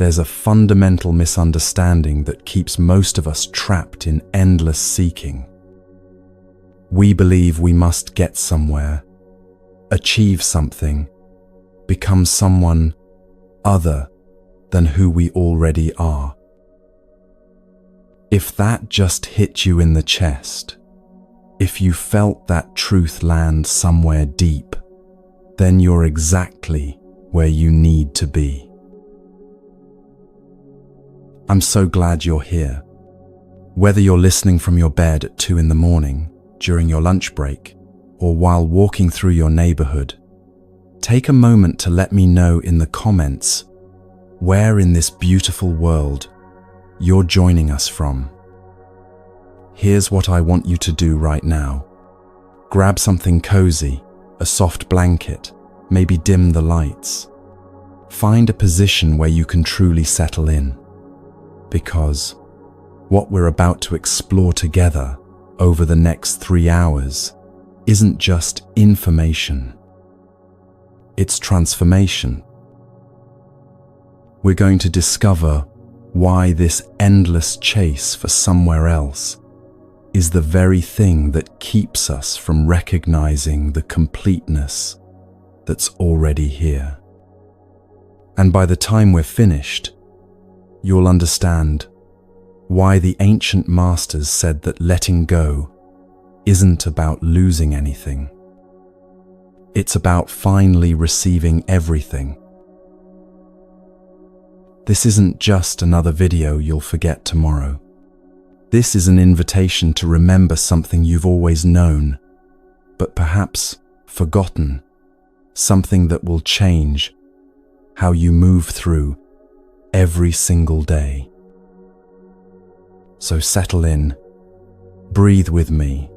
There's a fundamental misunderstanding that keeps most of us trapped in endless seeking. We believe we must get somewhere, achieve something, become someone other than who we already are. If that just hit you in the chest, if you felt that truth land somewhere deep, then you're exactly where you need to be. I'm so glad you're here. Whether you're listening from your bed at 2 a.m, during your lunch break, or while walking through your neighborhood, take a moment to let me know in the comments where in this beautiful world you're joining us from. Here's what I want you to do right now. Grab something cozy, a soft blanket, maybe dim the lights. Find a position where you can truly settle in. Because what we're about to explore together over the next 3 hours isn't just information. It's transformation. We're going to discover why this endless chase for somewhere else is the very thing that keeps us from recognizing the completeness that's already here. And by the time we're finished, you'll understand why the ancient masters said that letting go isn't about losing anything. It's about finally receiving everything. This isn't just another video you'll forget tomorrow. This is an invitation to remember something you've always known, but perhaps forgotten, something that will change how you move through every single day. So settle in, breathe with me,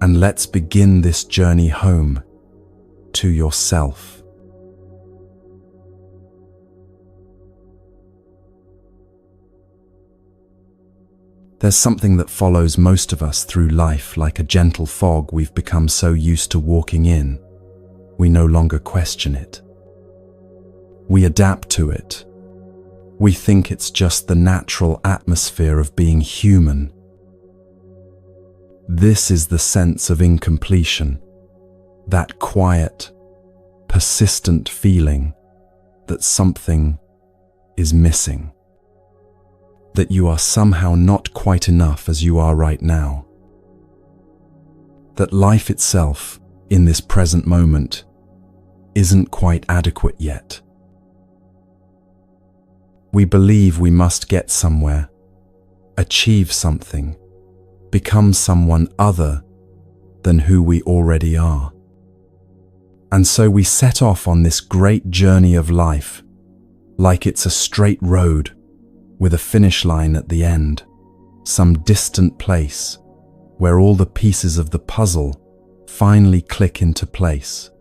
and let's begin this journey home to yourself. There's something that follows most of us through life like a gentle fog we've become so used to walking in, we no longer question it. We adapt to it. We think it's just the natural atmosphere of being human. This is the sense of incompletion, that quiet, persistent feeling that something is missing, that you are somehow not quite enough as you are right now, that life itself, in this present moment, isn't quite adequate yet. We believe we must get somewhere, achieve something, become someone other than who we already are. And so we set off on this great journey of life, like it's a straight road with a finish line at the end, some distant place where all the pieces of the puzzle finally click into place.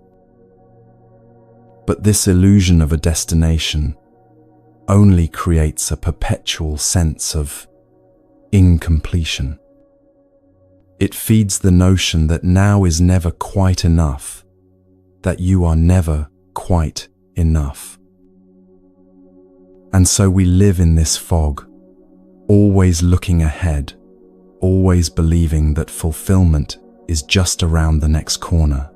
But this illusion of a destination only creates a perpetual sense of incompletion. It feeds the notion that now is never quite enough, that you are never quite enough. And so we live in this fog, always looking ahead, always believing that fulfillment is just around the next corner.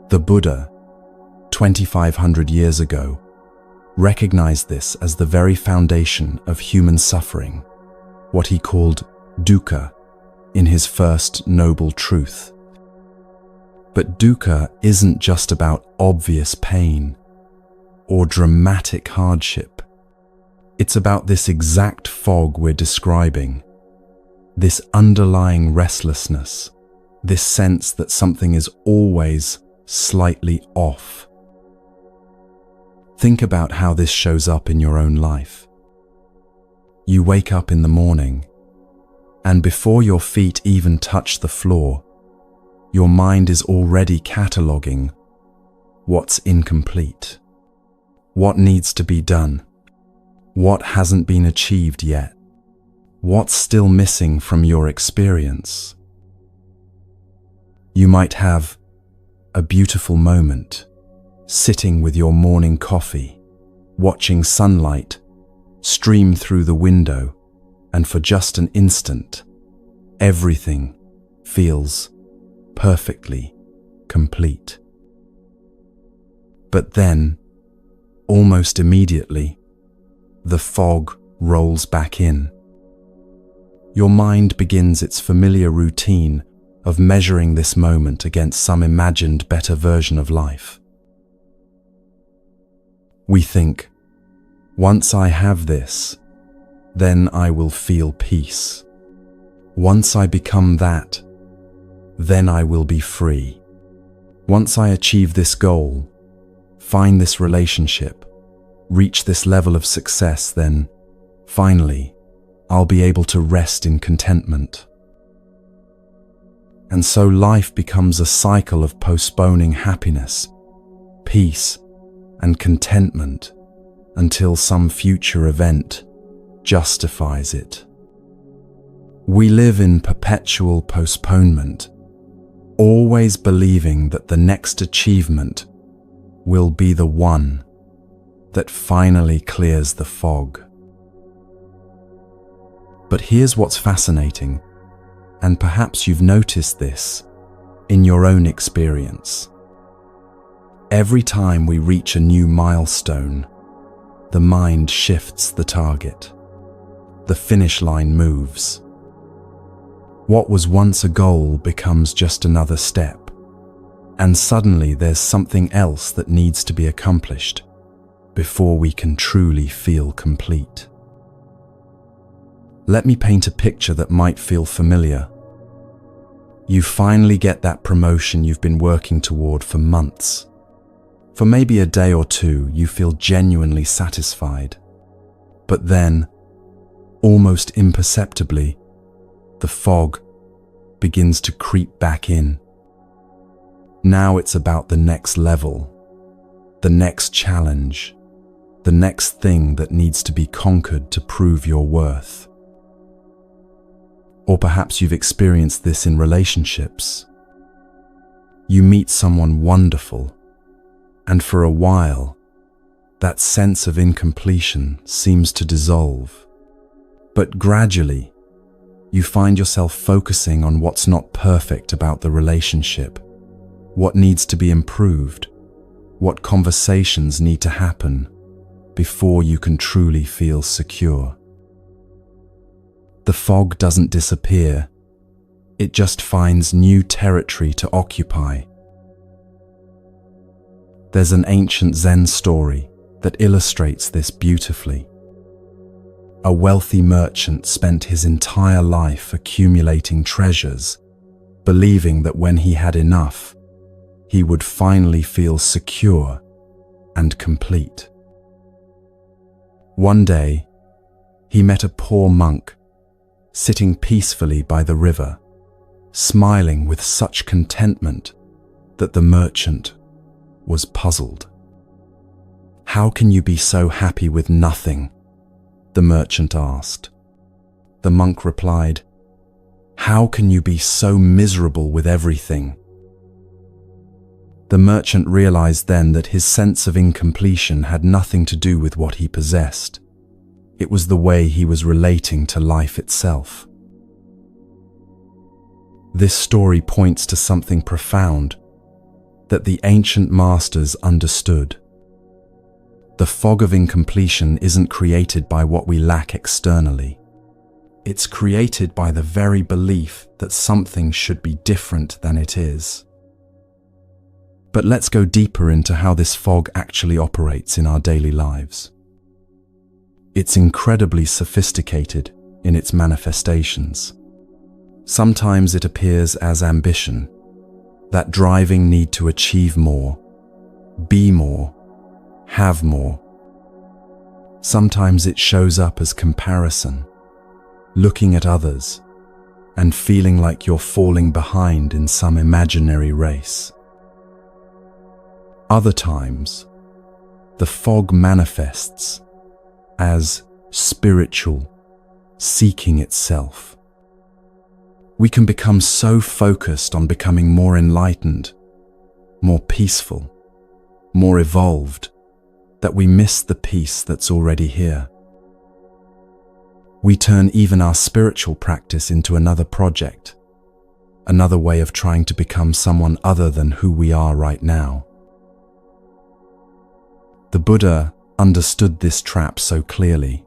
The Buddha, 2,500 years ago, recognized this as the very foundation of human suffering, what he called dukkha in his first noble truth. But dukkha isn't just about obvious pain or dramatic hardship. It's about this exact fog we're describing, this underlying restlessness, this sense that something is always slightly off. Think about how this shows up in your own life. You wake up in the morning, and before your feet even touch the floor, your mind is already cataloging what's incomplete, what needs to be done, what hasn't been achieved yet, what's still missing from your experience. You might have a beautiful moment, sitting with your morning coffee, watching sunlight stream through the window, and for just an instant, everything feels perfectly complete. But then, almost immediately, the fog rolls back in. Your mind begins its familiar routine of measuring this moment against some imagined better version of life. We think, once I have this, then I will feel peace. Once I become that, then I will be free. Once I achieve this goal, find this relationship, reach this level of success, then, finally, I'll be able to rest in contentment. And so life becomes a cycle of postponing happiness, peace, and contentment until some future event justifies it. We live in perpetual postponement, always believing that the next achievement will be the one that finally clears the fog. But here's what's fascinating, and perhaps you've noticed this in your own experience. Every time we reach a new milestone, the mind shifts the target. The finish line moves. What was once a goal becomes just another step, and suddenly there's something else that needs to be accomplished before we can truly feel complete. Let me paint a picture that might feel familiar. You finally get that promotion you've been working toward for months. For maybe a day or two, you feel genuinely satisfied. But then, almost imperceptibly, the fog begins to creep back in. Now it's about the next level, the next challenge, the next thing that needs to be conquered to prove your worth. Or perhaps you've experienced this in relationships. You meet someone wonderful, and for a while, that sense of incompletion seems to dissolve. But gradually, you find yourself focusing on what's not perfect about the relationship, what needs to be improved, what conversations need to happen before you can truly feel secure. The fog doesn't disappear, it just finds new territory to occupy. There's an ancient Zen story that illustrates this beautifully. A wealthy merchant spent his entire life accumulating treasures, believing that when he had enough, he would finally feel secure and complete. One day, he met a poor monk sitting peacefully by the river, smiling with such contentment that the merchant was puzzled. "How can you be so happy with nothing?" the merchant asked. The monk replied, "How can you be so miserable with everything?" The merchant realized then that his sense of incompletion had nothing to do with what he possessed. It was the way he was relating to life itself. This story points to something profound that the ancient masters understood. The fog of incompletion isn't created by what we lack externally. It's created by the very belief that something should be different than it is. But let's go deeper into how this fog actually operates in our daily lives. It's incredibly sophisticated in its manifestations. Sometimes it appears as ambition, that driving need to achieve more, be more, have more. Sometimes it shows up as comparison, looking at others and feeling like you're falling behind in some imaginary race. Other times, the fog manifests as spiritual, seeking itself. We can become so focused on becoming more enlightened, more peaceful, more evolved, that we miss the peace that's already here. We turn even our spiritual practice into another project, another way of trying to become someone other than who we are right now. The Buddha understood this trap so clearly.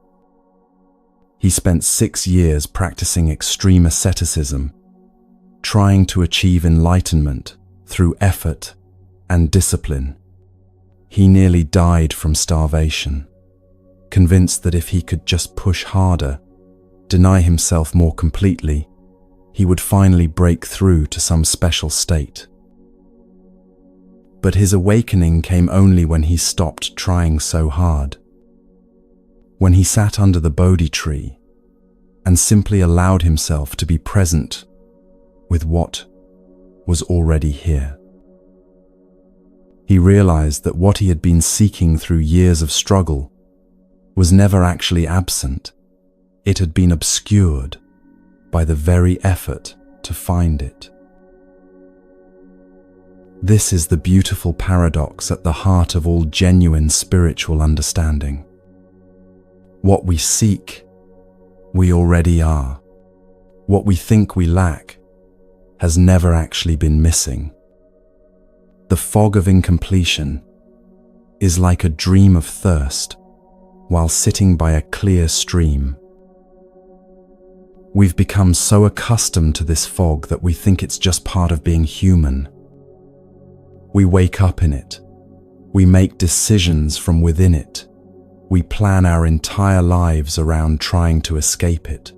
He spent 6 years practicing extreme asceticism, trying to achieve enlightenment through effort and discipline. He nearly died from starvation, convinced that if he could just push harder, deny himself more completely, he would finally break through to some special state. But his awakening came only when he stopped trying so hard. When he sat under the Bodhi tree and simply allowed himself to be present with what was already here. He realized that what he had been seeking through years of struggle was never actually absent. It had been obscured by the very effort to find it. This is the beautiful paradox at the heart of all genuine spiritual understanding. What we seek, we already are. What we think we lack has never actually been missing. The fog of incompletion is like a dream of thirst while sitting by a clear stream. We've become so accustomed to this fog that we think it's just part of being human. We wake up in it. We make decisions from within it. We plan our entire lives around trying to escape it.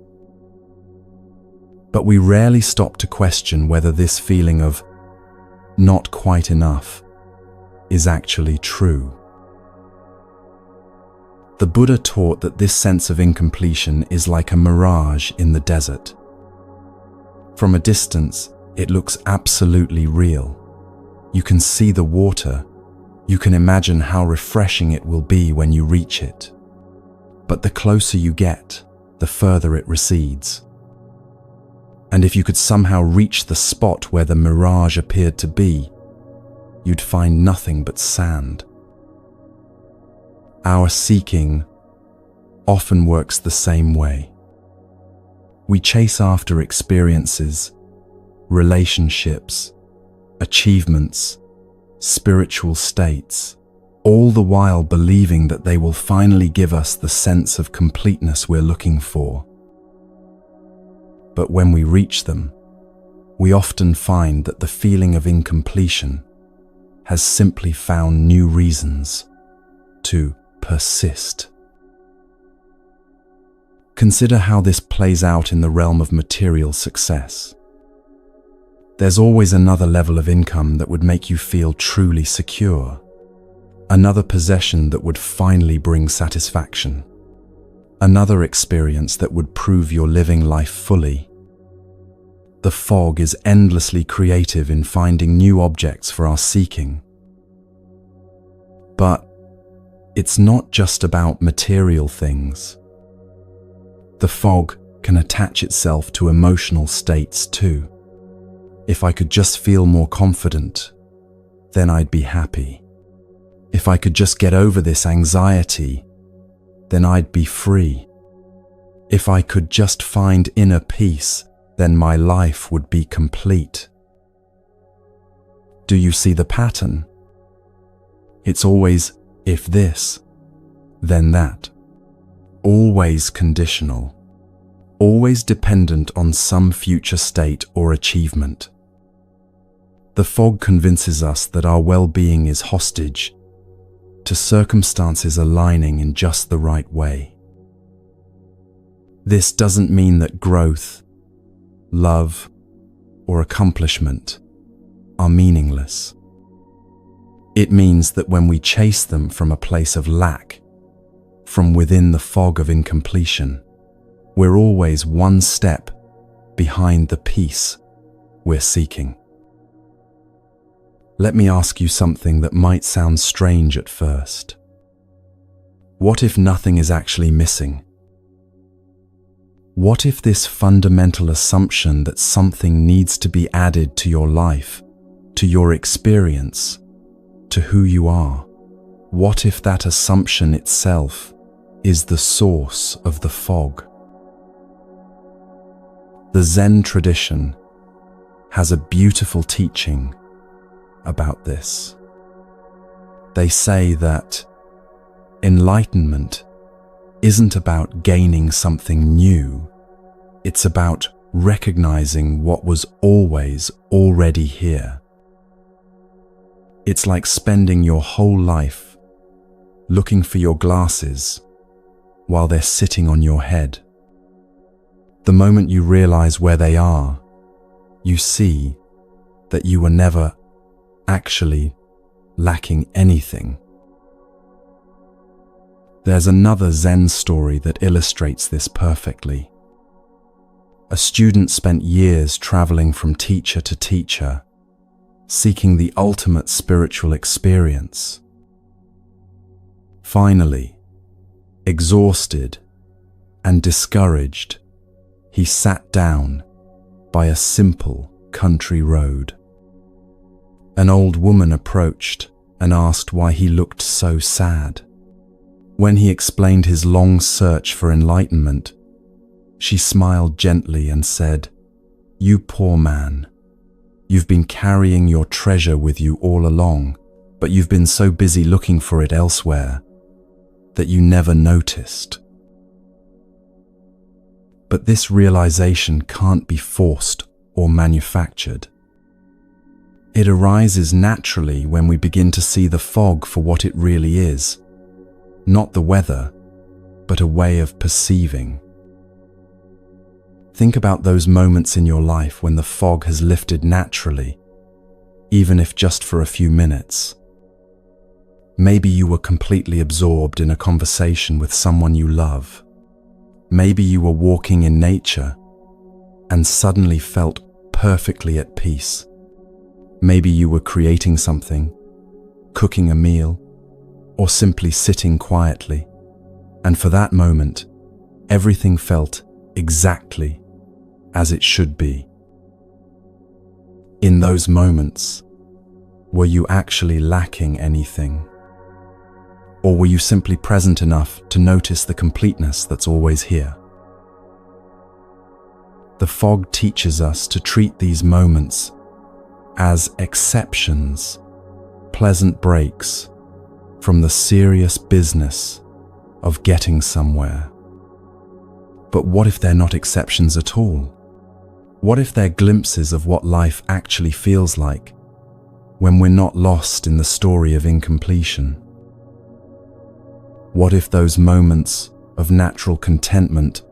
But we rarely stop to question whether this feeling of not quite enough is actually true. The Buddha taught that this sense of incompletion is like a mirage in the desert. From a distance, it looks absolutely real. You can see the water. You can imagine how refreshing it will be when you reach it. But the closer you get, the further it recedes. And if you could somehow reach the spot where the mirage appeared to be, you'd find nothing but sand. Our seeking often works the same way. We chase after experiences, relationships, achievements, spiritual states, all the while believing that they will finally give us the sense of completeness we're looking for. But when we reach them, we often find that the feeling of incompletion has simply found new reasons to persist. Consider how this plays out in the realm of material success. There's always another level of income that would make you feel truly secure, another possession that would finally bring satisfaction, another experience that would prove you're living life fully. The fog is endlessly creative in finding new objects for our seeking. But it's not just about material things. The fog can attach itself to emotional states too. If I could just feel more confident, then I'd be happy. If I could just get over this anxiety, then I'd be free. If I could just find inner peace, then my life would be complete. Do you see the pattern? It's always if this, then that. Always conditional. Always dependent on some future state or achievement. The fog convinces us that our well-being is hostage to circumstances aligning in just the right way. This doesn't mean that growth, love, or accomplishment are meaningless. It means that when we chase them from a place of lack, from within the fog of incompletion, we're always one step behind the peace we're seeking. Let me ask you something that might sound strange at first. What if nothing is actually missing? What if this fundamental assumption that something needs to be added to your life, to your experience, to who you are, What if that assumption itself is the source of the fog? The Zen tradition has a beautiful teaching about this. They say that enlightenment isn't about gaining something new. It's about recognizing what was always already here. It's like spending your whole life looking for your glasses while they're sitting on your head. The moment you realize where they are, you see that you were never actually lacking anything. There's another Zen story that illustrates this perfectly. A student spent years traveling from teacher to teacher, seeking the ultimate spiritual experience. Finally, exhausted and discouraged, he sat down by a simple country road. An old woman approached and asked why he looked so sad. When he explained his long search for enlightenment, she smiled gently and said, "You poor man, you've been carrying your treasure with you all along, but you've been so busy looking for it elsewhere that you never noticed." But this realization can't be forced or manufactured. It arises naturally when we begin to see the fog for what it really is, not the weather, but a way of perceiving. Think about those moments in your life when the fog has lifted naturally, even if just for a few minutes. Maybe you were completely absorbed in a conversation with someone you love. Maybe you were walking in nature and suddenly felt perfectly at peace. Maybe you were creating something, cooking a meal, or simply sitting quietly. And for that moment, everything felt exactly as it should be. In those moments, were you actually lacking anything? Or were you simply present enough to notice the completeness that's always here? The fog teaches us to treat these moments as exceptions, pleasant breaks from the serious business of getting somewhere. But what if they're not exceptions at all? What if they're glimpses of what life actually feels like when we're not lost in the story of incompletion? What if those moments of natural contentment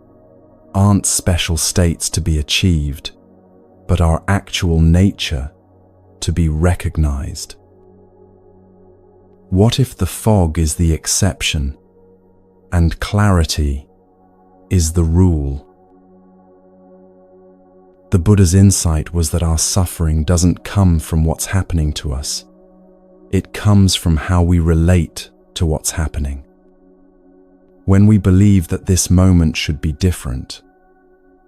aren't special states to be achieved, but our actual nature to be recognized? What if the fog is the exception and clarity is the rule? The Buddha's insight was that our suffering doesn't come from what's happening to us. It comes from how we relate to what's happening. When we believe that this moment should be different,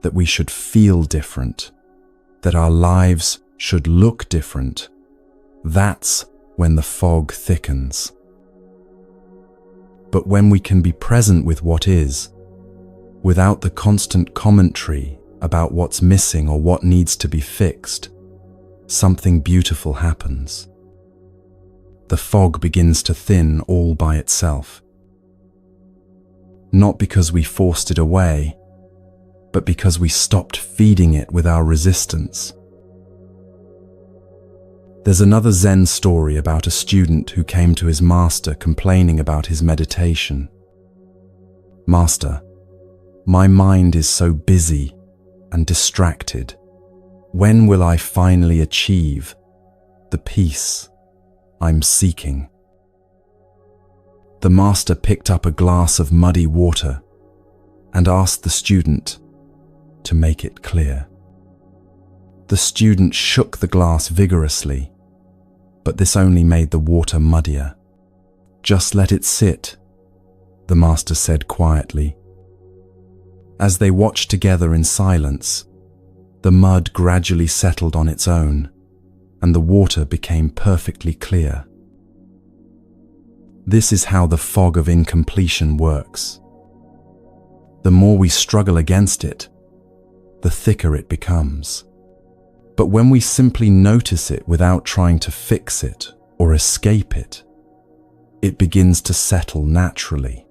that we should feel different, that our lives should look different, that's when the fog thickens. But when we can be present with what is, without the constant commentary about what's missing or what needs to be fixed, something beautiful happens. The fog begins to thin all by itself. Not because we forced it away, but because we stopped feeding it with our resistance. There's another Zen story about a student who came to his master complaining about his meditation. "Master, my mind is so busy and distracted. When will I finally achieve the peace I'm seeking?" The master picked up a glass of muddy water and asked the student to make it clear. The student shook the glass vigorously, but this only made the water muddier. "Just let it sit," the master said quietly. As they watched together in silence, the mud gradually settled on its own, and the water became perfectly clear. This is how the fog of incompletion works. The more we struggle against it, the thicker it becomes. But when we simply notice it without trying to fix it or escape it, it begins to settle naturally.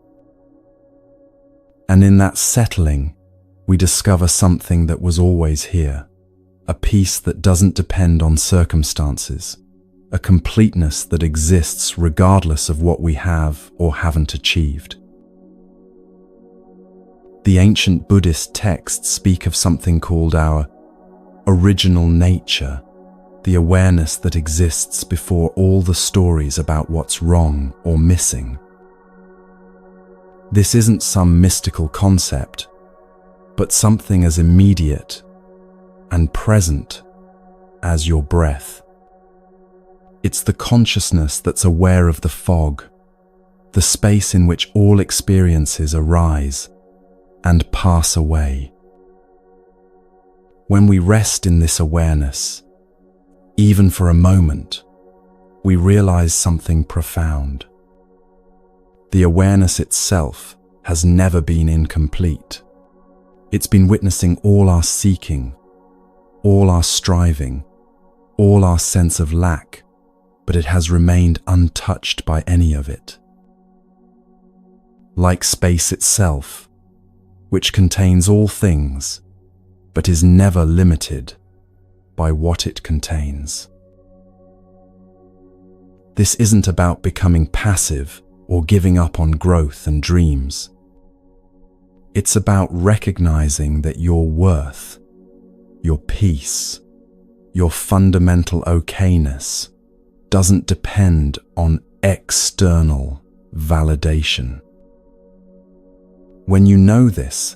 And in that settling, we discover something that was always here, a peace that doesn't depend on circumstances, a completeness that exists regardless of what we have or haven't achieved. The ancient Buddhist texts speak of something called our original nature, the awareness that exists before all the stories about what's wrong or missing. This isn't some mystical concept, but something as immediate and present as your breath. It's the consciousness that's aware of the fog, the space in which all experiences arise and pass away. When we rest in this awareness, even for a moment, we realize something profound. The awareness itself has never been incomplete. It's been witnessing all our seeking, all our striving, all our sense of lack, but it has remained untouched by any of it. Like space itself, which contains all things, but is never limited by what it contains. This isn't about becoming passive or giving up on growth and dreams. It's about recognizing that your worth, your peace, your fundamental okayness doesn't depend on external validation. When you know this,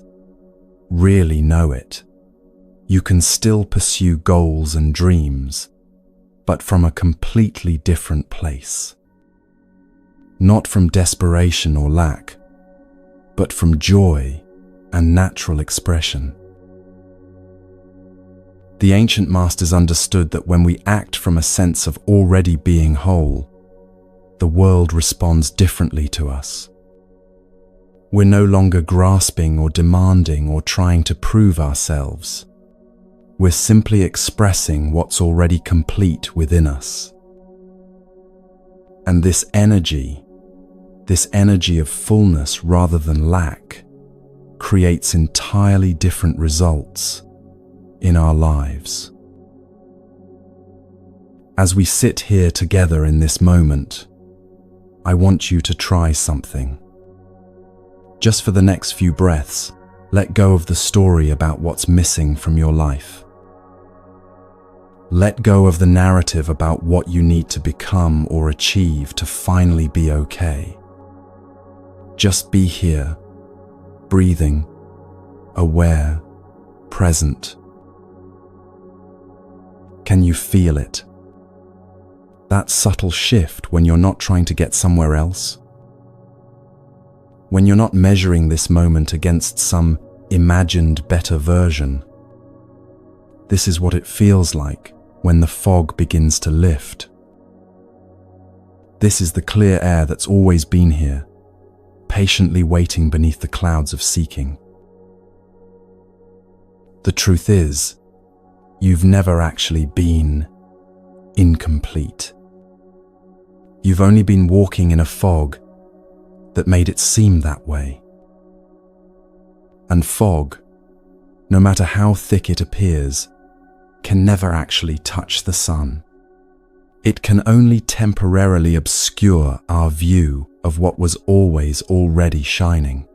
really know it, you can still pursue goals and dreams, but from a completely different place. Not from desperation or lack, but from joy and natural expression. The ancient masters understood that when we act from a sense of already being whole, the world responds differently to us. We're no longer grasping or demanding or trying to prove ourselves. We're simply expressing what's already complete within us. And this energy of fullness rather than lack, creates entirely different results in our lives. As we sit here together in this moment, I want you to try something. Just for the next few breaths, let go of the story about what's missing from your life. Let go of the narrative about what you need to become or achieve to finally be okay. Just be here, breathing, aware, present. Can you feel it? That subtle shift when you're not trying to get somewhere else? When you're not measuring this moment against some imagined better version? This is what it feels like when the fog begins to lift. This is the clear air that's always been here, patiently waiting beneath the clouds of seeking. The truth is, you've never actually been incomplete. You've only been walking in a fog that made it seem that way. And fog, no matter how thick it appears, can never actually touch the sun. It can only temporarily obscure our view of what was always already shining.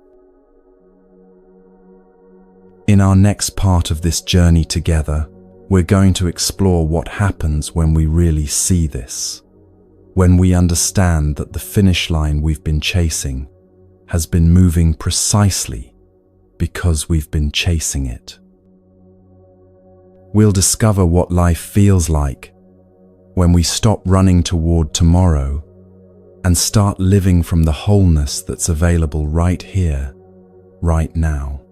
In our next part of this journey together, we're going to explore what happens when we really see this, when we understand that the finish line we've been chasing has been moving precisely because we've been chasing it. We'll discover what life feels like when we stop running toward tomorrow and start living from the wholeness that's available right here, right now.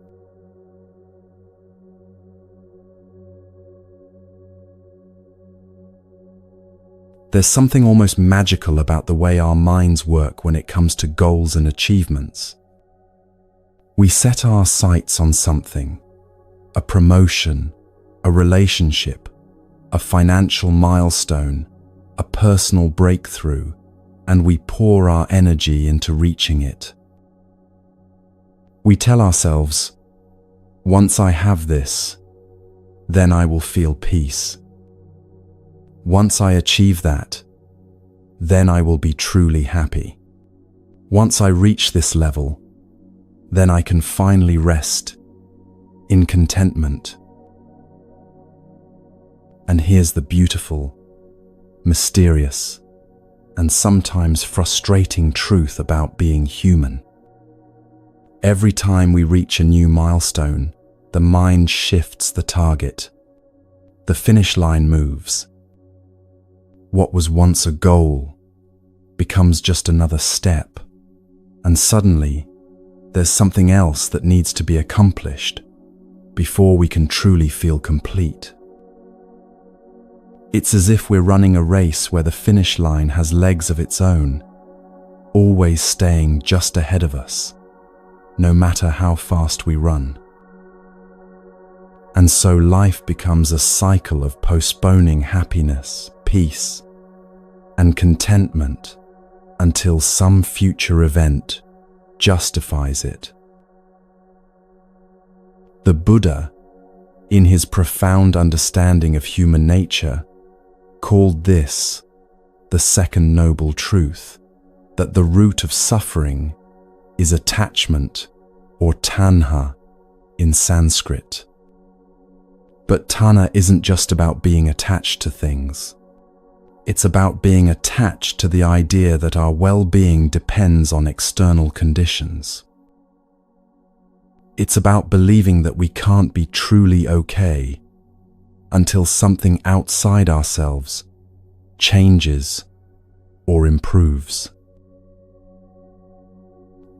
There's something almost magical about the way our minds work when it comes to goals and achievements. We set our sights on something, a promotion, a relationship, a financial milestone, a personal breakthrough, and we pour our energy into reaching it. We tell ourselves, once I have this, then I will feel peace. Once I achieve that, then I will be truly happy. Once I reach this level, then I can finally rest in contentment. And here's the beautiful, mysterious, and sometimes frustrating truth about being human. Every time we reach a new milestone, the mind shifts the target. The finish line moves. What was once a goal becomes just another step, and suddenly there's something else that needs to be accomplished before we can truly feel complete. It's as if we're running a race where the finish line has legs of its own, always staying just ahead of us, no matter how fast we run. And so life becomes a cycle of postponing happiness, peace, and contentment until some future event justifies it. The Buddha, in his profound understanding of human nature, called this the second noble truth, that the root of suffering is attachment, or tanha in Sanskrit. But tanha isn't just about being attached to things. It's about being attached to the idea that our well-being depends on external conditions. It's about believing that we can't be truly okay until something outside ourselves changes or improves.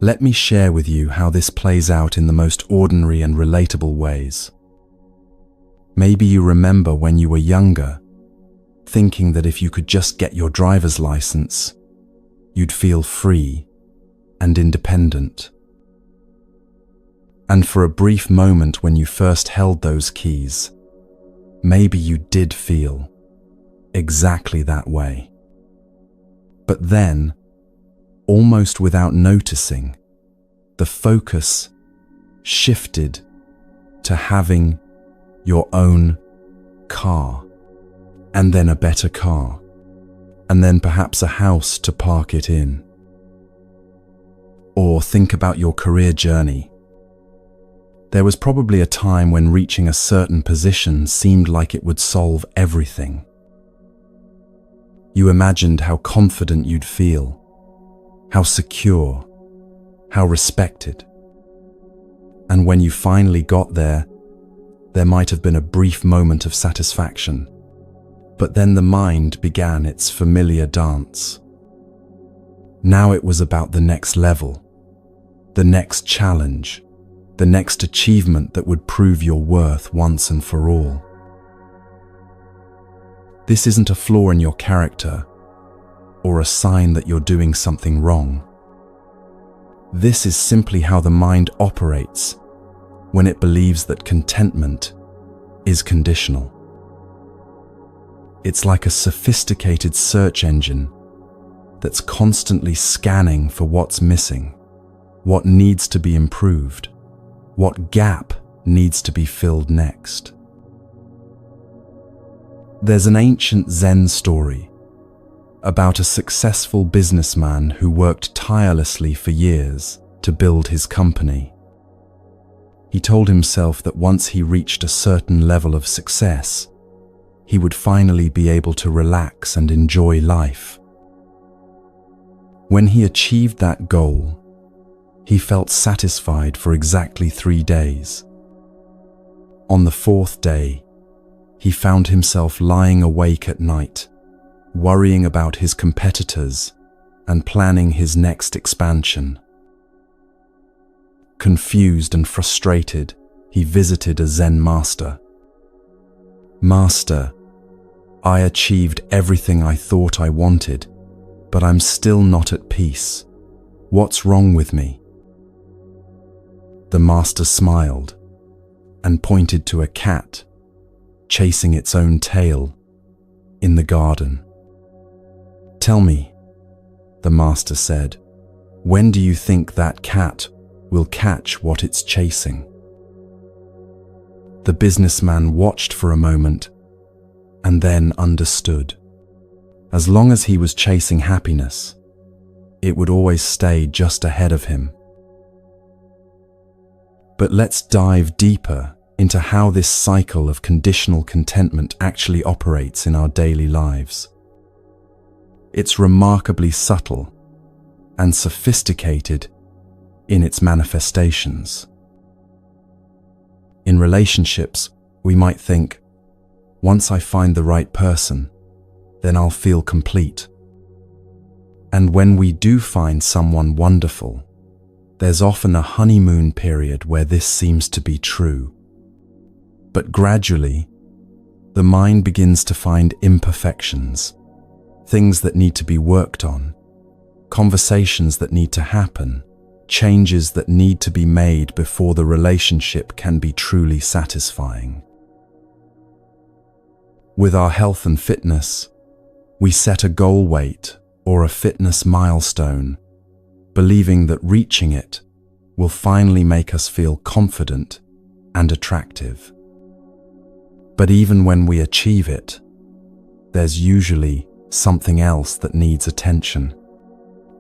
Let me share with you how this plays out in the most ordinary and relatable ways. Maybe you remember when you were younger, thinking that if you could just get your driver's license, you'd feel free and independent. And for a brief moment when you first held those keys, maybe you did feel exactly that way. But then, almost without noticing, the focus shifted to having your own car, and then a better car, and then perhaps a house to park it in. Or think about your career journey. There was probably a time when reaching a certain position seemed like it would solve everything. You imagined how confident you'd feel, how secure, how respected. And when you finally got there might have been a brief moment of satisfaction. But then the mind began its familiar dance. Now it was about the next level, the next challenge, the next achievement that would prove your worth once and for all. This isn't a flaw in your character or a sign that you're doing something wrong. This is simply how the mind operates when it believes that contentment is conditional. It's like a sophisticated search engine that's constantly scanning for what's missing, what needs to be improved, what gap needs to be filled next. There's an ancient Zen story about a successful businessman who worked tirelessly for years to build his company. He told himself that once he reached a certain level of success, he would finally be able to relax and enjoy life. When he achieved that goal, he felt satisfied for exactly 3 days. On the 4th day, he found himself lying awake at night, worrying about his competitors and planning his next expansion. Confused and frustrated, he visited a Zen master. "Master, I achieved everything I thought I wanted, but I'm still not at peace. What's wrong with me?" The master smiled and pointed to a cat chasing its own tail in the garden. "Tell me," the master said, "when do you think that cat will catch what it's chasing?" The businessman watched for a moment and then understood. As long as he was chasing happiness, it would always stay just ahead of him. But let's dive deeper into how this cycle of conditional contentment actually operates in our daily lives. It's remarkably subtle and sophisticated in its manifestations. In relationships, we might think, once I find the right person, then I'll feel complete. And when we do find someone wonderful, there's often a honeymoon period where this seems to be true. But gradually, the mind begins to find imperfections, things that need to be worked on, conversations that need to happen, changes that need to be made before the relationship can be truly satisfying. With our health and fitness, we set a goal weight or a fitness milestone, believing that reaching it will finally make us feel confident and attractive. But even when we achieve it, there's usually something else that needs attention.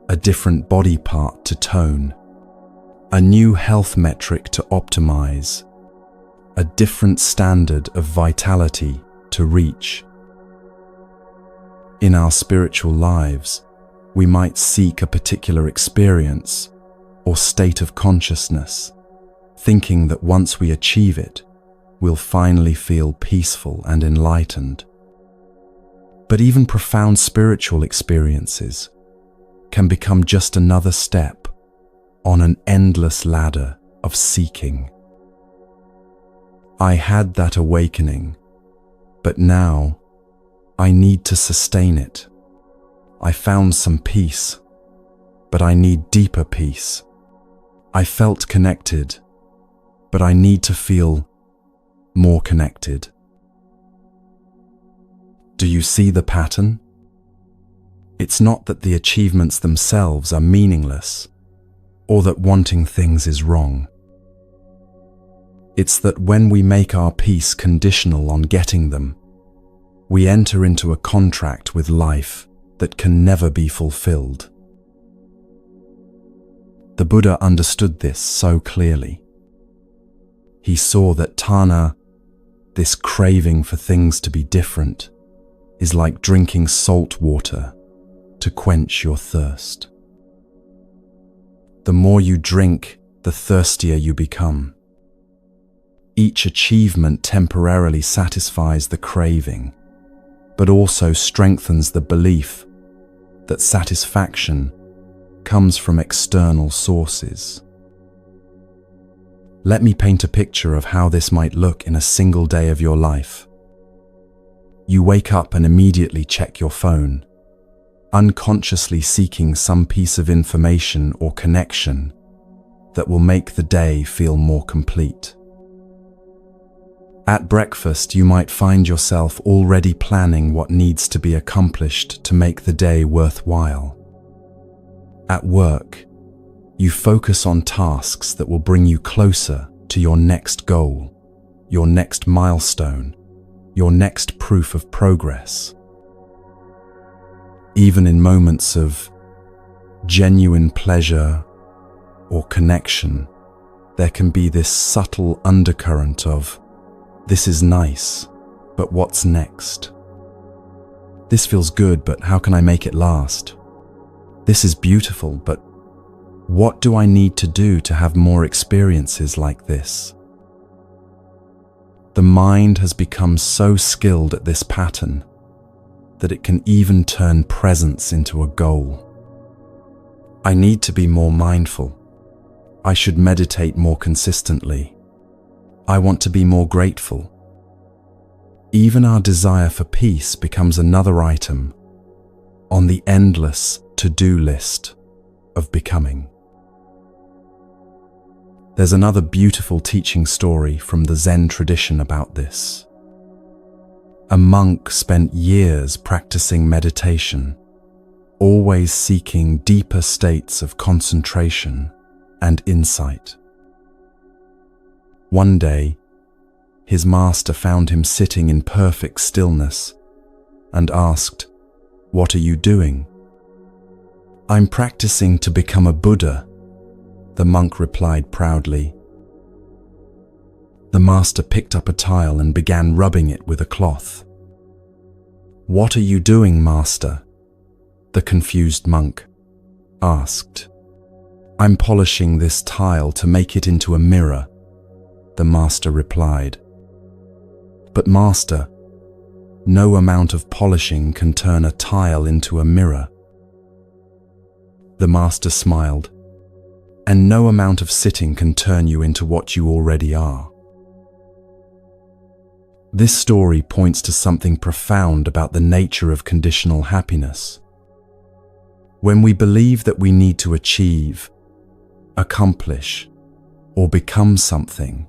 A different body part to tone, a new health metric to optimize, a different standard of vitality to reach. In our spiritual lives, we might seek a particular experience or state of consciousness, thinking that once we achieve it, we'll finally feel peaceful and enlightened. But even profound spiritual experiences can become just another step on an endless ladder of seeking. I had that awakening, but now I need to sustain it. I found some peace, but I need deeper peace. I felt connected, but I need to feel more connected. Do you see the pattern? It's not that the achievements themselves are meaningless, or that wanting things is wrong. It's that when we make our peace conditional on getting them, we enter into a contract with life that can never be fulfilled. The Buddha understood this so clearly. He saw that tanha, this craving for things to be different, is like drinking salt water to quench your thirst. The more you drink, the thirstier you become. Each achievement temporarily satisfies the craving, but also strengthens the belief that satisfaction comes from external sources. Let me paint a picture of how this might look in a single day of your life. You wake up and immediately check your phone, unconsciously seeking some piece of information or connection that will make the day feel more complete. At breakfast, you might find yourself already planning what needs to be accomplished to make the day worthwhile. At work, you focus on tasks that will bring you closer to your next goal, your next milestone, your next proof of progress. Even in moments of genuine pleasure or connection, there can be this subtle undercurrent of, "This is nice, but what's next? This feels good, but how can I make it last? This is beautiful, but what do I need to do to have more experiences like this?" The mind has become so skilled at this pattern that it can even turn presence into a goal. I need to be more mindful. I should meditate more consistently. I want to be more grateful. Even our desire for peace becomes another item on the endless to-do list of becoming. There's another beautiful teaching story from the Zen tradition about this. A monk spent years practicing meditation, always seeking deeper states of concentration and insight. One day, his master found him sitting in perfect stillness and asked, "What are you doing?" "I'm practicing to become a Buddha," the monk replied proudly. The master picked up a tile and began rubbing it with a cloth. "What are you doing, master?" the confused monk asked. "I'm polishing this tile to make it into a mirror," the master replied. "But master, no amount of polishing can turn a tile into a mirror." The master smiled. "And no amount of sitting can turn you into what you already are." This story points to something profound about the nature of conditional happiness. When we believe that we need to achieve, accomplish, or become something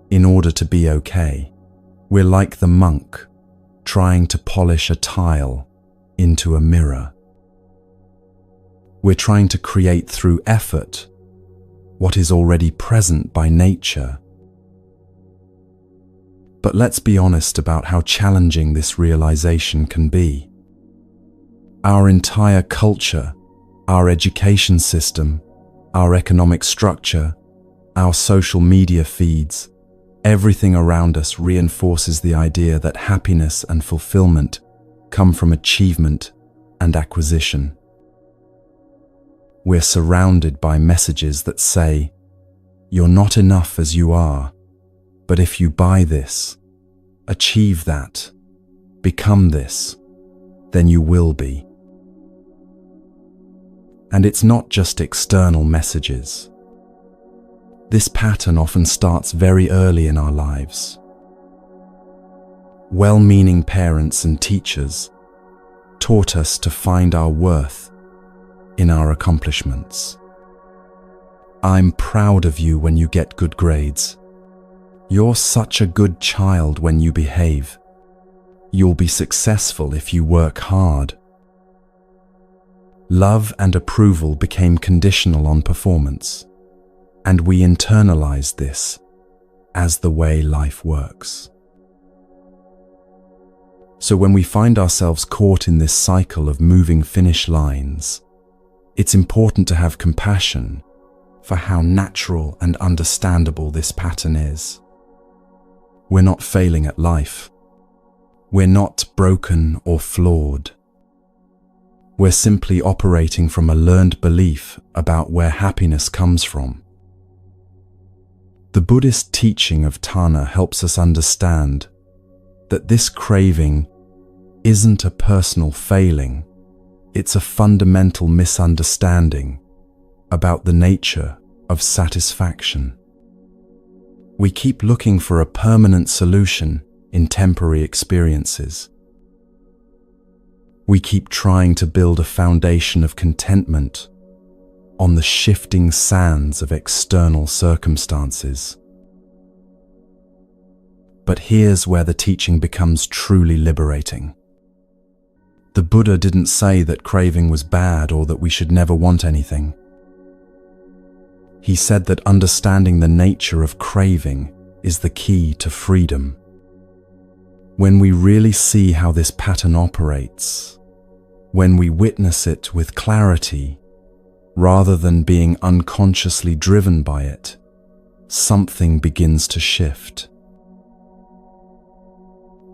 in order to be okay, we're like the monk trying to polish a tile into a mirror. We're trying to create through effort what is already present by nature. But let's be honest about how challenging this realization can be. Our entire culture, our education system, our economic structure, our social media feeds, everything around us reinforces the idea that happiness and fulfillment come from achievement and acquisition. We're surrounded by messages that say, "You're not enough as you are, but if you buy this, achieve that, become this, then you will be." And it's not just external messages. This pattern often starts very early in our lives. Well-meaning parents and teachers taught us to find our worth in our accomplishments. "I'm proud of you when you get good grades. You're such a good child when you behave. You'll be successful if you work hard." Love and approval became conditional on performance, and we internalized this as the way life works. So when we find ourselves caught in this cycle of moving finish lines, it's important to have compassion for how natural and understandable this pattern is. We're not failing at life. We're not broken or flawed. We're simply operating from a learned belief about where happiness comes from. The Buddhist teaching of Tanha helps us understand that this craving isn't a personal failing, it's a fundamental misunderstanding about the nature of satisfaction. We keep looking for a permanent solution in temporary experiences. We keep trying to build a foundation of contentment on the shifting sands of external circumstances. But here's where the teaching becomes truly liberating. The Buddha didn't say that craving was bad or that we should never want anything. He said that understanding the nature of craving is the key to freedom. When we really see how this pattern operates, when we witness it with clarity, rather than being unconsciously driven by it, something begins to shift.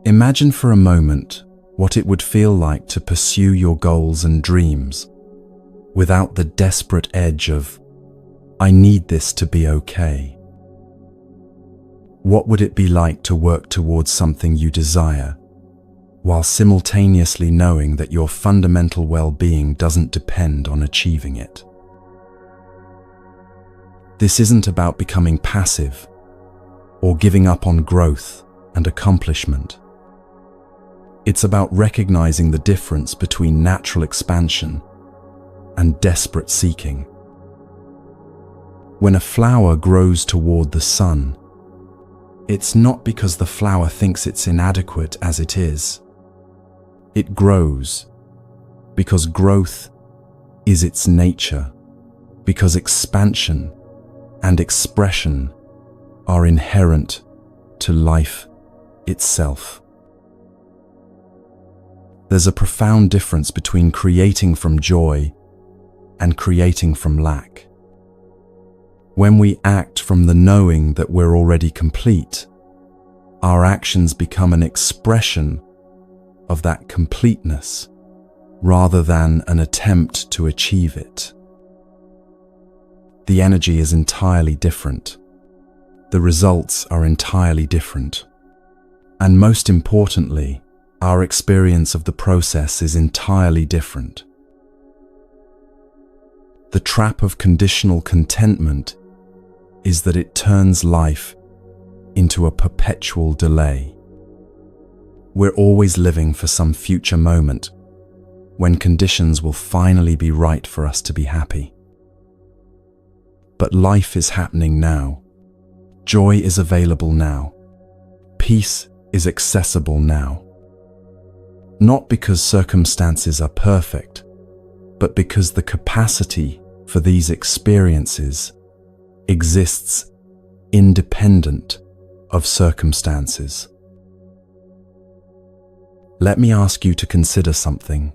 Imagine for a moment what it would feel like to pursue your goals and dreams without the desperate edge of, "I need this to be okay." What would it be like to work towards something you desire, while simultaneously knowing that your fundamental well-being doesn't depend on achieving it? This isn't about becoming passive or giving up on growth and accomplishment. It's about recognizing the difference between natural expansion and desperate seeking. When a flower grows toward the sun, it's not because the flower thinks it's inadequate as it is. It grows because growth is its nature, because expansion and expression are inherent to life itself. There's a profound difference between creating from joy and creating from lack. When we act from the knowing that we're already complete, our actions become an expression of that completeness rather than an attempt to achieve it. The energy is entirely different. The results are entirely different. And most importantly, our experience of the process is entirely different. The trap of conditional contentment is that it turns life into a perpetual delay. We're always living for some future moment when conditions will finally be right for us to be happy. But life is happening now. Joy is available now. Peace is accessible now. Not because circumstances are perfect, but because the capacity for these experiences exists independent of circumstances. Let me ask you to consider something.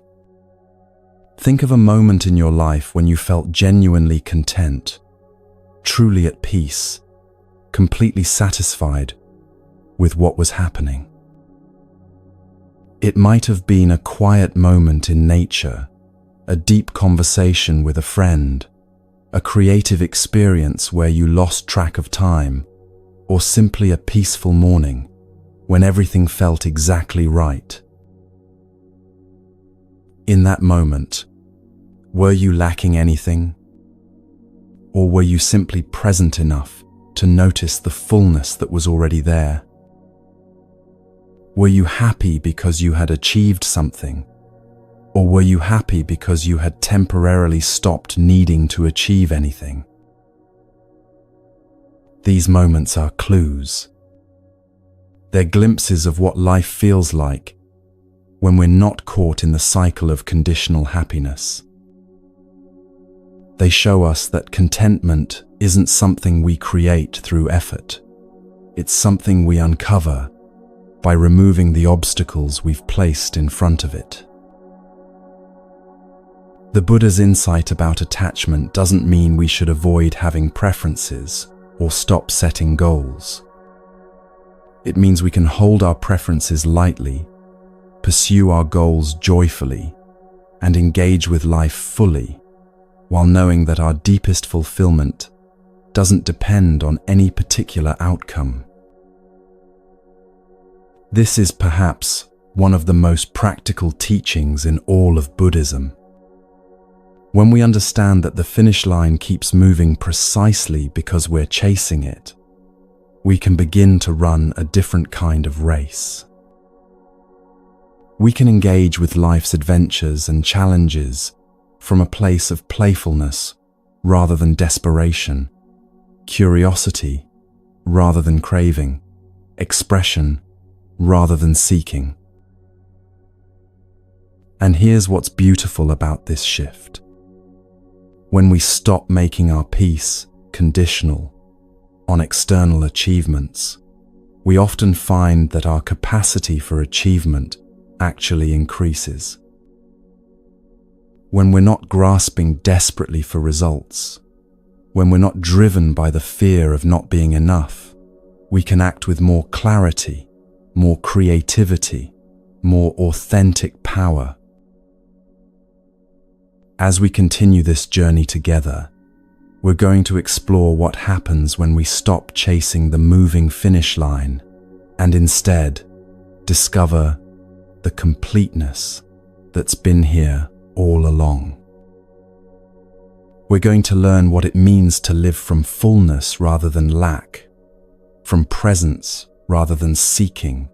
Think of a moment in your life when you felt genuinely content, truly at peace, completely satisfied with what was happening. It might have been a quiet moment in nature, a deep conversation with a friend, a creative experience where you lost track of time, or simply a peaceful morning when everything felt exactly right. In that moment, were you lacking anything? Or were you simply present enough to notice the fullness that was already there? Were you happy because you had achieved something? Or were you happy because you had temporarily stopped needing to achieve anything? These moments are clues. They're glimpses of what life feels like when we're not caught in the cycle of conditional happiness. They show us that contentment isn't something we create through effort. It's something we uncover by removing the obstacles we've placed in front of it. The Buddha's insight about attachment doesn't mean we should avoid having preferences or stop setting goals. It means we can hold our preferences lightly, pursue our goals joyfully, and engage with life fully, while knowing that our deepest fulfillment doesn't depend on any particular outcome. This is perhaps one of the most practical teachings in all of Buddhism. When we understand that the finish line keeps moving precisely because we're chasing it, we can begin to run a different kind of race. We can engage with life's adventures and challenges from a place of playfulness rather than desperation, curiosity rather than craving, expression rather than seeking. And here's what's beautiful about this shift. When we stop making our peace conditional on external achievements, we often find that our capacity for achievement actually increases. When we're not grasping desperately for results, when we're not driven by the fear of not being enough, we can act with more clarity, more creativity, more authentic power. As we continue this journey together, we're going to explore what happens when we stop chasing the moving finish line and instead discover the completeness that's been here all along. We're going to learn what it means to live from fullness rather than lack, from presence rather than seeking,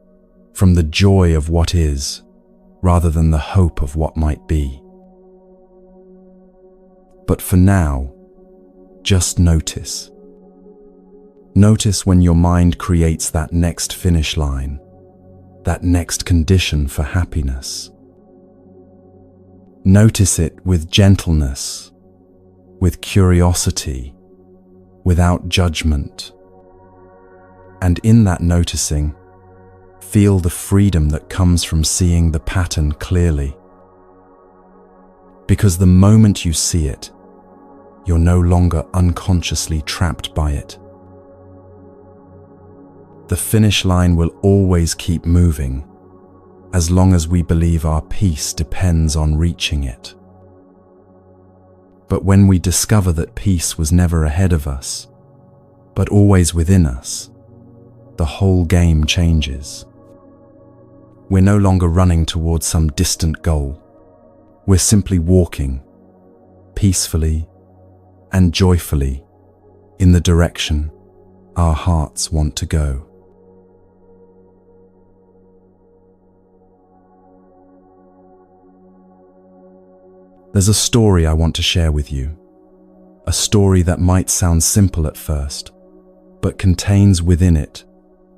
from the joy of what is, rather than the hope of what might be. But for now, just notice. Notice when your mind creates that next finish line, that next condition for happiness. Notice it with gentleness, with curiosity, without judgment. And in that noticing, feel the freedom that comes from seeing the pattern clearly. Because the moment you see it, you're no longer unconsciously trapped by it. The finish line will always keep moving, as long as we believe our peace depends on reaching it. But when we discover that peace was never ahead of us, but always within us, the whole game changes. We're no longer running towards some distant goal. We're simply walking, peacefully and joyfully, in the direction our hearts want to go. There's a story I want to share with you. A story that might sound simple at first, but contains within it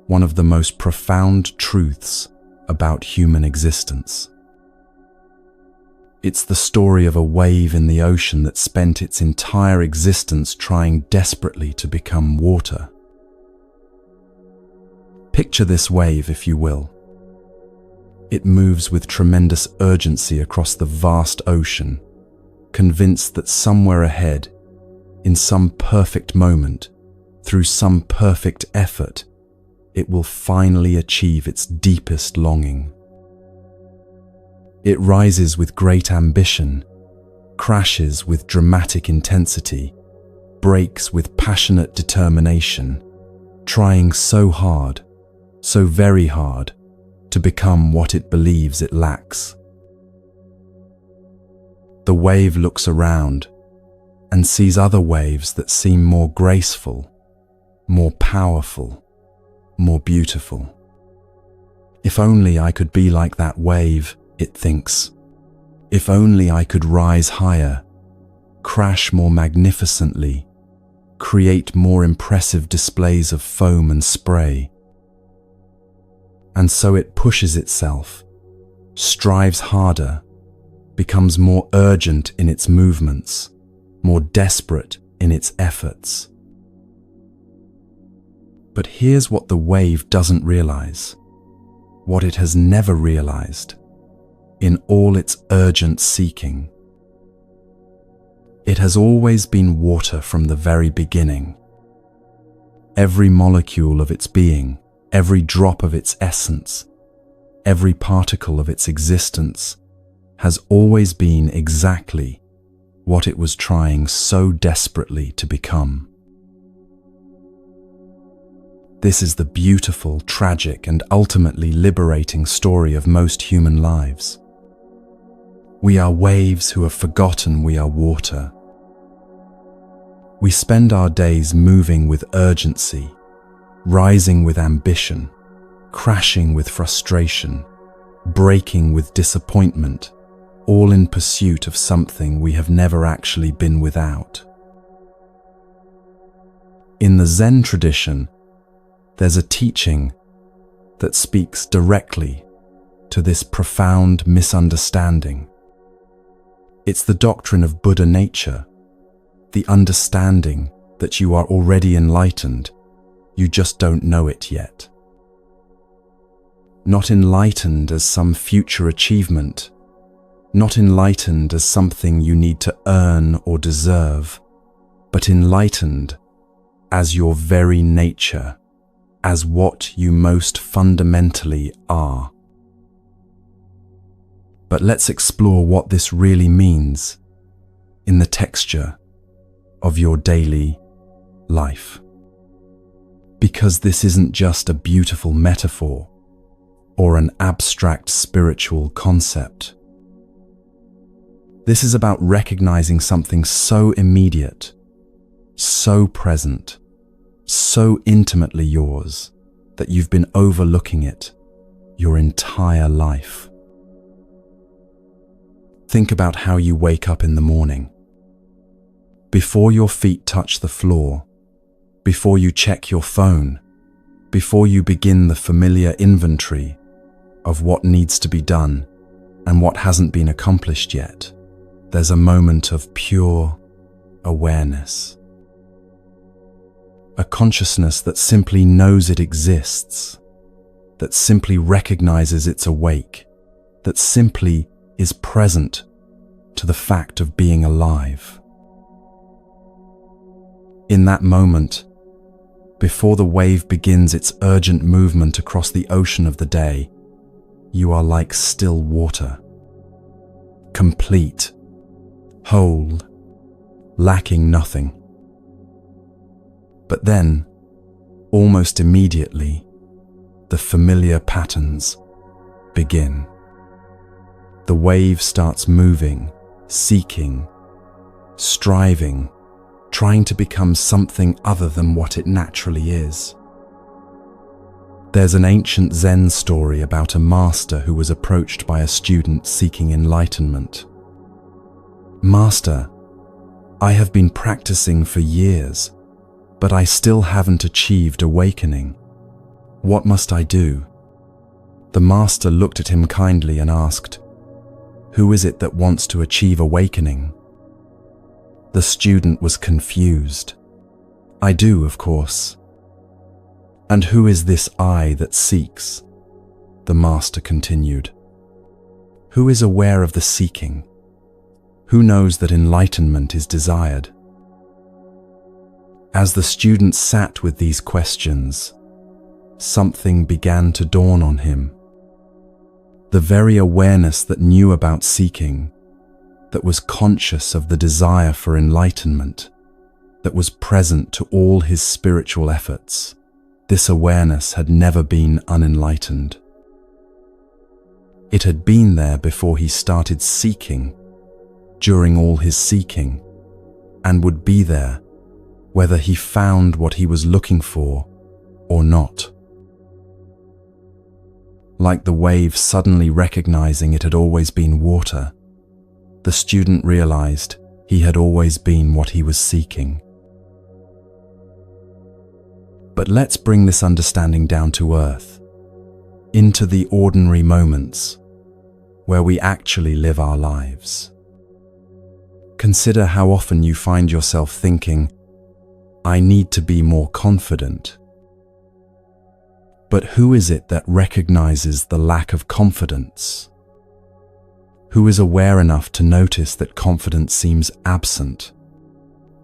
one of the most profound truths about human existence. It's the story of a wave in the ocean that spent its entire existence trying desperately to become water. Picture this wave, if you will. It moves with tremendous urgency across the vast ocean, convinced that somewhere ahead, in some perfect moment, through some perfect effort, it will finally achieve its deepest longing. It rises with great ambition, crashes with dramatic intensity, breaks with passionate determination, trying so hard, so very hard, to become what it believes it lacks. The wave looks around and sees other waves that seem more graceful, more powerful, more beautiful. If only I could be like that wave, it thinks. If only I could rise higher, crash more magnificently, create more impressive displays of foam and spray. And so it pushes itself, strives harder, becomes more urgent in its movements, more desperate in its efforts. But here's what the wave doesn't realize, what it has never realized, in all its urgent seeking. It has always been water from the very beginning. Every molecule of its being, every drop of its essence, every particle of its existence has always been exactly what it was trying so desperately to become. This is the beautiful, tragic, and ultimately liberating story of most human lives. We are waves who have forgotten we are water. We spend our days moving with urgency, rising with ambition, crashing with frustration, breaking with disappointment, all in pursuit of something we have never actually been without. In the Zen tradition, there's a teaching that speaks directly to this profound misunderstanding. It's the doctrine of Buddha nature, the understanding that you are already enlightened, you just don't know it yet. Not enlightened as some future achievement, not enlightened as something you need to earn or deserve, but enlightened as your very nature, as what you most fundamentally are. But let's explore what this really means in the texture of your daily life. Because this isn't just a beautiful metaphor or an abstract spiritual concept. This is about recognizing something so immediate, so present, so intimately yours that you've been overlooking it, your entire life. Think about how you wake up in the morning. Before your feet touch the floor, before you check your phone, before you begin the familiar inventory of what needs to be done and what hasn't been accomplished yet, there's a moment of pure awareness. A consciousness that simply knows it exists, that simply recognizes it's awake, that simply is present to the fact of being alive. In that moment, before the wave begins its urgent movement across the ocean of the day, you are like still water, complete, whole, lacking nothing. But then, almost immediately, the familiar patterns begin. The wave starts moving, seeking, striving, trying to become something other than what it naturally is. There's an ancient Zen story about a master who was approached by a student seeking enlightenment. "Master, I have been practicing for years, but I still haven't achieved awakening. What must I do?" The master looked at him kindly and asked, "Who is it that wants to achieve awakening?" The student was confused. "I do, of course." "And who is this I that seeks?" The master continued. "Who is aware of the seeking? Who knows that enlightenment is desired?" As the student sat with these questions, something began to dawn on him. The very awareness that knew about seeking, that was conscious of the desire for enlightenment, that was present to all his spiritual efforts, this awareness had never been unenlightened. It had been there before he started seeking, during all his seeking, and would be there whether he found what he was looking for or not. Like the wave suddenly recognizing it had always been water, the student realized he had always been what he was seeking. But let's bring this understanding down to earth, into the ordinary moments where we actually live our lives. Consider how often you find yourself thinking, "I need to be more confident." But who is it that recognizes the lack of confidence? Who is aware enough to notice that confidence seems absent?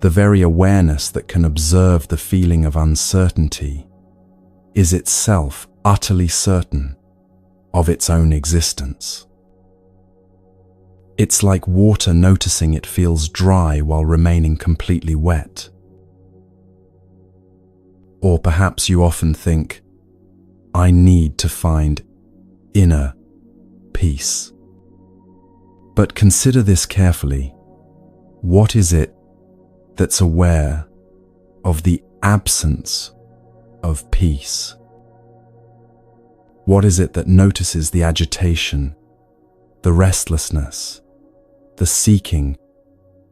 The very awareness that can observe the feeling of uncertainty is itself utterly certain of its own existence. It's like water noticing it feels dry while remaining completely wet. Or perhaps you often think, "I need to find inner peace." But consider this carefully. What is it that's aware of the absence of peace? What is it that notices the agitation, the restlessness, the seeking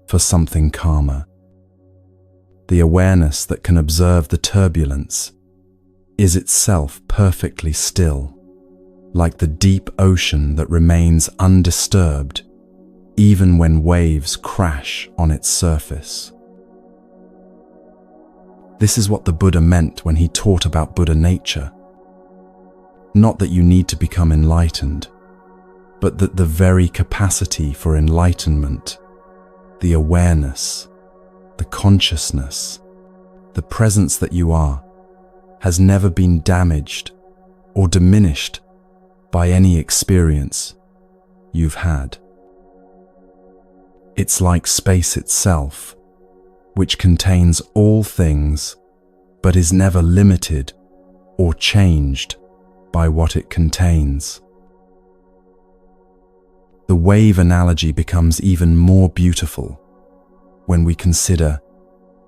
for something calmer? The awareness that can observe the turbulence is itself perfectly still, like the deep ocean that remains undisturbed even when waves crash on its surface. This is what the Buddha meant when he taught about Buddha nature. Not that you need to become enlightened, but that the very capacity for enlightenment, the awareness, the consciousness, the presence that you are, has never been damaged or diminished by any experience you've had. It's like space itself, which contains all things, but is never limited or changed by what it contains. The wave analogy becomes even more beautiful when we consider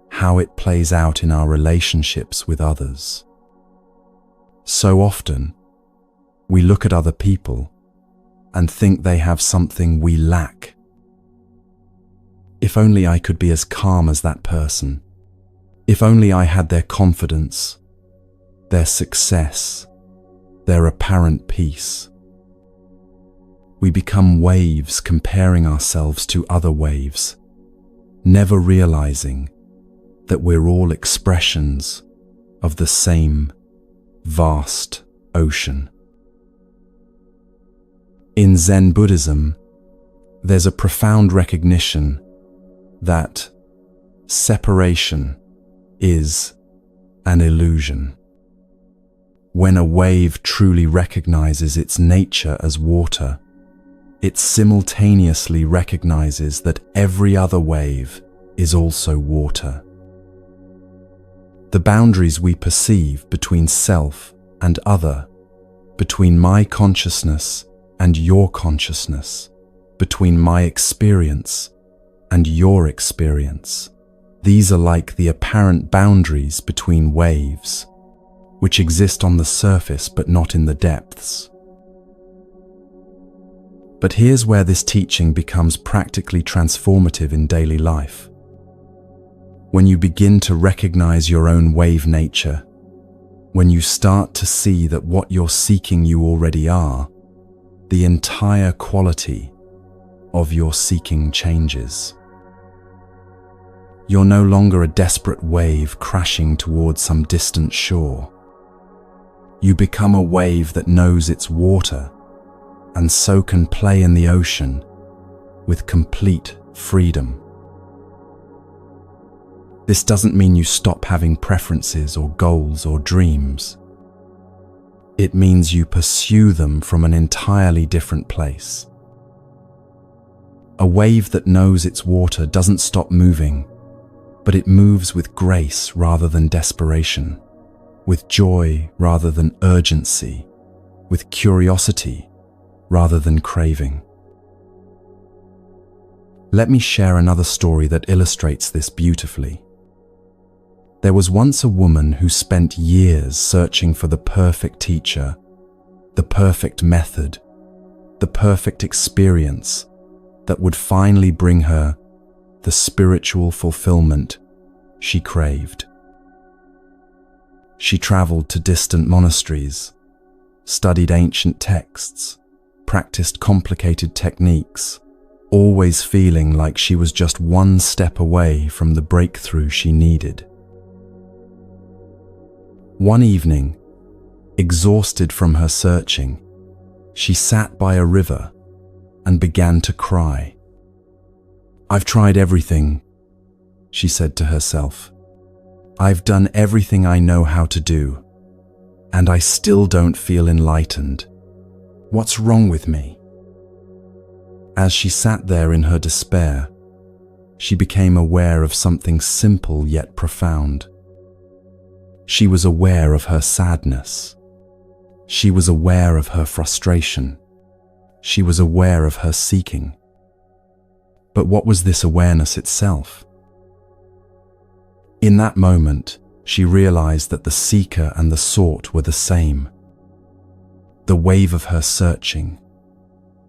how it plays out in our relationships with others. So often, We look at other people and think they have something we lack. If only I could be as calm as that person. If only I had their confidence, their success, their apparent peace. We become waves comparing ourselves to other waves, never realizing that we're all expressions of the same vast ocean. In Zen Buddhism, there's a profound recognition that separation is an illusion. When a wave truly recognizes its nature as water, it simultaneously recognizes that every other wave is also water. The boundaries we perceive between self and other, between my consciousness and your consciousness, between my experience and your experience, these are like the apparent boundaries between waves, which exist on the surface but not in the depths. But here's where this teaching becomes practically transformative in daily life. When you begin to recognize your own wave nature, when you start to see that what you're seeking you already are, the entire quality of your seeking changes. You're no longer a desperate wave crashing towards some distant shore. You become a wave that knows its water and so can play in the ocean with complete freedom. This doesn't mean you stop having preferences or goals or dreams. It means you pursue them from an entirely different place. A wave that knows its water doesn't stop moving, but it moves with grace rather than desperation, with joy rather than urgency, with curiosity rather than craving. Let me share another story that illustrates this beautifully. There was once a woman who spent years searching for the perfect teacher, the perfect method, the perfect experience that would finally bring her the spiritual fulfillment she craved. She traveled to distant monasteries, studied ancient texts, practiced complicated techniques, always feeling like she was just one step away from the breakthrough she needed. One evening, exhausted from her searching, she sat by a river and began to cry. "I've tried everything," she said to herself. "I've done everything I know how to do, and I still don't feel enlightened. What's wrong with me?" As she sat there in her despair, she became aware of something simple yet profound. She was aware of her sadness. She was aware of her frustration. She was aware of her seeking. But what was this awareness itself? In that moment, she realized that the seeker and the sought were the same. The wave of her searching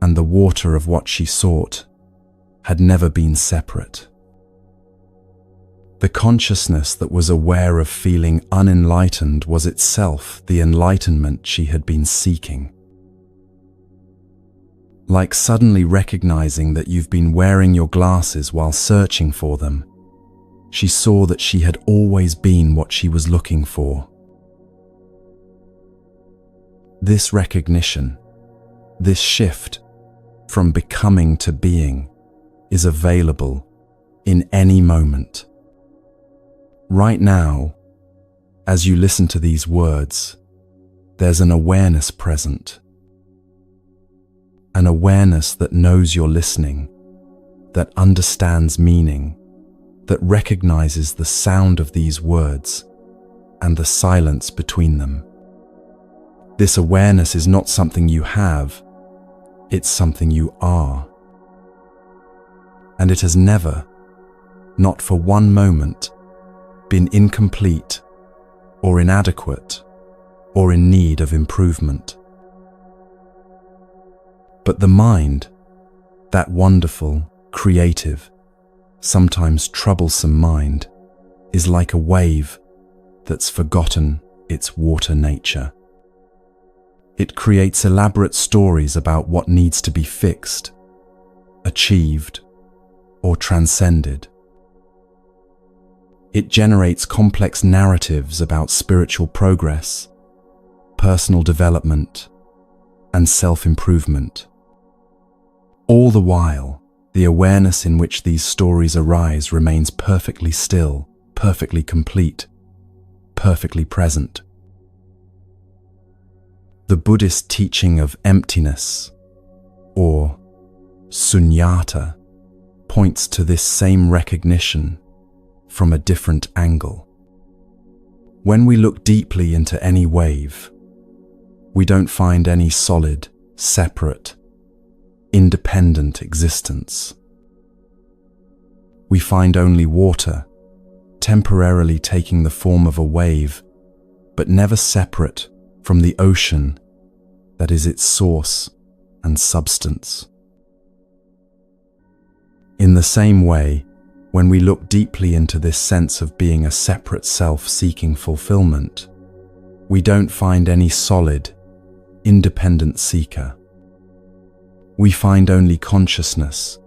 and the water of what she sought had never been separate. The consciousness that was aware of feeling unenlightened was itself the enlightenment she had been seeking. Like suddenly recognizing that you've been wearing your glasses while searching for them, she saw that she had always been what she was looking for. This recognition, this shift from becoming to being, is available in any moment. Right now, as you listen to these words, there's an awareness present. An awareness that knows you're listening, that understands meaning, that recognizes the sound of these words and the silence between them. This awareness is not something you have, it's something you are. And it has never, not for one moment, been incomplete or inadequate or in need of improvement. But the mind, that wonderful, creative, sometimes troublesome mind, is like a wave that's forgotten its water nature. It creates elaborate stories about what needs to be fixed, achieved, or transcended. It generates complex narratives about spiritual progress, personal development, and self-improvement. All the while, the awareness in which these stories arise remains perfectly still, perfectly complete, perfectly present. The Buddhist teaching of emptiness, or sunyata, points to this same recognition from a different angle. When we look deeply into any wave, we don't find any solid, separate, independent existence. We find only water, temporarily taking the form of a wave, but never separate from the ocean that is its source and substance. In the same way, when we look deeply into this sense of being a separate self seeking fulfillment, we don't find any solid, independent seeker. We find only consciousness,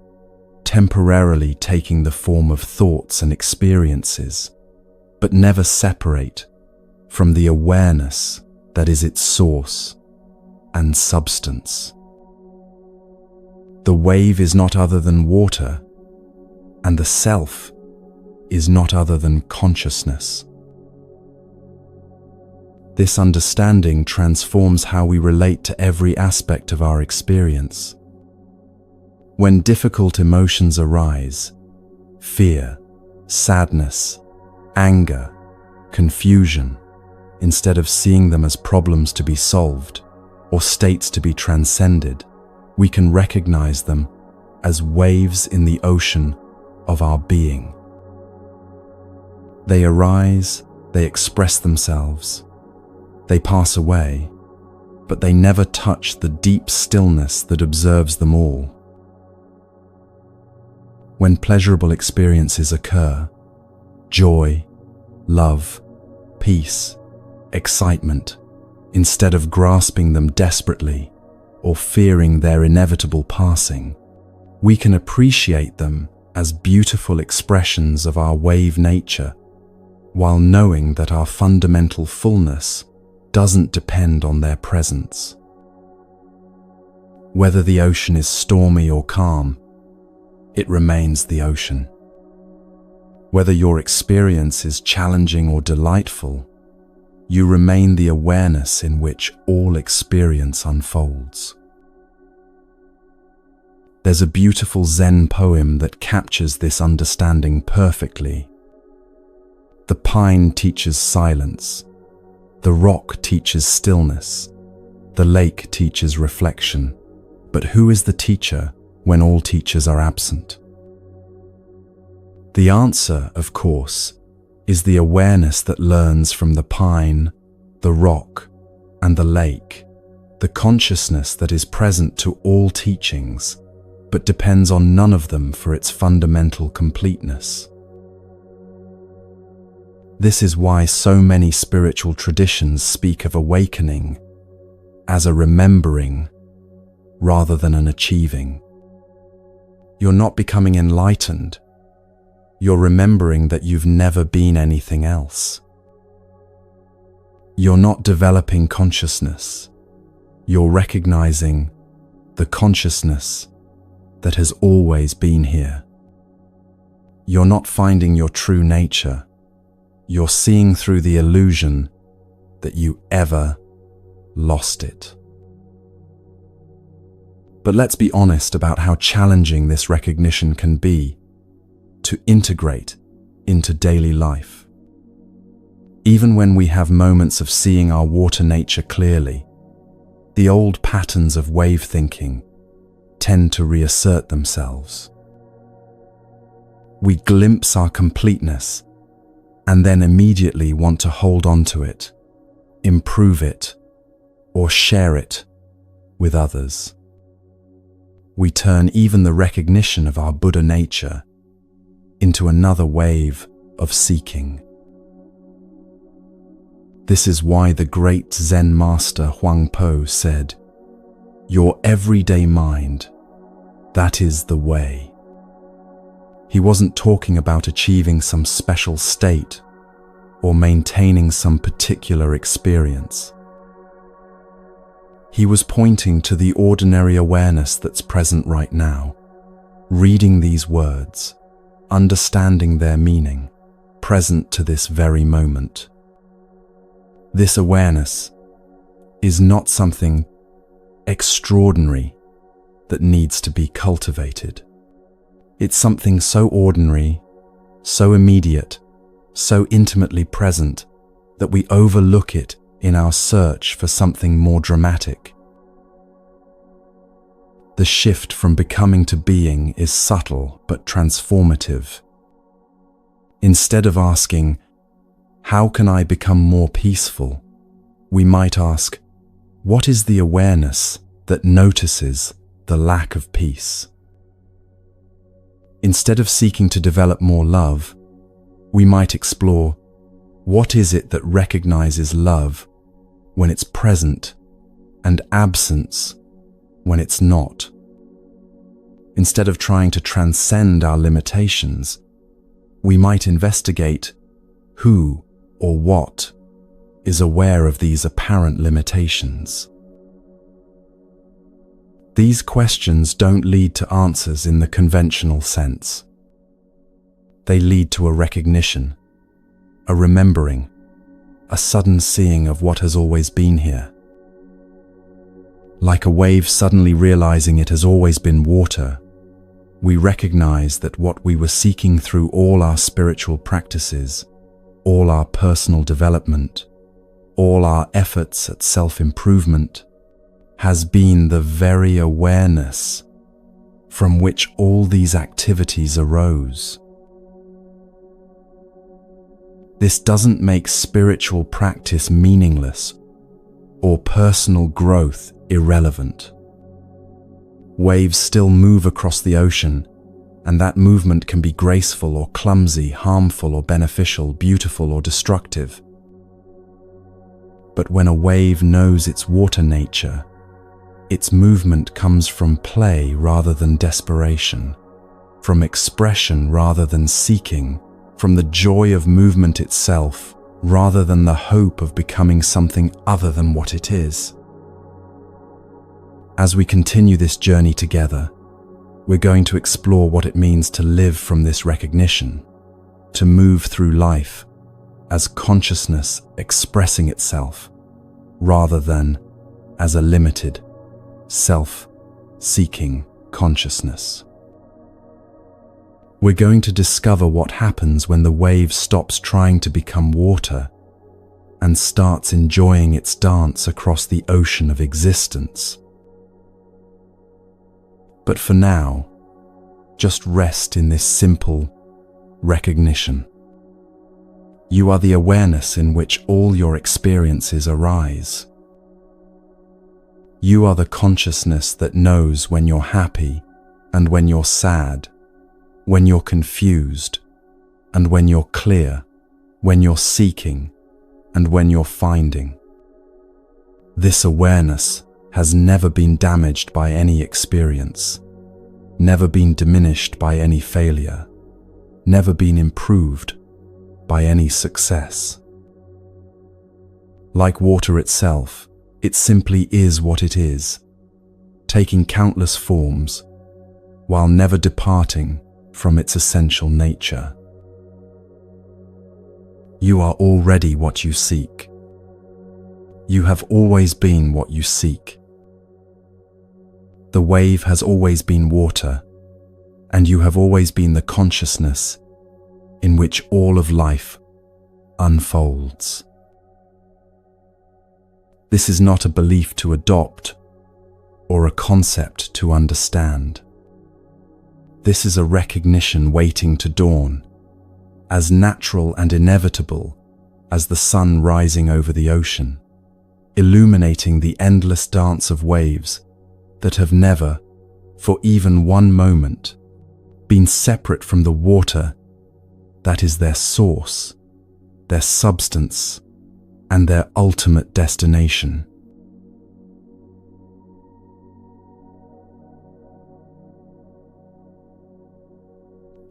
temporarily taking the form of thoughts and experiences, but never separate from the awareness that is its source and substance. The wave is not other than water, and the self is not other than consciousness. This understanding transforms how we relate to every aspect of our experience. When difficult emotions arise, fear, sadness, anger, confusion, instead of seeing them as problems to be solved or states to be transcended, we can recognize them as waves in the ocean of our being. They arise, they express themselves, they pass away, but they never touch the deep stillness that observes them all. When pleasurable experiences occur, joy, love, peace, excitement, instead of grasping them desperately or fearing their inevitable passing, we can appreciate them as beautiful expressions of our wave nature, while knowing that our fundamental fullness doesn't depend on their presence. Whether the ocean is stormy or calm, it remains the ocean. Whether your experience is challenging or delightful, you remain the awareness in which all experience unfolds. There's a beautiful Zen poem that captures this understanding perfectly. The pine teaches silence, the rock teaches stillness, the lake teaches reflection, but who is the teacher when all teachers are absent? The answer, of course, is the awareness that learns from the pine, the rock, and the lake, the consciousness that is present to all teachings, but depends on none of them for its fundamental completeness. This is why so many spiritual traditions speak of awakening as a remembering rather than an achieving. You're not becoming enlightened, you're remembering that you've never been anything else. You're not developing consciousness, you're recognizing the consciousness that has always been here. You're not finding your true nature, you're seeing through the illusion that you ever lost it. But let's be honest about how challenging this recognition can be to integrate into daily life. Even when we have moments of seeing our water nature clearly, the old patterns of wave thinking tend to reassert themselves. We glimpse our completeness and then immediately want to hold on to it, improve it, or share it with others. we turn even the recognition of our Buddha nature into another wave of seeking. This is why the great Zen master Huang Po said, "Your everyday mind, that is the way." He wasn't talking about achieving some special state or maintaining some particular experience. He was pointing to the ordinary awareness that's present right now, reading these words, understanding their meaning, present to this very moment. This awareness is not something extraordinary that needs to be cultivated. It's something so ordinary, so immediate, so intimately present that we overlook it in our search for something more dramatic. The shift from becoming to being is subtle but transformative. Instead of asking, "How can I become more peaceful?" we might ask, "What is the awareness that notices the lack of peace?" Instead of seeking to develop more love, we might explore, what is it that recognizes love when it's present and absence when it's not? Instead of trying to transcend our limitations, we might investigate who or what is aware of these apparent limitations. These questions don't lead to answers in the conventional sense. They lead to a recognition, a remembering, a sudden seeing of what has always been here. Like a wave suddenly realizing it has always been water, we recognize that what we were seeking through all our spiritual practices, all our personal development, all our efforts at self-improvement, has been the very awareness from which all these activities arose. This doesn't make spiritual practice meaningless or personal growth irrelevant. Waves still move across the ocean, and that movement can be graceful or clumsy, harmful or beneficial, beautiful or destructive. But when a wave knows its water nature, its movement comes from play rather than desperation, from expression rather than seeking, from the joy of movement itself rather than the hope of becoming something other than what it is. As we continue this journey together, we're going to explore what it means to live from this recognition, to move through life as consciousness expressing itself, rather than as a limited, self-seeking consciousness. We're going to discover what happens when the wave stops trying to become water and starts enjoying its dance across the ocean of existence. But for now, just rest in this simple recognition. You are the awareness in which all your experiences arise. You are the consciousness that knows when you're happy and when you're sad, when you're confused and when you're clear, when you're seeking and when you're finding. This awareness has never been damaged by any experience, never been diminished by any failure, never been improved by any success. Like water itself, it simply is what it is, taking countless forms while never departing from its essential nature. You are already what you seek. You have always been what you seek. The wave has always been water, and you have always been the consciousness in which all of life unfolds. This is not a belief to adopt or a concept to understand. This is a recognition waiting to dawn, as natural and inevitable as the sun rising over the ocean, illuminating the endless dance of waves that have never for even one moment, been separate from the water that is their source, their substance, and their ultimate destination.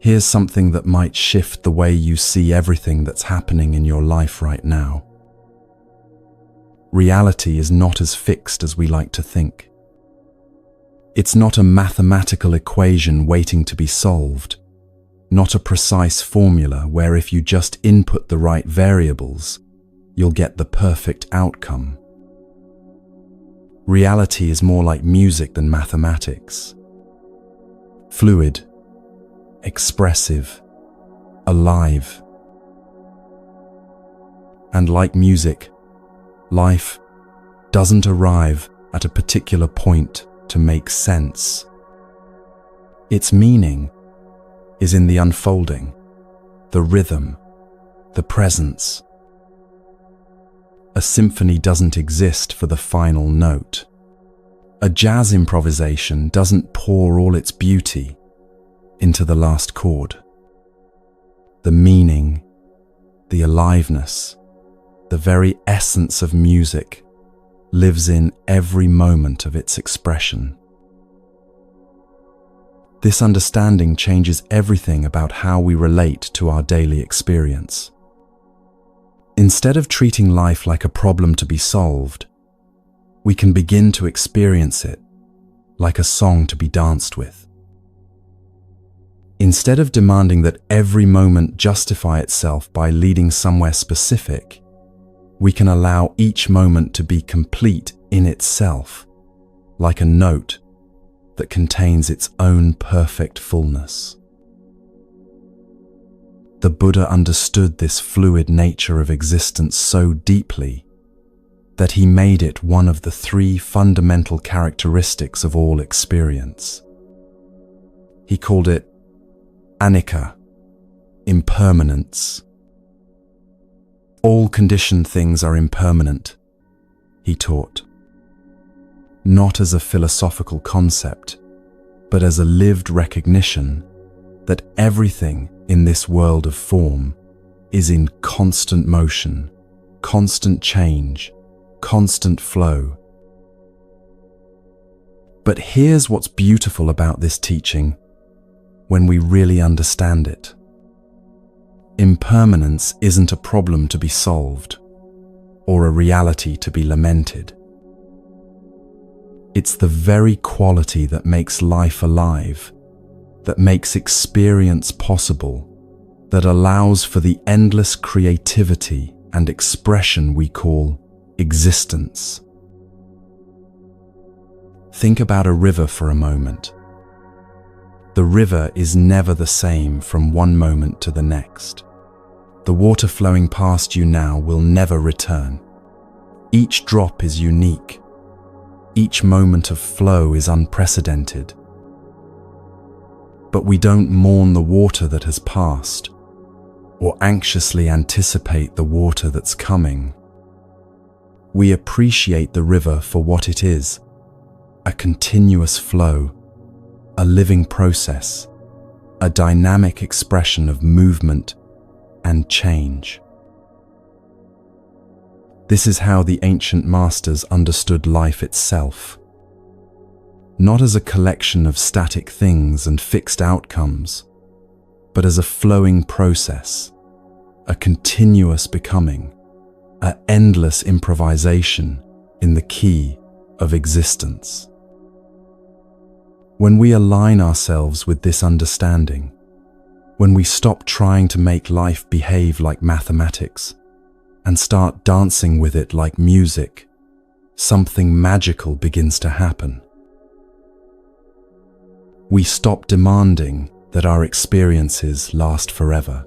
Here's something that might shift the way you see everything that's happening in your life right now. Reality is not as fixed as we like to think. It's not a mathematical equation waiting to be solved, not a precise formula where if you just input the right variables, you'll get the perfect outcome. Reality is more like music than mathematics. Fluid, expressive, alive. And like music, life doesn't arrive at a particular point to make sense. Its meaning is in the unfolding, the rhythm, the presence. A symphony doesn't exist for the final note. A jazz improvisation doesn't pour all its beauty into the last chord. The meaning, the aliveness, the very essence of music lives in every moment of its expression. This understanding changes everything about how we relate to our daily experience. Instead of treating life like a problem to be solved, we can begin to experience it like a song to be danced with. Instead of demanding that every moment justify itself by leading somewhere specific, we can allow each moment to be complete in itself, like a note that contains its own perfect fullness. The Buddha understood this fluid nature of existence so deeply that he made it one of the 3 fundamental characteristics of all experience. He called it anicca, impermanence. All conditioned things are impermanent, he taught, not as a philosophical concept, but as a lived recognition that everything in this world of form is in constant motion, constant change, constant flow. But here's what's beautiful about this teaching when we really understand it. Impermanence isn't a problem to be solved or a reality to be lamented. It's the very quality that makes life alive, that makes experience possible, that allows for the endless creativity and expression we call existence. Think about a river for a moment. The river is never the same from one moment to the next. The water flowing past you now will never return. Each drop is unique. Each moment of flow is unprecedented. But we don't mourn the water that has passed, or anxiously anticipate the water that's coming. We appreciate the river for what it is, a continuous flow, a living process, a dynamic expression of movement and change. This is how the ancient masters understood life itself. Not as a collection of static things and fixed outcomes, but as a flowing process, a continuous becoming, an endless improvisation in the key of existence. When we align ourselves with this understanding, when we stop trying to make life behave like mathematics and start dancing with it like music, something magical begins to happen. We stop demanding that our experiences last forever.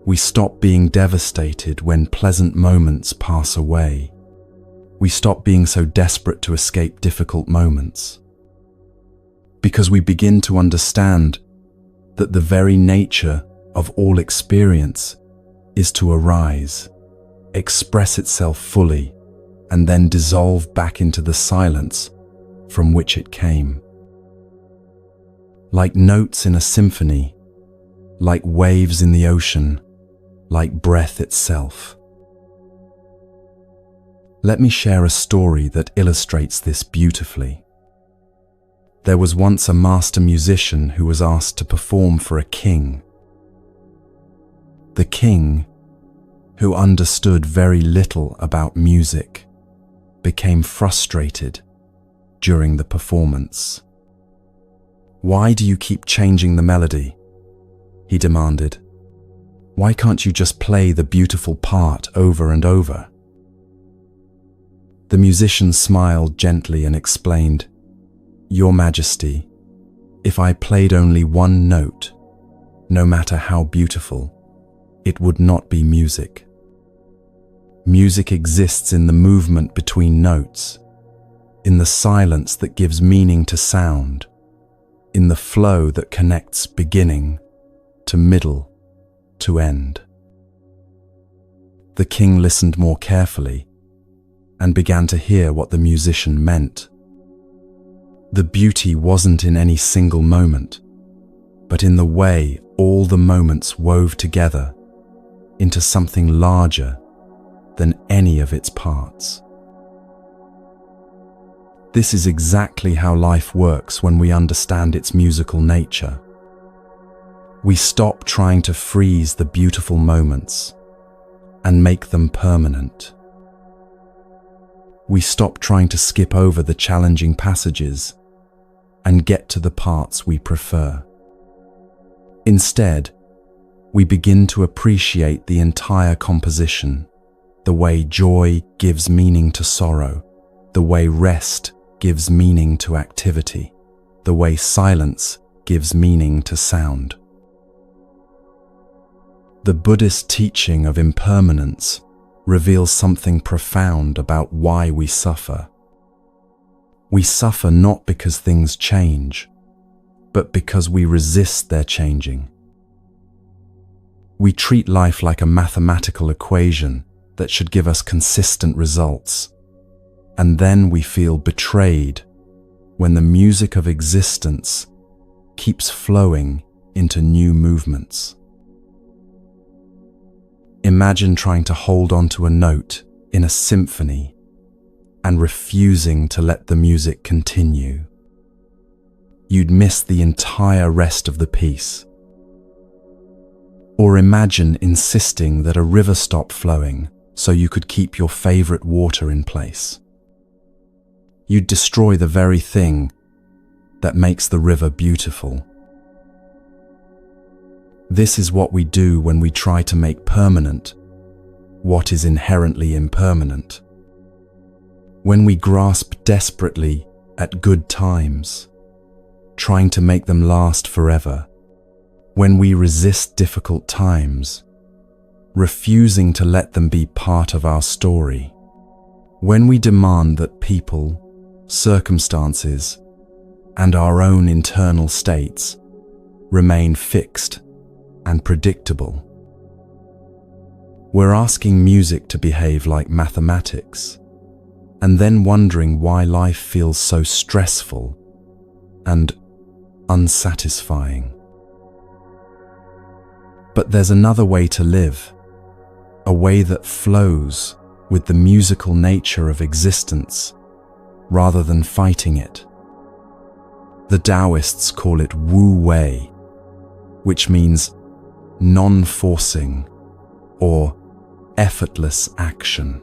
We stop being devastated when pleasant moments pass away. We stop being so desperate to escape difficult moments. Because we begin to understand that the very nature of all experience is to arise, express itself fully, and then dissolve back into the silence from which it came. like notes in a symphony, like waves in the ocean, like breath itself. Let me share a story that illustrates this beautifully. There was once a master musician who was asked to perform for a king. The king, who understood very little about music, became frustrated during the performance. "Why do you keep changing the melody?" he demanded. "Why can't you just play the beautiful part over and over?" The musician smiled gently and explained, "Your Majesty, if I played only one note, no matter how beautiful, it would not be music. Music exists in the movement between notes, in the silence that gives meaning to sound, in the flow that connects beginning to middle to end." The king listened more carefully and began to hear what the musician meant. The beauty wasn't in any single moment, but in the way all the moments wove together into something larger than any of its parts. This is exactly how life works when we understand its musical nature. We stop trying to freeze the beautiful moments and make them permanent. We stop trying to skip over the challenging passages and get to the parts we prefer. Instead, we begin to appreciate the entire composition, the way joy gives meaning to sorrow, the way rest gives meaning to activity, the way silence gives meaning to sound. The Buddhist teaching of impermanence reveals something profound about why we suffer. We suffer not because things change, but because we resist their changing. We treat life like a mathematical equation that should give us consistent results, and then we feel betrayed when the music of existence keeps flowing into new movements. Imagine trying to hold on to a note in a symphony and refusing to let the music continue. You'd miss the entire rest of the piece. Or imagine insisting that a river stop flowing so you could keep your favorite water in place. You'd destroy the very thing that makes the river beautiful. This is what we do when we try to make permanent what is inherently impermanent. When we grasp desperately at good times, trying to make them last forever. When we resist difficult times, refusing to let them be part of our story. When we demand that people, circumstances, and our own internal states remain fixed and predictable. We're asking music to behave like mathematics, and then wondering why life feels so stressful and unsatisfying. But there's another way to live, a way that flows with the musical nature of existence rather than fighting it. The Taoists call it Wu Wei, which means non-forcing or effortless action.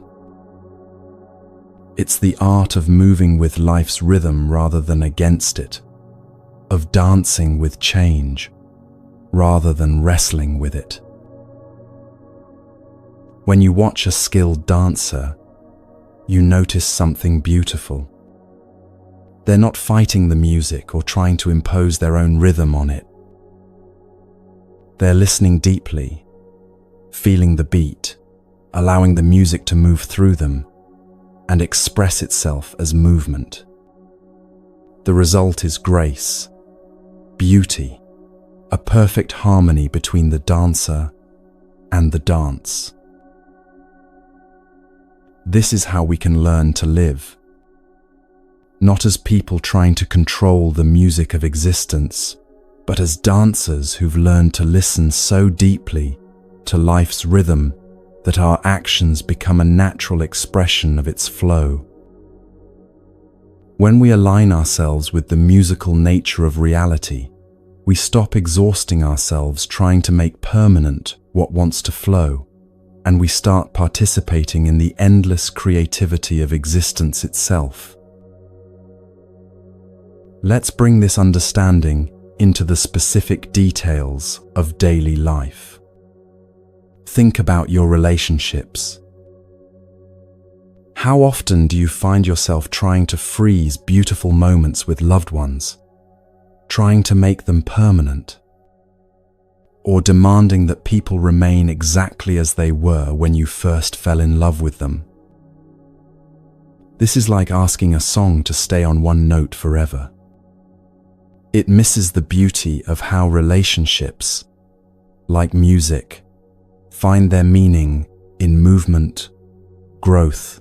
It's the art of moving with life's rhythm rather than against it, of dancing with change rather than wrestling with it. When you watch a skilled dancer, you notice something beautiful. They're not fighting the music or trying to impose their own rhythm on it. They're listening deeply, feeling the beat, allowing the music to move through them and express itself as movement. The result is grace, beauty, a perfect harmony between the dancer and the dance. This is how we can learn to live. Not as people trying to control the music of existence, but as dancers who've learned to listen so deeply to life's rhythm that our actions become a natural expression of its flow. When we align ourselves with the musical nature of reality, we stop exhausting ourselves trying to make permanent what wants to flow, and we start participating in the endless creativity of existence itself. Let's bring this understanding into the specific details of daily life. Think about your relationships. How often do you find yourself trying to freeze beautiful moments with loved ones, trying to make them permanent, or demanding that people remain exactly as they were when you first fell in love with them? This is like asking a song to stay on one note forever. It misses the beauty of how relationships, like music, find their meaning in movement, growth,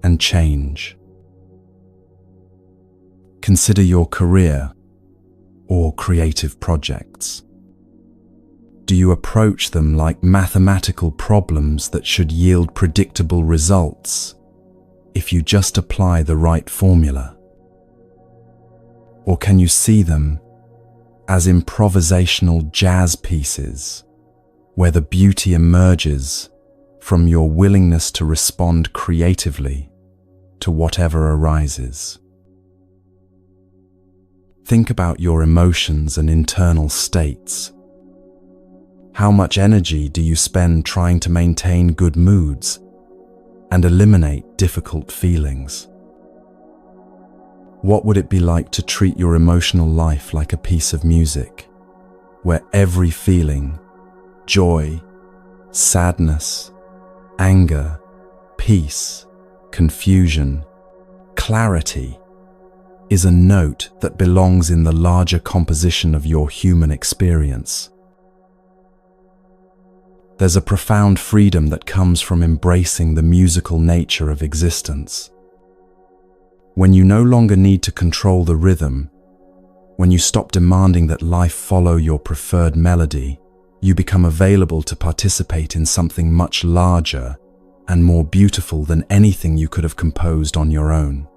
and change. Consider your career or creative projects. Do you approach them like mathematical problems that should yield predictable results if you just apply the right formula? Or can you see them as improvisational jazz pieces where the beauty emerges from your willingness to respond creatively to whatever arises? Think about your emotions and internal states. How much energy do you spend trying to maintain good moods and eliminate difficult feelings? What would it be like to treat your emotional life like a piece of music, where every feeling, joy, sadness, anger, peace, confusion, clarity, is a note that belongs in the larger composition of your human experience? There's a profound freedom that comes from embracing the musical nature of existence. When you no longer need to control the rhythm, when you stop demanding that life follow your preferred melody, you become available to participate in something much larger and more beautiful than anything you could have composed on your own.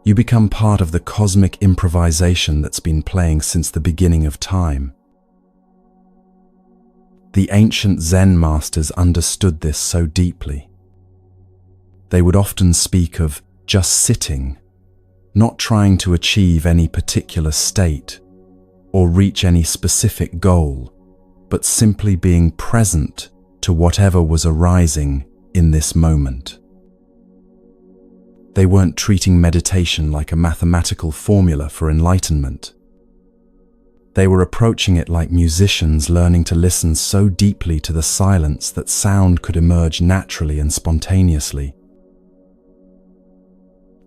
You become part of the cosmic improvisation that's been playing since the beginning of time. The ancient Zen masters understood this so deeply. They would often speak of just sitting, not trying to achieve any particular state or reach any specific goal, but simply being present to whatever was arising in this moment. They weren't treating meditation like a mathematical formula for enlightenment. They were approaching it like musicians learning to listen so deeply to the silence that sound could emerge naturally and spontaneously.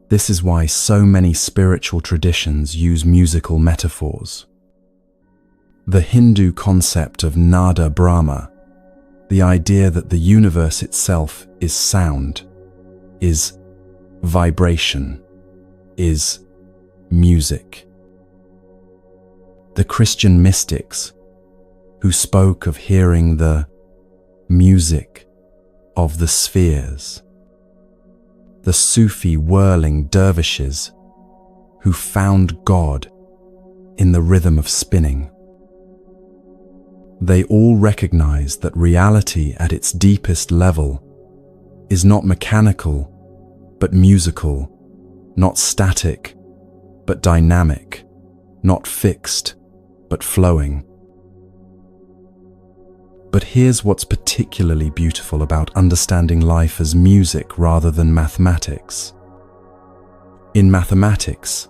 This is why so many spiritual traditions use musical metaphors. The Hindu concept of Nada Brahma, the idea that the universe itself is sound, is vibration, is music. The Christian mystics, who spoke of hearing the music of the spheres, the Sufi whirling dervishes who found God in the rhythm of spinning. They all recognized that reality at its deepest level is not mechanical, but musical, not static, but dynamic, not fixed, but flowing. But here's what's particularly beautiful about understanding life as music rather than mathematics. In mathematics,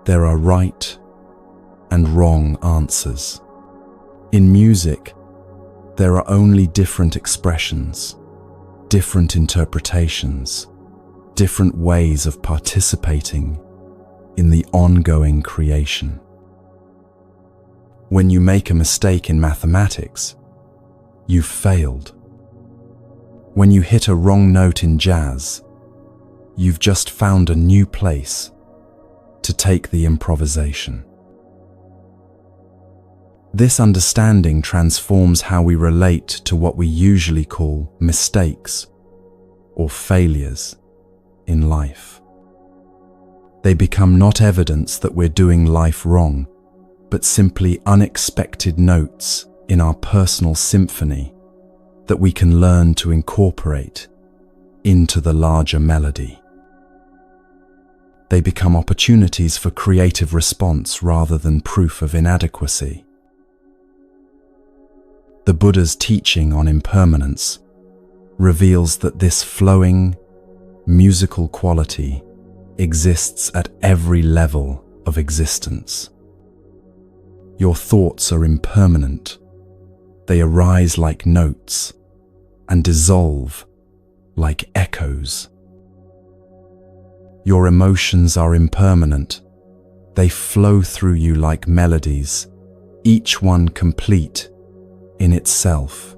there are right and wrong answers. In music, there are only different expressions, different interpretations, different ways of participating in the ongoing creation. When you make a mistake in mathematics, you've failed. When you hit a wrong note in jazz, you've just found a new place to take the improvisation. This understanding transforms how we relate to what we usually call mistakes or failures in life. They become not evidence that we're doing life wrong, but simply unexpected notes in our personal symphony that we can learn to incorporate into the larger melody. They become opportunities for creative response rather than proof of inadequacy. The Buddha's teaching on impermanence reveals that this flowing, musical quality exists at every level of existence. Your thoughts are impermanent. They arise like notes and dissolve like echoes. Your emotions are impermanent. They flow through you like melodies, each one complete in itself,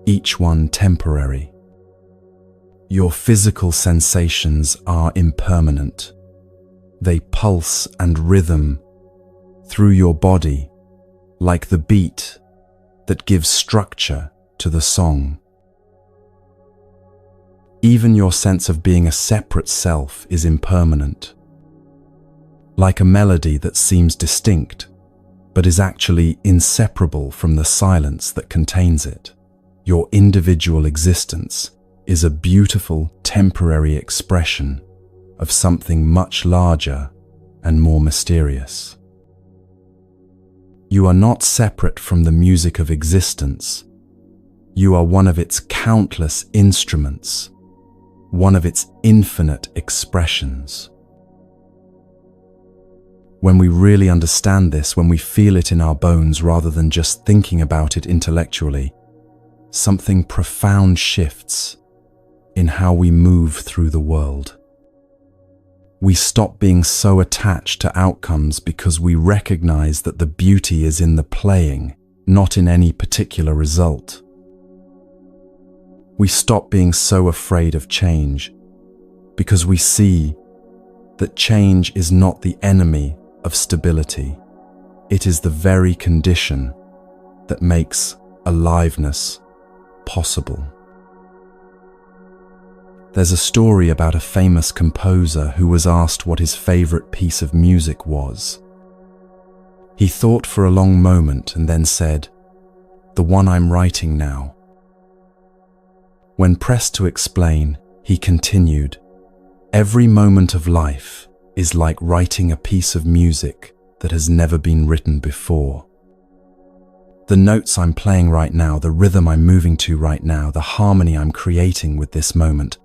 each one temporary. Your physical sensations are impermanent. They pulse and rhythm through your body like the beat that gives structure to the song. Even your sense of being a separate self is impermanent. Like a melody that seems distinct, but is actually inseparable from the silence that contains it. Your individual existence is a beautiful, temporary expression of something much larger and more mysterious. You are not separate from the music of existence. You are one of its countless instruments, one of its infinite expressions. When we really understand this, when we feel it in our bones rather than just thinking about it intellectually, something profound shifts in how we move through the world. We stop being so attached to outcomes because we recognize that the beauty is in the playing, not in any particular result. We stop being so afraid of change because we see that change is not the enemy of stability. It is the very condition that makes aliveness possible. There's a story about a famous composer who was asked what his favorite piece of music was. He thought for a long moment and then said, "The one I'm writing now." When pressed to explain, he continued, "Every moment of life is like writing a piece of music that has never been written before. The notes I'm playing right now, the rhythm I'm moving to right now, the harmony I'm creating with this moment,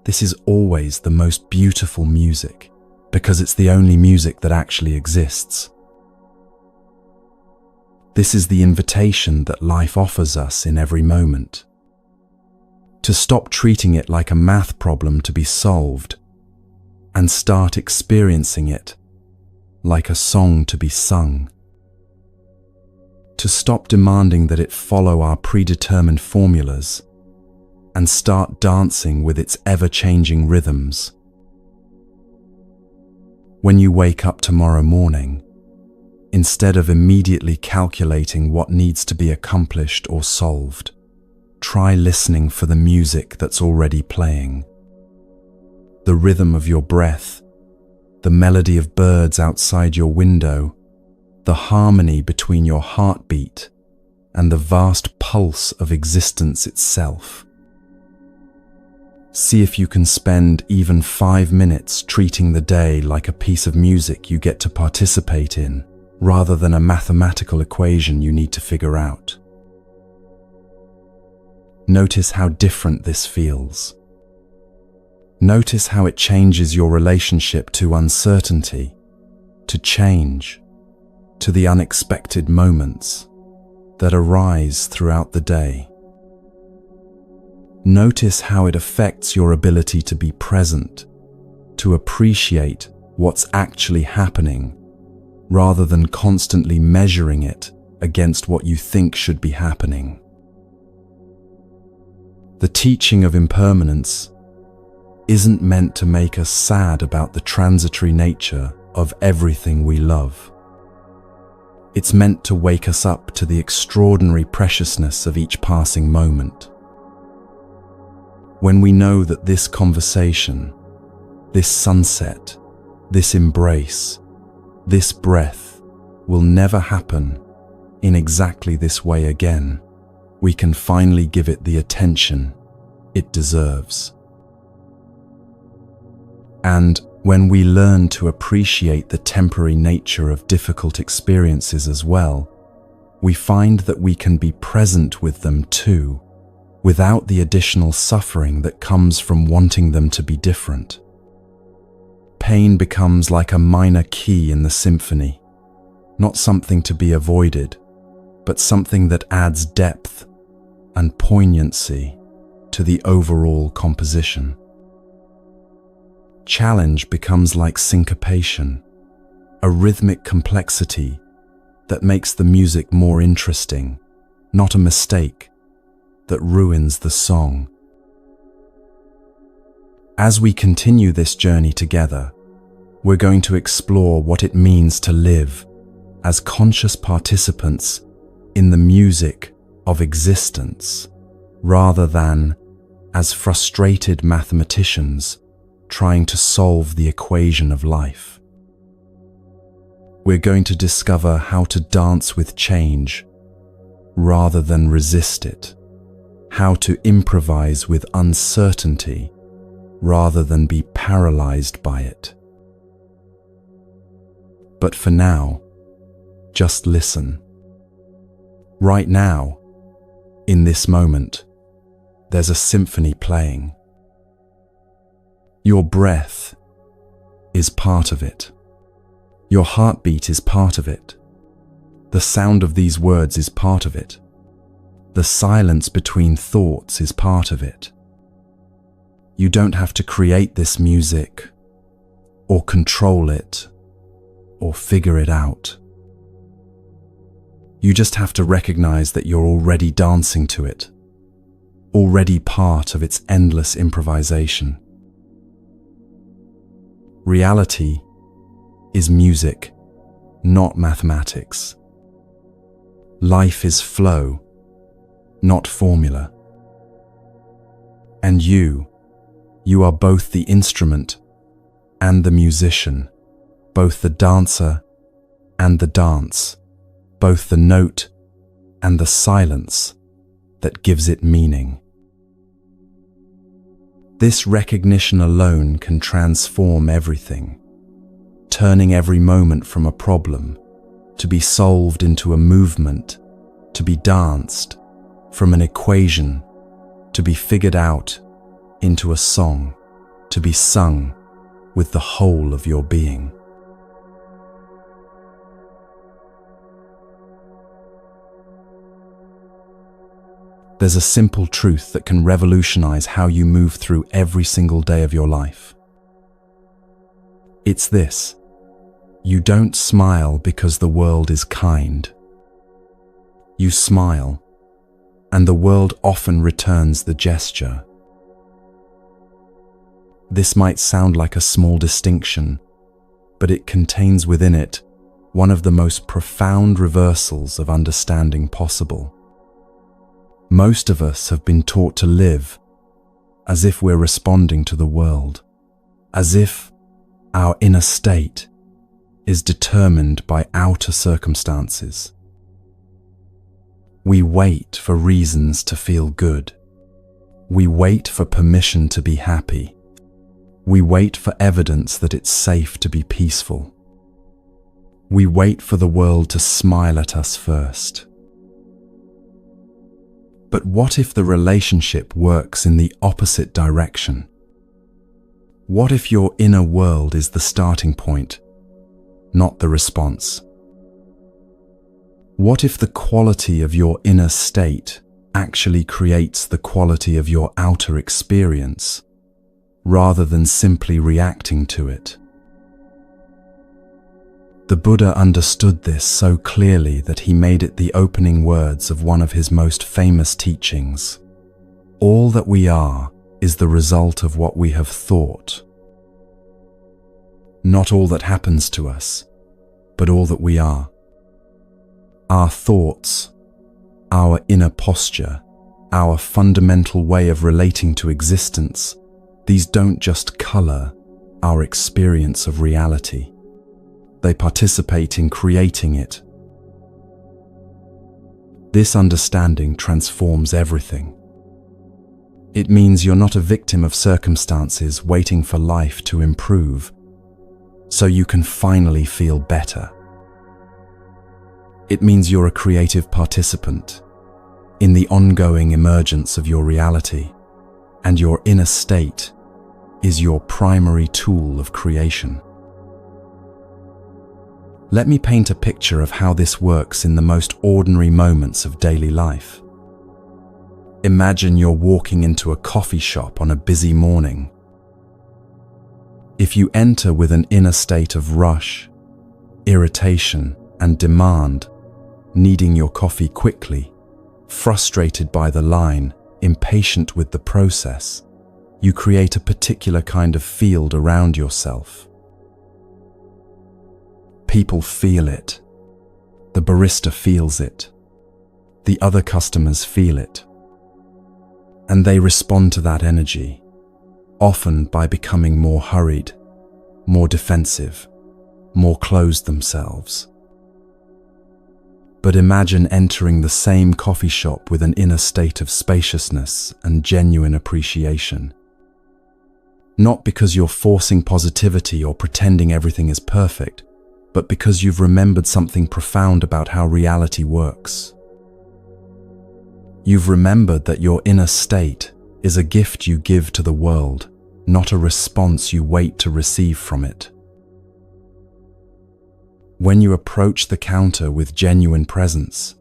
this is always the most beautiful music because it's the only music that actually exists. This is the invitation that life offers us in every moment. To stop treating it like a math problem to be solved and start experiencing it like a song to be sung. To stop demanding that it follow our predetermined formulas and start dancing with its ever-changing rhythms. When you wake up tomorrow morning, instead of immediately calculating what needs to be accomplished or solved, try listening for the music that's already playing. The rhythm of your breath, the melody of birds outside your window, the harmony between your heartbeat and the vast pulse of existence itself. See if you can spend even 5 minutes treating the day like a piece of music you get to participate in, rather than a mathematical equation you need to figure out. Notice how different this feels. Notice how it changes your relationship to uncertainty, to change, to the unexpected moments that arise throughout the day. Notice how it affects your ability to be present, to appreciate what's actually happening, rather than constantly measuring it against what you think should be happening. The teaching of impermanence isn't meant to make us sad about the transitory nature of everything we love. It's meant to wake us up to the extraordinary preciousness of each passing moment. When we know that this conversation, this sunset, this embrace, this breath will never happen in exactly this way again, we can finally give it the attention it deserves. And when we learn to appreciate the temporary nature of difficult experiences as well, we find that we can be present with them too, without the additional suffering that comes from wanting them to be different. Pain becomes like a minor key in the symphony, not something to be avoided, but something that adds depth and poignancy to the overall composition. Challenge becomes like syncopation, a rhythmic complexity that makes the music more interesting, not a mistake that ruins the song. As we continue this journey together, we're going to explore what it means to live as conscious participants in the music of existence, rather than as frustrated mathematicians trying to solve the equation of life. We're going to discover how to dance with change rather than resist it, how to improvise with uncertainty rather than be paralyzed by it. But for now, just listen. Right now, in this moment, there's a symphony playing. Your breath is part of it. Your heartbeat is part of it. The sound of these words is part of it. The silence between thoughts is part of it. You don't have to create this music, or control it, or figure it out. You just have to recognize that you're already dancing to it, already part of its endless improvisation. Reality is music, not mathematics. Life is flow, not formula. And you are both the instrument and the musician, both the dancer and the dance, both the note and the silence that gives it meaning. This recognition alone can transform everything, turning every moment from a problem to be solved into a movement, to be danced, from an equation to be figured out into a song, to be sung with the whole of your being. There's a simple truth that can revolutionize how you move through every single day of your life. It's this: you don't smile because the world is kind. You smile, and the world often returns the gesture. This might sound like a small distinction, but it contains within it one of the most profound reversals of understanding possible. Most of us have been taught to live as if we're responding to the world, as if our inner state is determined by outer circumstances. We wait for reasons to feel good. We wait for permission to be happy. We wait for evidence that it's safe to be peaceful. We wait for the world to smile at us first. But what if the relationship works in the opposite direction? What if your inner world is the starting point, not the response? What if the quality of your inner state actually creates the quality of your outer experience, rather than simply reacting to it? The Buddha understood this so clearly that he made it the opening words of one of his most famous teachings. All that we are is the result of what we have thought. Not all that happens to us, but all that we are. Our thoughts, our inner posture, our fundamental way of relating to existence, these don't just color our experience of reality. They participate in creating it. This understanding transforms everything. It means you're not a victim of circumstances waiting for life to improve, so you can finally feel better. It means you're a creative participant in the ongoing emergence of your reality, and your inner state is your primary tool of creation. Let me paint a picture of how this works in the most ordinary moments of daily life. Imagine you're walking into a coffee shop on a busy morning. If you enter with an inner state of rush, irritation, and demand, needing your coffee quickly, frustrated by the line, impatient with the process, you create a particular kind of field around yourself. People feel it. The barista feels it. The other customers feel it. And they respond to that energy, often by becoming more hurried, more defensive, more closed themselves. But imagine entering the same coffee shop with an inner state of spaciousness and genuine appreciation. Not because you're forcing positivity or pretending everything is perfect, but because you've remembered something profound about how reality works. You've remembered that your inner state is a gift you give to the world, not a response you wait to receive from it. When you approach the counter with genuine presence,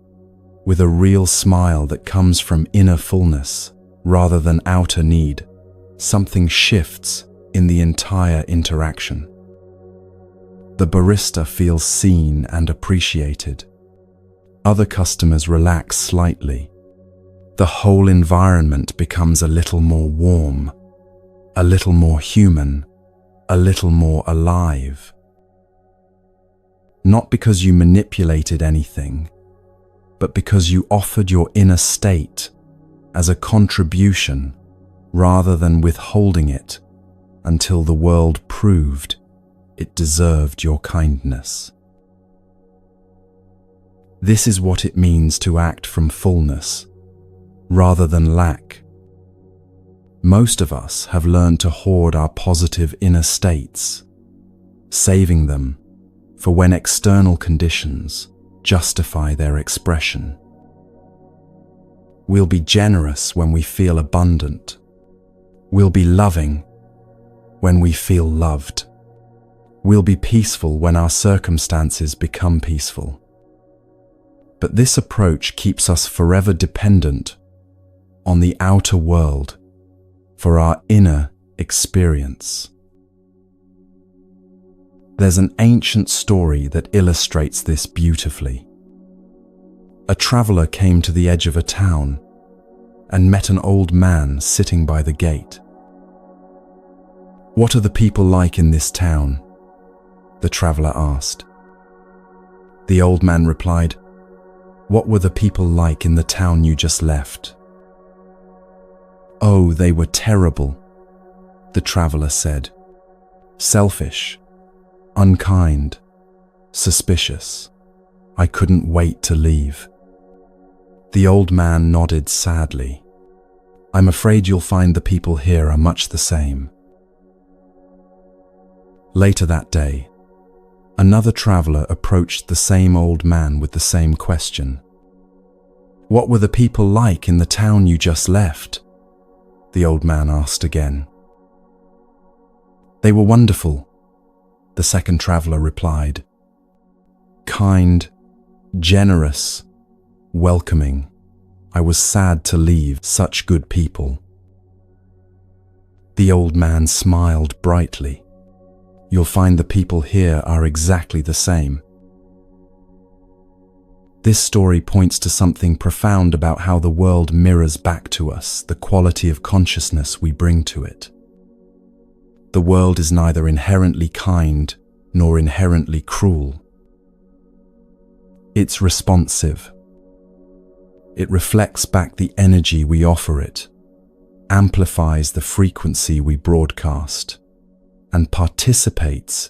with a real smile that comes from inner fullness rather than outer need, something shifts in the entire interaction. The barista feels seen and appreciated. Other customers relax slightly. The whole environment becomes a little more warm, a little more human, a little more alive. Not because you manipulated anything, but because you offered your inner state as a contribution rather than withholding it until the world proved it deserved your kindness. This is what it means to act from fullness rather than lack. Most of us have learned to hoard our positive inner states, saving them for when external conditions justify their expression. We'll be generous when we feel abundant. We'll be loving when we feel loved. We'll be peaceful when our circumstances become peaceful. But this approach keeps us forever dependent on the outer world for our inner experience. There's an ancient story that illustrates this beautifully. A traveler came to the edge of a town and met an old man sitting by the gate. "What are the people like in this town?" the traveler asked. The old man replied, "What were the people like in the town you just left?" "Oh, they were terrible," the traveler said. "Selfish, unkind, suspicious. I couldn't wait to leave." The old man nodded sadly. "I'm afraid you'll find the people here are much the same." Later that day, another traveler approached the same old man with the same question. "What were the people like in the town you just left?" the old man asked again. "They were wonderful," the second traveler replied. "Kind, generous, welcoming. I was sad to leave such good people." The old man smiled brightly. "You'll find the people here are exactly the same." This story points to something profound about how the world mirrors back to us the quality of consciousness we bring to it. The world is neither inherently kind nor inherently cruel. It's responsive. It reflects back the energy we offer it, amplifies the frequency we broadcast, and participates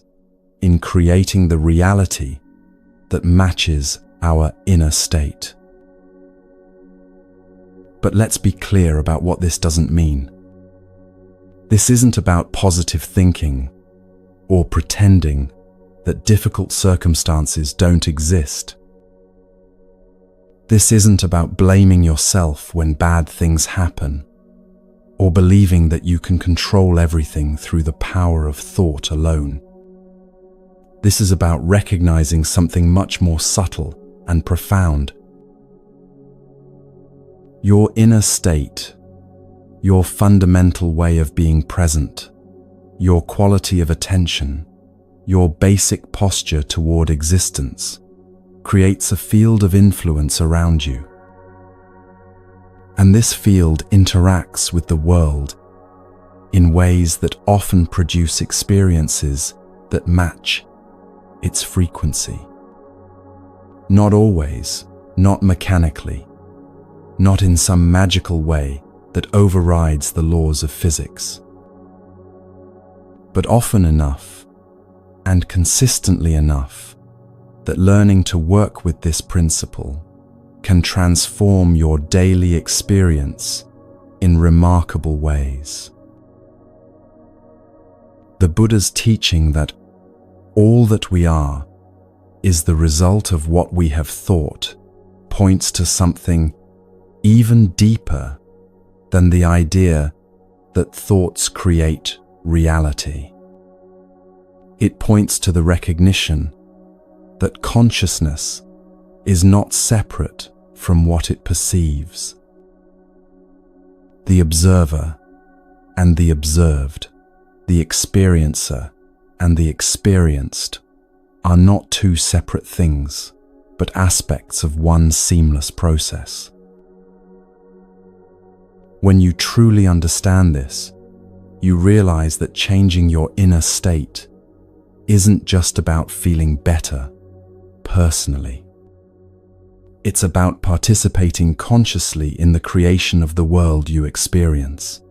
in creating the reality that matches our inner state. But let's be clear about what this doesn't mean. This isn't about positive thinking or pretending that difficult circumstances don't exist. This isn't about blaming yourself when bad things happen, or believing that you can control everything through the power of thought alone. This is about recognizing something much more subtle and profound. Your inner state, your fundamental way of being present, your quality of attention, your basic posture toward existence, creates a field of influence around you. And this field interacts with the world in ways that often produce experiences that match its frequency. Not always, not mechanically, not in some magical way that overrides the laws of physics, but often enough and consistently enough that learning to work with this principle can transform your daily experience in remarkable ways. The Buddha's teaching that all that we are is the result of what we have thought points to something even deeper than the idea that thoughts create reality. It points to the recognition that consciousness is not separate from what it perceives. The observer and the observed, the experiencer and the experienced, are not two separate things, but aspects of one seamless process. When you truly understand this, you realize that changing your inner state isn't just about feeling better personally. It's about participating consciously in the creation of the world you experience.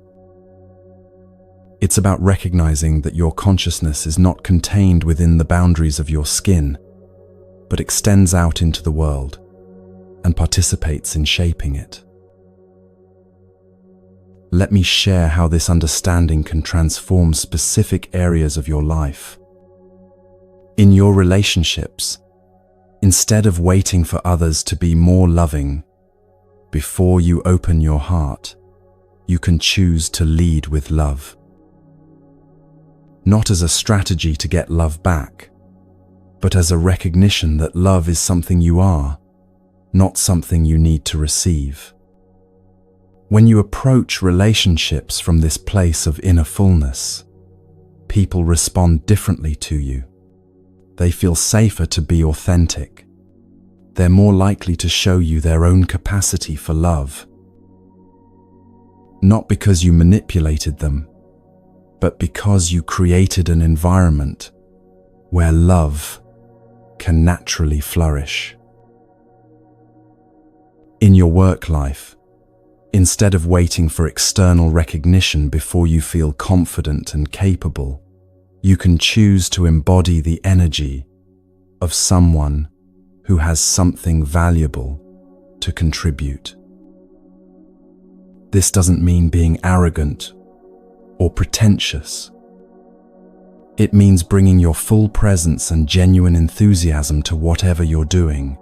It's about recognizing that your consciousness is not contained within the boundaries of your skin, but extends out into the world and participates in shaping it. Let me share how this understanding can transform specific areas of your life. In your relationships, instead of waiting for others to be more loving before you open your heart, you can choose to lead with love. Not as a strategy to get love back, but as a recognition that love is something you are, not something you need to receive. When you approach relationships from this place of inner fullness, people respond differently to you. They feel safer to be authentic. They're more likely to show you their own capacity for love. Not because you manipulated them, but because you created an environment where love can naturally flourish. In your work life, instead of waiting for external recognition before you feel confident and capable, you can choose to embody the energy of someone who has something valuable to contribute. This doesn't mean being arrogant or pretentious. It means bringing your full presence and genuine enthusiasm to whatever you're doing,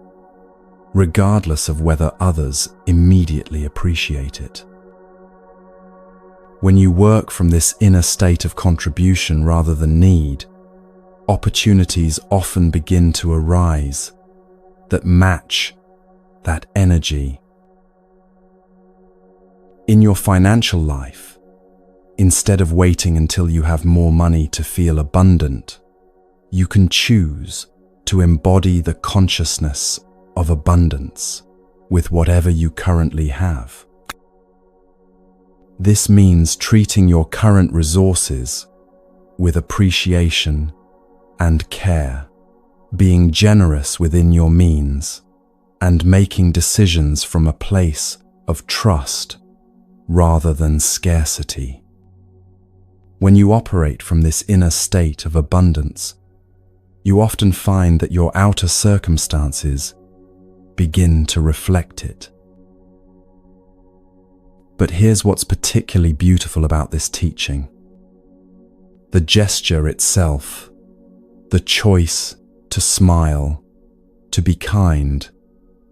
regardless of whether others immediately appreciate it. When you work from this inner state of contribution rather than need, opportunities often begin to arise that match that energy. In your financial life, instead of waiting until you have more money to feel abundant, you can choose to embody the consciousness of abundance with whatever you currently have. This means treating your current resources with appreciation and care being generous within your means, and making decisions from a place of trust rather than scarcity. When you operate from this inner state of abundance, you often find that your outer circumstances begin to reflect it. But here's what's particularly beautiful about this teaching. The gesture itself, the choice to smile, to be kind,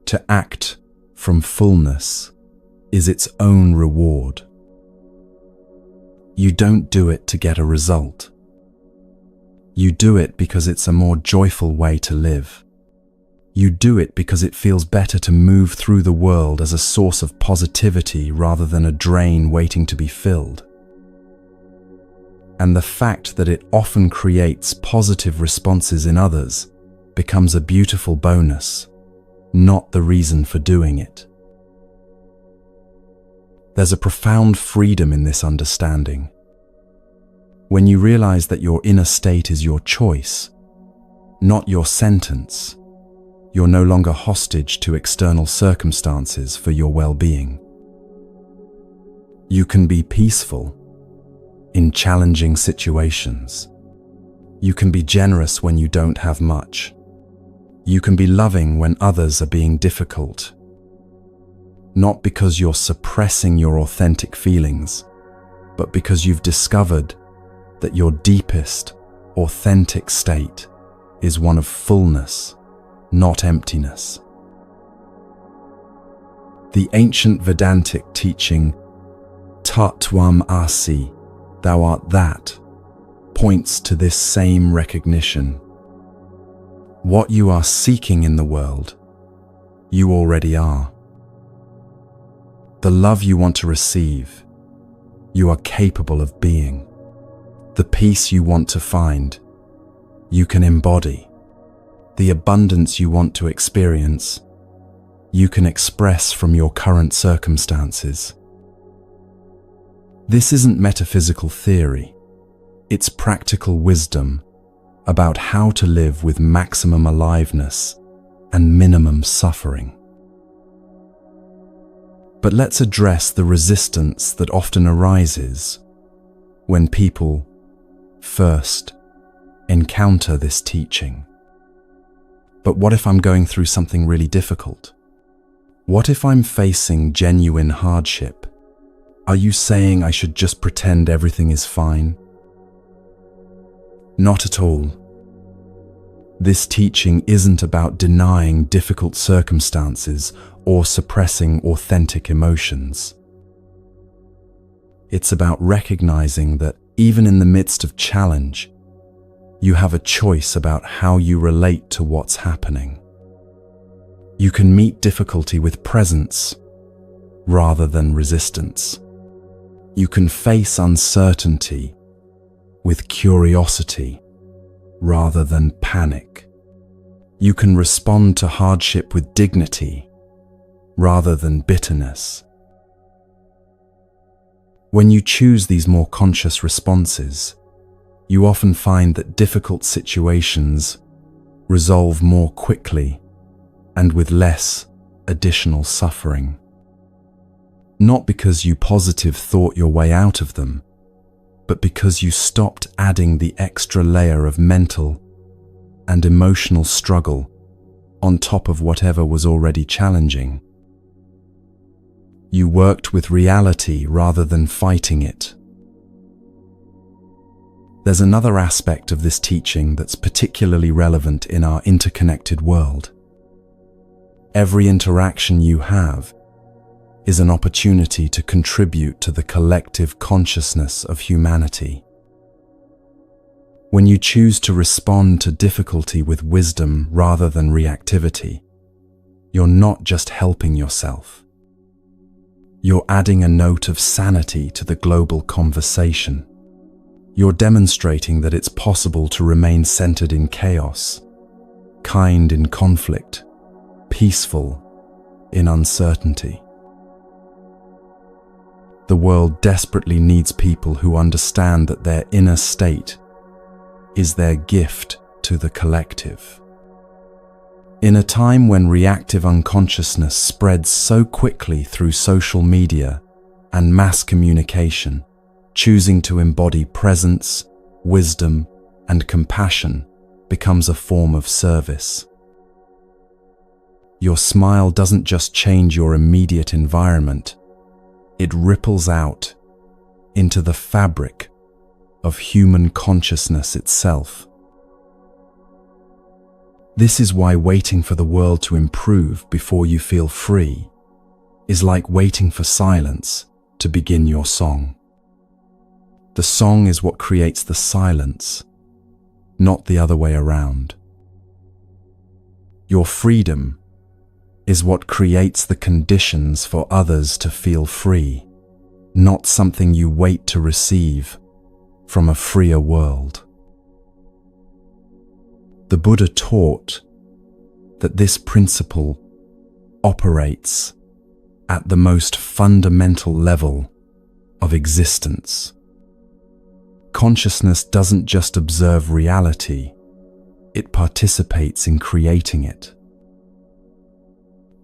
to act from fullness, is its own reward. You don't do it to get a result. You do it because it's a more joyful way to live. You do it because it feels better to move through the world as a source of positivity rather than a drain waiting to be filled. And the fact that it often creates positive responses in others becomes a beautiful bonus, not the reason for doing it. There's a profound freedom in this understanding. When you realize that your inner state is your choice, not your sentence, you're no longer hostage to external circumstances for your well-being. You can be peaceful in challenging situations. You can be generous when you don't have much. You can be loving when others are being difficult. Not because you're suppressing your authentic feelings, but because you've discovered that your deepest, authentic state is one of fullness, not emptiness. The ancient Vedantic teaching, Tat Tvam Asi, thou art that, points to this same recognition. What you are seeking in the world, you already are. The love you want to receive, you are capable of being. The peace you want to find, you can embody. The abundance you want to experience, you can express from your current circumstances. This isn't metaphysical theory. It's practical wisdom about how to live with maximum aliveness and minimum suffering. But let's address the resistance that often arises when people first encounter this teaching. But what if I'm going through something really difficult? What if I'm facing genuine hardship? Are you saying I should just pretend everything is fine? Not at all. This teaching isn't about denying difficult circumstances or suppressing authentic emotions. It's about recognizing that even in the midst of challenge, you have a choice about how you relate to what's happening. You can meet difficulty with presence rather than resistance. You can face uncertainty with curiosity rather than panic. You can respond to hardship with dignity rather than bitterness. When you choose these more conscious responses, you often find that difficult situations resolve more quickly and with less additional suffering. Not because you positive thought your way out of them, but because you stopped adding the extra layer of mental and emotional struggle on top of whatever was already challenging. You worked with reality rather than fighting it. There's another aspect of this teaching that's particularly relevant in our interconnected world. Every interaction you have is an opportunity to contribute to the collective consciousness of humanity. When you choose to respond to difficulty with wisdom rather than reactivity, you're not just helping yourself. You're adding a note of sanity to the global conversation. You're demonstrating that it's possible to remain centered in chaos, kind in conflict, peaceful in uncertainty. The world desperately needs people who understand that their inner state is their gift to the collective. In a time when reactive unconsciousness spreads so quickly through social media and mass communication, choosing to embody presence, wisdom, and compassion becomes a form of service. Your smile doesn't just change your immediate environment, it ripples out into the fabric of human consciousness itself. This is why waiting for the world to improve before you feel free is like waiting for silence to begin your song. The song is what creates the silence, not the other way around. Your freedom is what creates the conditions for others to feel free, not something you wait to receive from a freer world. The Buddha taught that this principle operates at the most fundamental level of existence. Consciousness doesn't just observe reality, it participates in creating it.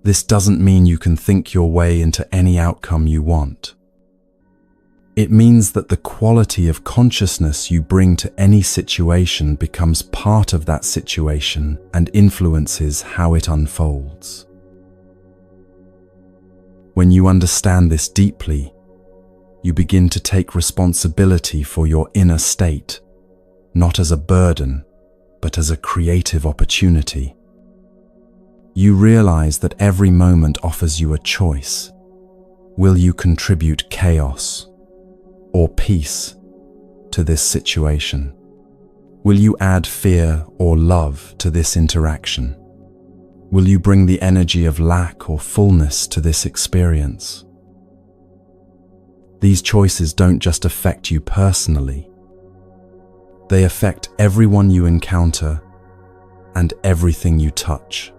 This doesn't mean you can think your way into any outcome you want. It means that the quality of consciousness you bring to any situation becomes part of that situation and influences how it unfolds. When you understand this deeply, you begin to take responsibility for your inner state, not as a burden, but as a creative opportunity. You realize that every moment offers you a choice. Will you contribute chaos or peace to this situation? Will you add fear or love to this interaction? Will you bring the energy of lack or fullness to this experience? These choices don't just affect you personally. They affect everyone you encounter and everything you touch.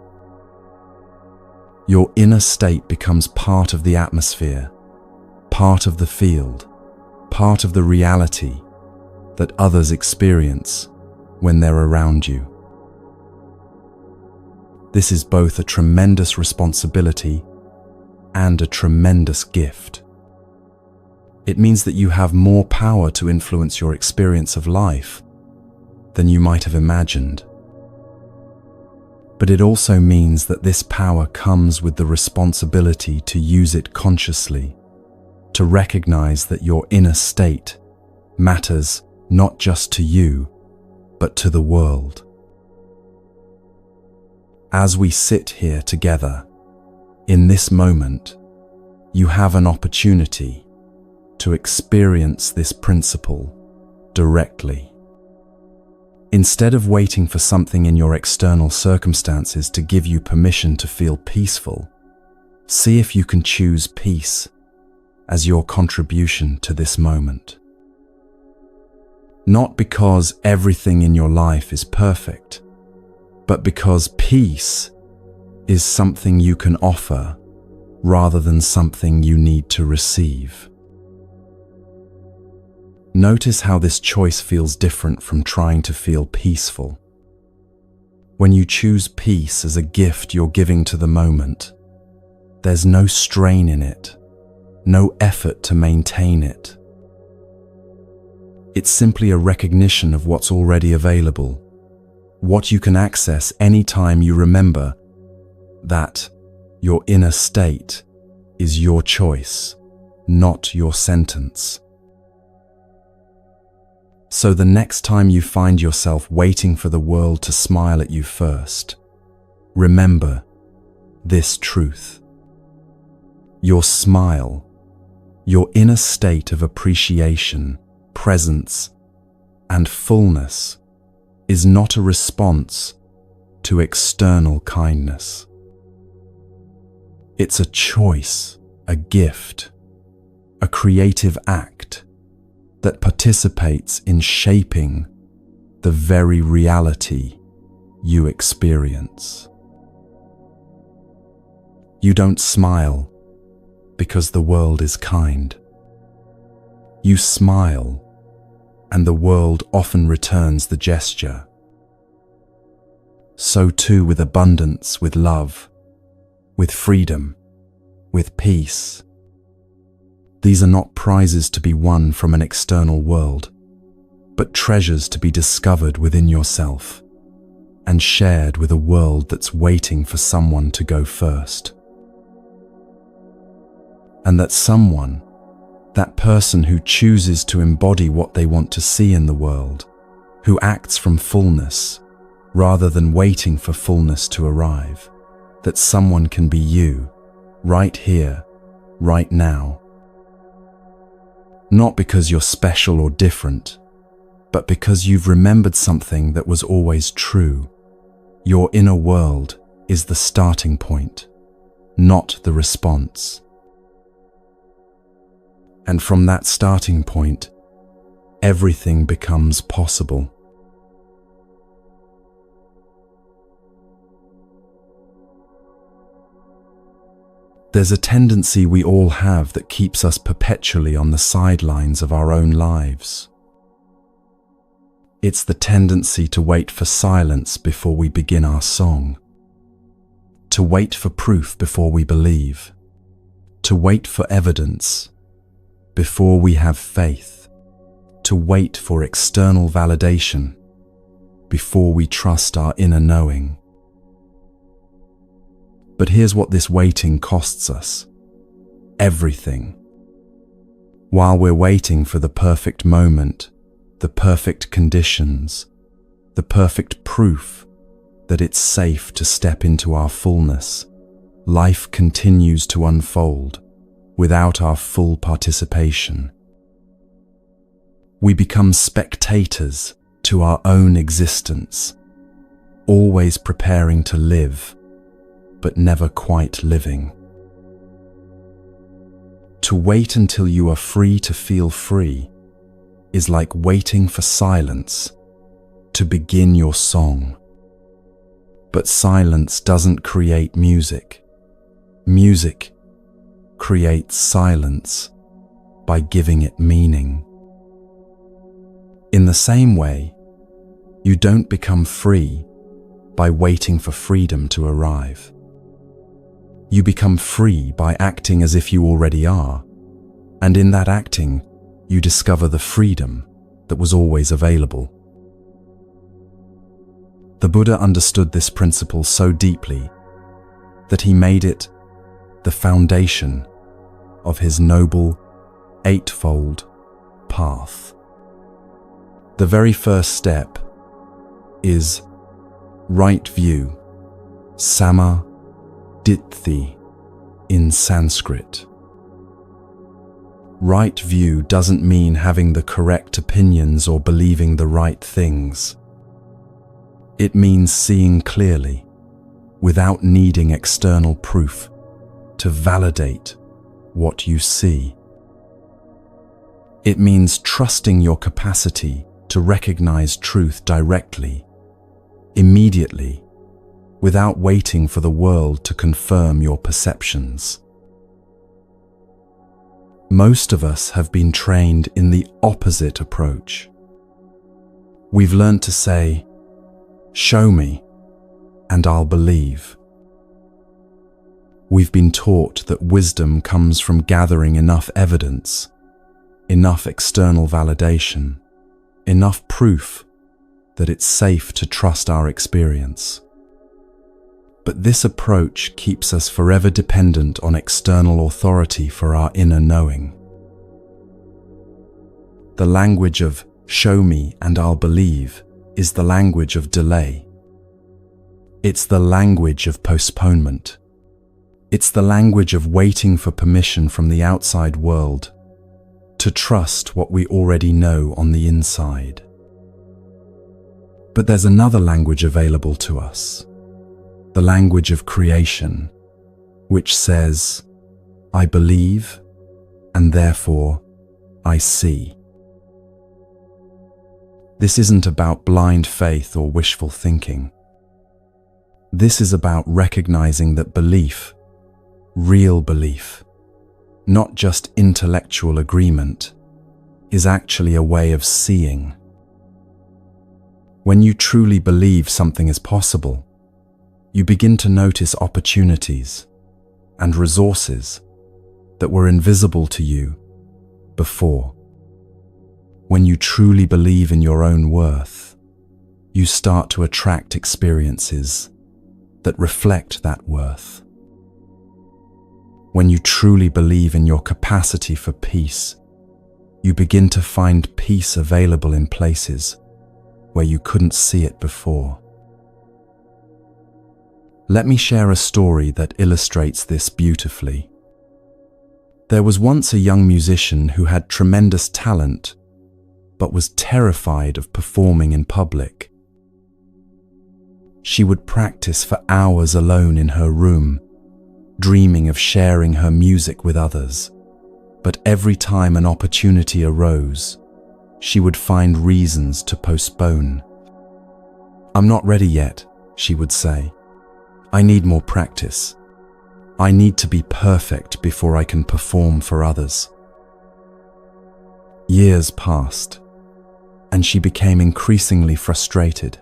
Your inner state becomes part of the atmosphere, part of the field, part of the reality that others experience when they're around you. This is both a tremendous responsibility and a tremendous gift. It means that you have more power to influence your experience of life than you might have imagined. But it also means that this power comes with the responsibility to use it consciously, to recognize that your inner state matters not just to you, but to the world. As we sit here together, in this moment, you have an opportunity to experience this principle directly. Instead of waiting for something in your external circumstances to give you permission to feel peaceful, see if you can choose peace as your contribution to this moment. Not because everything in your life is perfect, but because peace is something you can offer rather than something you need to receive. Notice how this choice feels different from trying to feel peaceful. When you choose peace as a gift you're giving to the moment, there's no strain in it, no effort to maintain it. It's simply a recognition of what's already available, what you can access anytime you remember that your inner state is your choice, not your sentence. So the next time you find yourself waiting for the world to smile at you first, remember this truth. Your smile, your inner state of appreciation, presence, and fullness is not a response to external kindness. It's a choice, a gift, a creative act that participates in shaping the very reality you experience. You don't smile because the world is kind. You smile, and the world often returns the gesture. so too with abundance, with love, with freedom, with peace. These are not prizes to be won from an external world, but treasures to be discovered within yourself and shared with a world that's waiting for someone to go first. And that someone, that person who chooses to embody what they want to see in the world, who acts from fullness rather than waiting for fullness to arrive, that someone can be you, right here, right now. Not because you're special or different, but because you've remembered something that was always true. Your inner world is the starting point, not the response. And from that starting point, everything becomes possible. There's a tendency we all have that keeps us perpetually on the sidelines of our own lives. It's the tendency to wait for silence before we begin our song, to wait for proof before we believe, to wait for evidence before we have faith, to wait for external validation before we trust our inner knowing. But here's what this waiting costs us: everything. While we're waiting for the perfect moment, the perfect conditions, the perfect proof that it's safe to step into our fullness, life continues to unfold without our full participation. We become spectators to our own existence, always preparing to live, but never quite living. To wait until you are free to feel free is like waiting for silence to begin your song. But silence doesn't create music. Music creates silence by giving it meaning. In the same way, you don't become free by waiting for freedom to arrive. You become free by acting as if you already are, and in that acting, you discover the freedom that was always available. The Buddha understood this principle so deeply that he made it the foundation of his noble eightfold path. The very first step is right view, sama Dithi in Sanskrit. Right view doesn't mean having the correct opinions or believing the right things. It means seeing clearly, without needing external proof to validate what you see. It means trusting your capacity to recognize truth directly, immediately, without waiting for the world to confirm your perceptions. Most of us have been trained in the opposite approach. We've learned to say, "Show me, and I'll believe." We've been taught that wisdom comes from gathering enough evidence, enough external validation, enough proof that it's safe to trust our experience. But this approach keeps us forever dependent on external authority for our inner knowing. The language of "show me and I'll believe" is the language of delay. It's the language of postponement. It's the language of waiting for permission from the outside world to trust what we already know on the inside. But there's another language available to us. The language of creation, which says, "I believe, and therefore I see." This isn't about blind faith or wishful thinking. This is about recognizing that belief, real belief, not just intellectual agreement, is actually a way of seeing. When you truly believe something is possible, you begin to notice opportunities and resources that were invisible to you before. When you truly believe in your own worth, you start to attract experiences that reflect that worth. When you truly believe in your capacity for peace, you begin to find peace available in places where you couldn't see it before. Let me share a story that illustrates this beautifully. There was once a young musician who had tremendous talent, but was terrified of performing in public. She would practice for hours alone in her room, dreaming of sharing her music with others. But every time an opportunity arose, she would find reasons to postpone. "I'm not ready yet," she would say. "I need more practice. I need to be perfect before I can perform for others." Years passed, and she became increasingly frustrated.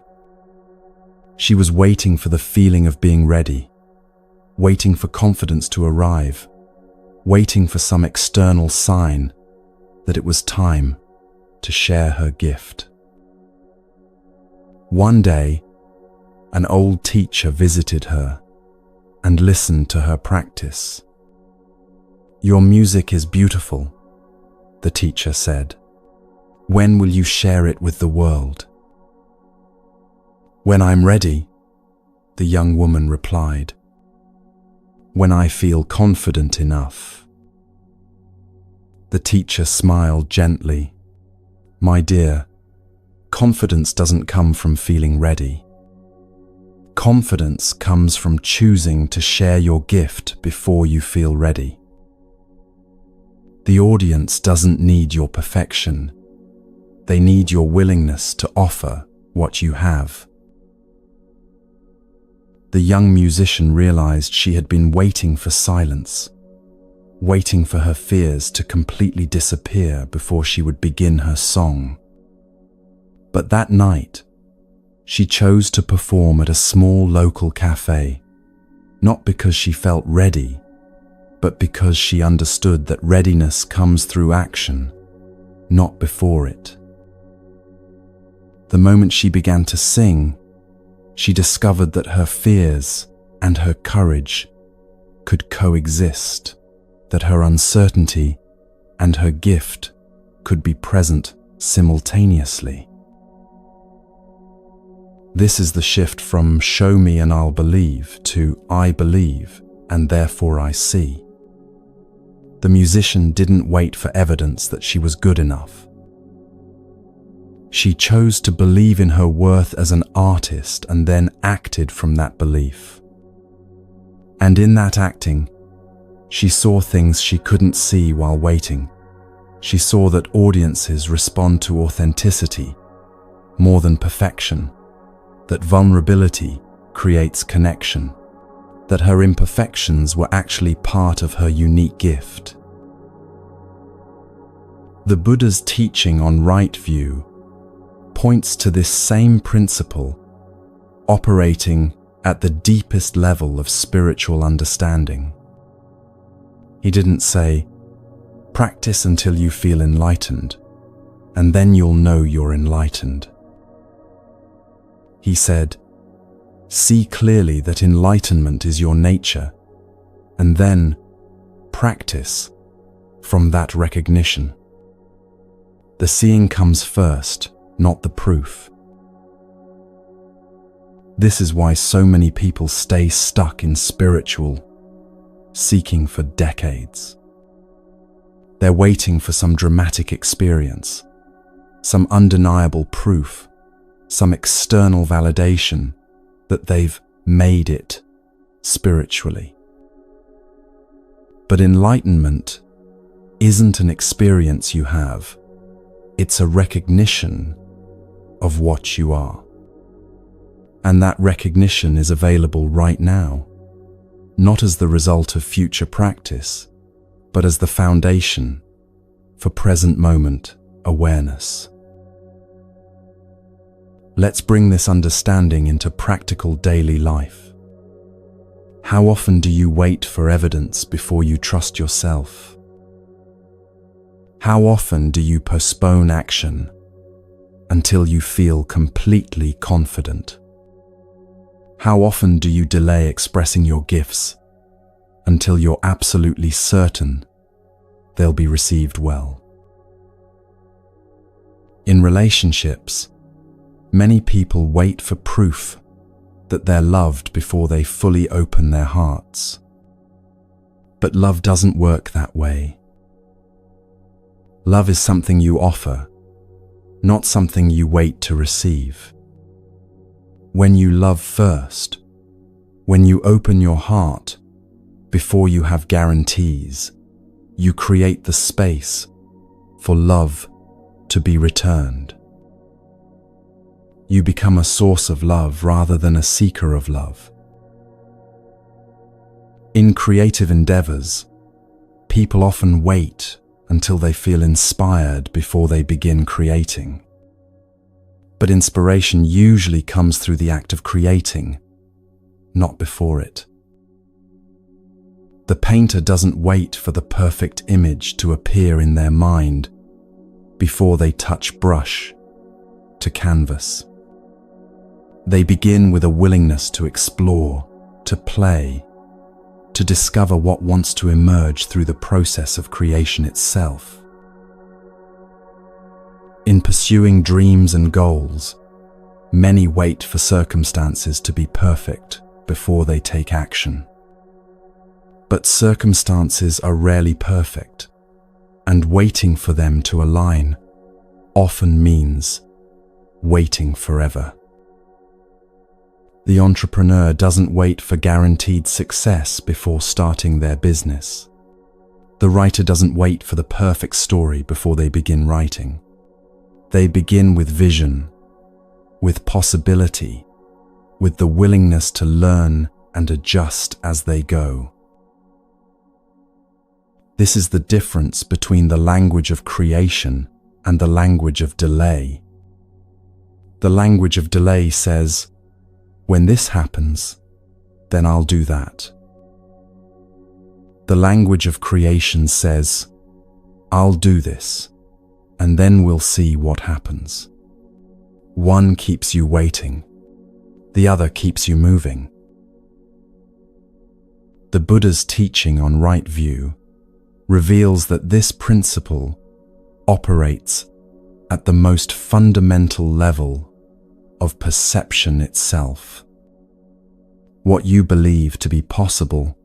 She was waiting for the feeling of being ready, waiting for confidence to arrive, waiting for some external sign that it was time to share her gift. One day, an old teacher visited her and listened to her practice. "Your music is beautiful," the teacher said. "When will you share it with the world?" "When I'm ready," the young woman replied. "When I feel confident enough." The teacher smiled gently. "My dear, confidence doesn't come from feeling ready. Confidence comes from choosing to share your gift before you feel ready. The audience doesn't need your perfection. They need your willingness to offer what you have." The young musician realized she had been waiting for silence, waiting for her fears to completely disappear before she would begin her song. But that night, she chose to perform at a small local cafe, not because she felt ready, but because she understood that readiness comes through action, not before it. The moment she began to sing, she discovered that her fears and her courage could coexist, that her uncertainty and her gift could be present simultaneously. This is the shift from "show me and I'll believe" to "I believe and therefore I see." The musician didn't wait for evidence that she was good enough. She chose to believe in her worth as an artist and then acted from that belief. And in that acting, she saw things she couldn't see while waiting. She saw that audiences respond to authenticity more than perfection, that vulnerability creates connection, that her imperfections were actually part of her unique gift. The Buddha's teaching on right view points to this same principle, operating at the deepest level of spiritual understanding. He didn't say, "Practice until you feel enlightened, and then you'll know you're enlightened." He said, "See clearly that enlightenment is your nature, and then practice from that recognition." The seeing comes first, not the proof. This is why so many people stay stuck in spiritual seeking for decades. They're waiting for some dramatic experience, some undeniable proof, some external validation that they've made it spiritually. But enlightenment isn't an experience you have, it's a recognition of what you are. And that recognition is available right now, not as the result of future practice, but as the foundation for present moment awareness. Let's bring this understanding into practical daily life. How often do you wait for evidence before you trust yourself? How often do you postpone action until you feel completely confident? How often do you delay expressing your gifts until you're absolutely certain they'll be received well? In relationships, many people wait for proof that they're loved before they fully open their hearts. But love doesn't work that way. Love is something you offer, not something you wait to receive. When you love first, when you open your heart before you have guarantees, you create the space for love to be returned. You become a source of love rather than a seeker of love. In creative endeavors, people often wait until they feel inspired before they begin creating. But inspiration usually comes through the act of creating, not before it. The painter doesn't wait for the perfect image to appear in their mind before they touch brush to canvas. They begin with a willingness to explore, to play, to discover what wants to emerge through the process of creation itself. In pursuing dreams and goals, many wait for circumstances to be perfect before they take action. But circumstances are rarely perfect, and waiting for them to align often means waiting forever. The entrepreneur doesn't wait for guaranteed success before starting their business. The writer doesn't wait for the perfect story before they begin writing. They begin with vision, with possibility, with the willingness to learn and adjust as they go. This is the difference between the language of creation and the language of delay. The language of delay says, "When this happens, then I'll do that." The language of creation says, "I'll do this, and then we'll see what happens." One keeps you waiting, the other keeps you moving. The Buddha's teaching on right view reveals that this principle operates at the most fundamental level of perception itself. What you believe to be possible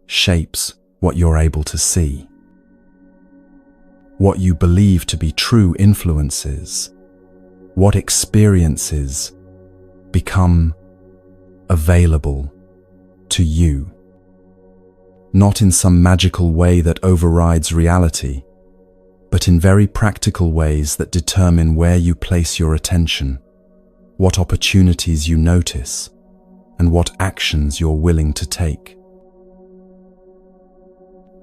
shapes what you're able to see. What you believe to be true influences what experiences become available to you. Not in some magical way that overrides reality, but in very practical ways that determine where you place your attention, what opportunities you notice, and what actions you're willing to take.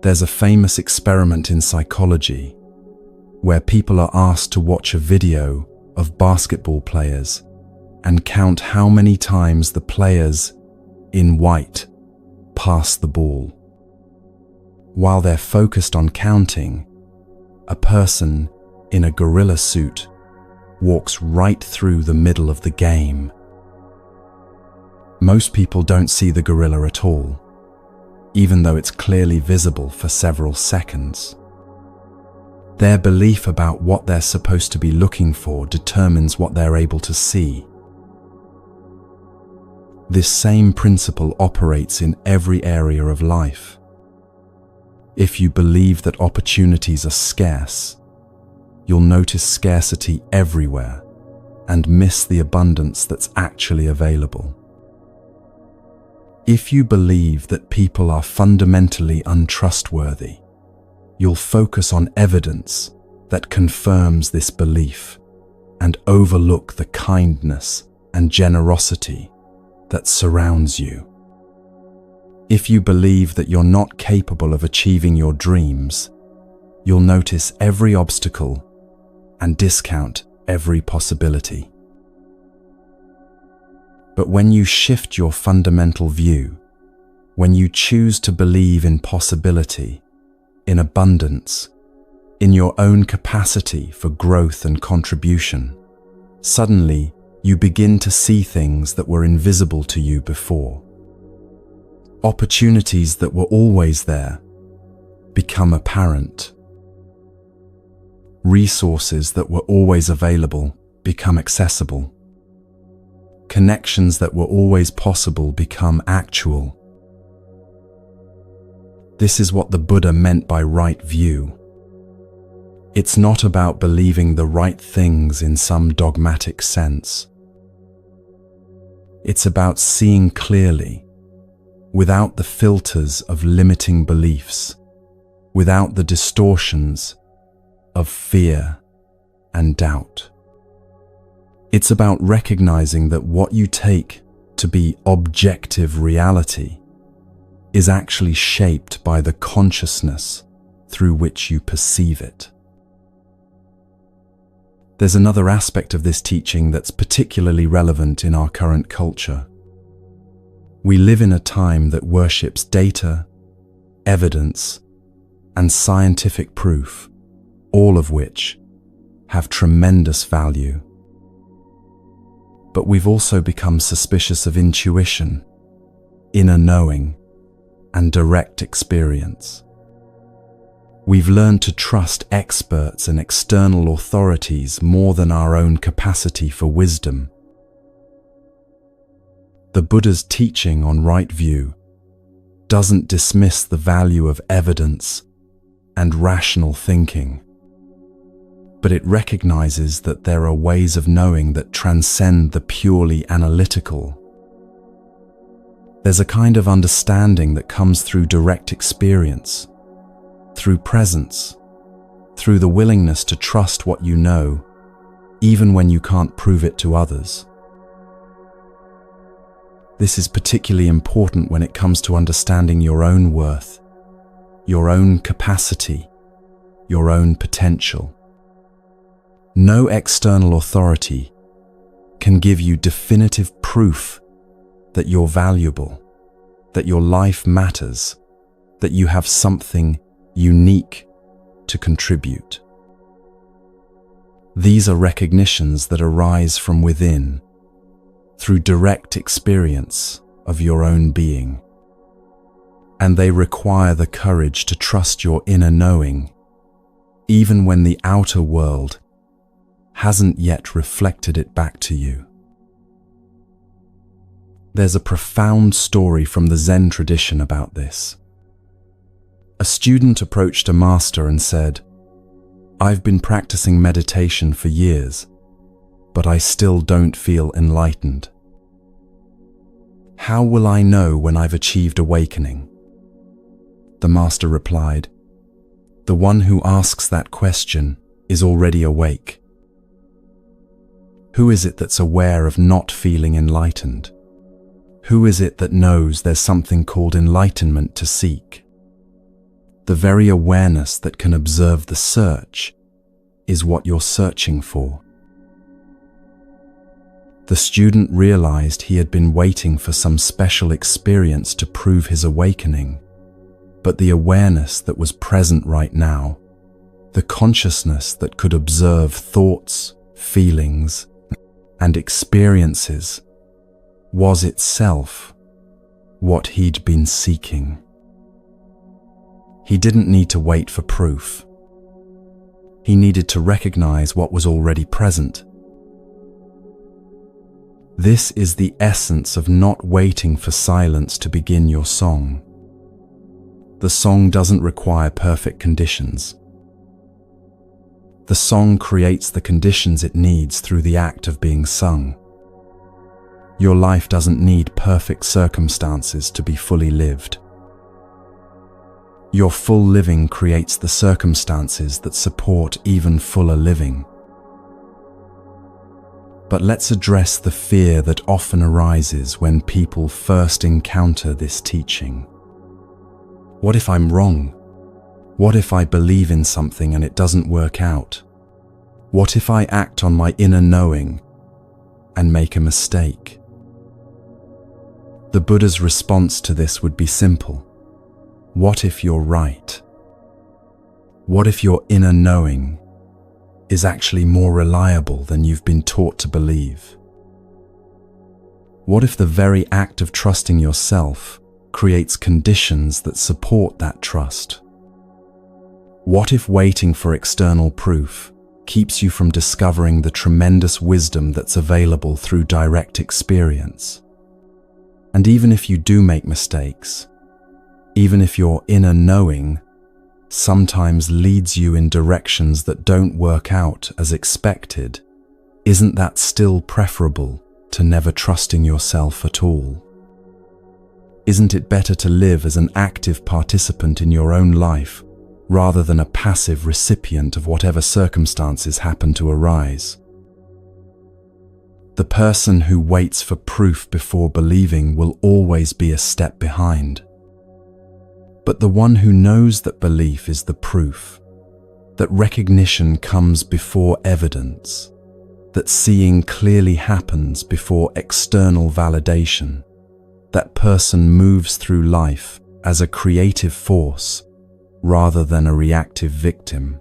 There's a famous experiment in psychology where people are asked to watch a video of basketball players and count how many times the players in white pass the ball. While they're focused on counting, a person in a gorilla suit walks right through the middle of the game. Most people don't see the gorilla at all, even though it's clearly visible for several seconds. Their belief about what they're supposed to be looking for determines what they're able to see. This same principle operates in every area of life. If you believe that opportunities are scarce, you'll notice scarcity everywhere and miss the abundance that's actually available. If you believe that people are fundamentally untrustworthy, you'll focus on evidence that confirms this belief and overlook the kindness and generosity that surrounds you. If you believe that you're not capable of achieving your dreams, you'll notice every obstacle and discount every possibility. But when you shift your fundamental view, when you choose to believe in possibility, in abundance, in your own capacity for growth and contribution, suddenly you begin to see things that were invisible to you before. Opportunities that were always there become apparent. Resources that were always available become accessible. Connections that were always possible become actual. This is what the Buddha meant by right view. It's not about believing the right things in some dogmatic sense. It's about seeing clearly, without the filters of limiting beliefs, without the distortions of fear and doubt. It's about recognizing that what you take to be objective reality is actually shaped by the consciousness through which you perceive it. There's another aspect of this teaching that's particularly relevant in our current culture. We live in a time that worships data, evidence, and scientific proof, all of which have tremendous value. But we've also become suspicious of intuition, inner knowing, and direct experience. We've learned to trust experts and external authorities more than our own capacity for wisdom. The Buddha's teaching on right view doesn't dismiss the value of evidence and rational thinking, but it recognizes that there are ways of knowing that transcend the purely analytical. There's a kind of understanding that comes through direct experience, through presence, through the willingness to trust what you know, even when you can't prove it to others. This is particularly important when it comes to understanding your own worth, your own capacity, your own potential. No external authority can give you definitive proof that you're valuable, that your life matters, that you have something unique to contribute. These are recognitions that arise from within, through direct experience of your own being, and they require the courage to trust your inner knowing, even when the outer world hasn't yet reflected it back to you. There's a profound story from the Zen tradition about this. A student approached a master and said, "I've been practicing meditation for years, but I still don't feel enlightened. How will I know when I've achieved awakening?" The master replied, "The one who asks that question is already awake. Who is it that's aware of not feeling enlightened? Who is it that knows there's something called enlightenment to seek? The very awareness that can observe the search is what you're searching for." The student realized he had been waiting for some special experience to prove his awakening, but the awareness that was present right now, the consciousness that could observe thoughts, feelings, and experiences, was itself what he'd been seeking. He didn't need to wait for proof. He needed to recognize what was already present. This is the essence of not waiting for silence to begin your song. The song doesn't require perfect conditions. The song creates the conditions it needs through the act of being sung. Your life doesn't need perfect circumstances to be fully lived. Your full living creates the circumstances that support even fuller living. But let's address the fear that often arises when people first encounter this teaching. What if I'm wrong? What if I believe in something and it doesn't work out? What if I act on my inner knowing and make a mistake? The Buddha's response to this would be simple. What if you're right? What if your inner knowing is actually more reliable than you've been taught to believe? What if the very act of trusting yourself creates conditions that support that trust? What if waiting for external proof keeps you from discovering the tremendous wisdom that's available through direct experience? And even if you do make mistakes, even if your inner knowing sometimes leads you in directions that don't work out as expected, isn't that still preferable to never trusting yourself at all? Isn't it better to live as an active participant in your own life rather than a passive recipient of whatever circumstances happen to arise? The person who waits for proof before believing will always be a step behind. But the one who knows that belief is the proof, that recognition comes before evidence, that seeing clearly happens before external validation, that person moves through life as a creative force rather than a reactive victim.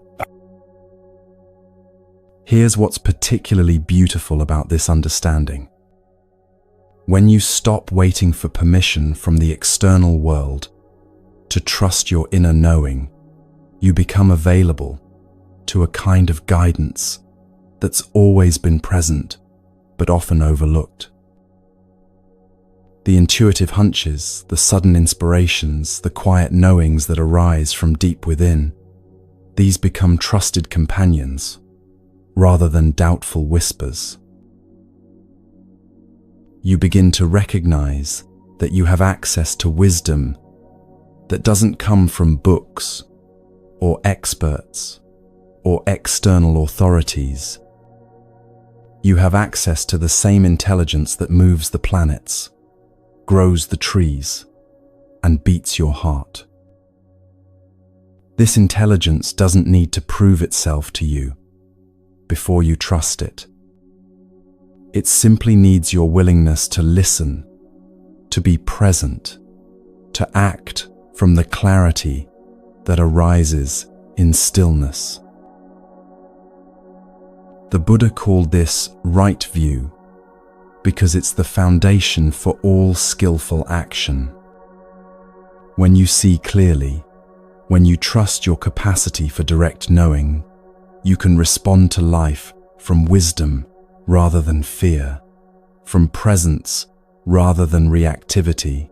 Here's what's particularly beautiful about this understanding. When you stop waiting for permission from the external world to trust your inner knowing, you become available to a kind of guidance that's always been present, but often overlooked. The intuitive hunches, the sudden inspirations, the quiet knowings that arise from deep within, these become trusted companions rather than doubtful whispers. You begin to recognize that you have access to wisdom that doesn't come from books or experts or external authorities. You have access to the same intelligence that moves the planets, grows the trees, and beats your heart. This intelligence doesn't need to prove itself to you before you trust it. It simply needs your willingness to listen, to be present, to act from the clarity that arises in stillness. The Buddha called this right view because it's the foundation for all skillful action. When you see clearly, when you trust your capacity for direct knowing, you can respond to life from wisdom rather than fear, from presence rather than reactivity,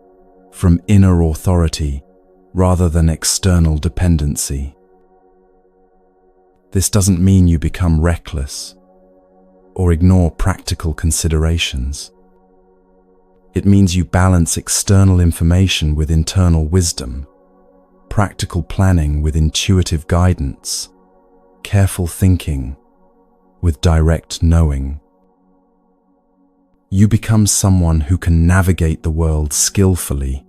from inner authority rather than external dependency. This doesn't mean you become reckless or ignore practical considerations. It means you balance external information with internal wisdom, practical planning with intuitive guidance, careful thinking with direct knowing. You become someone who can navigate the world skillfully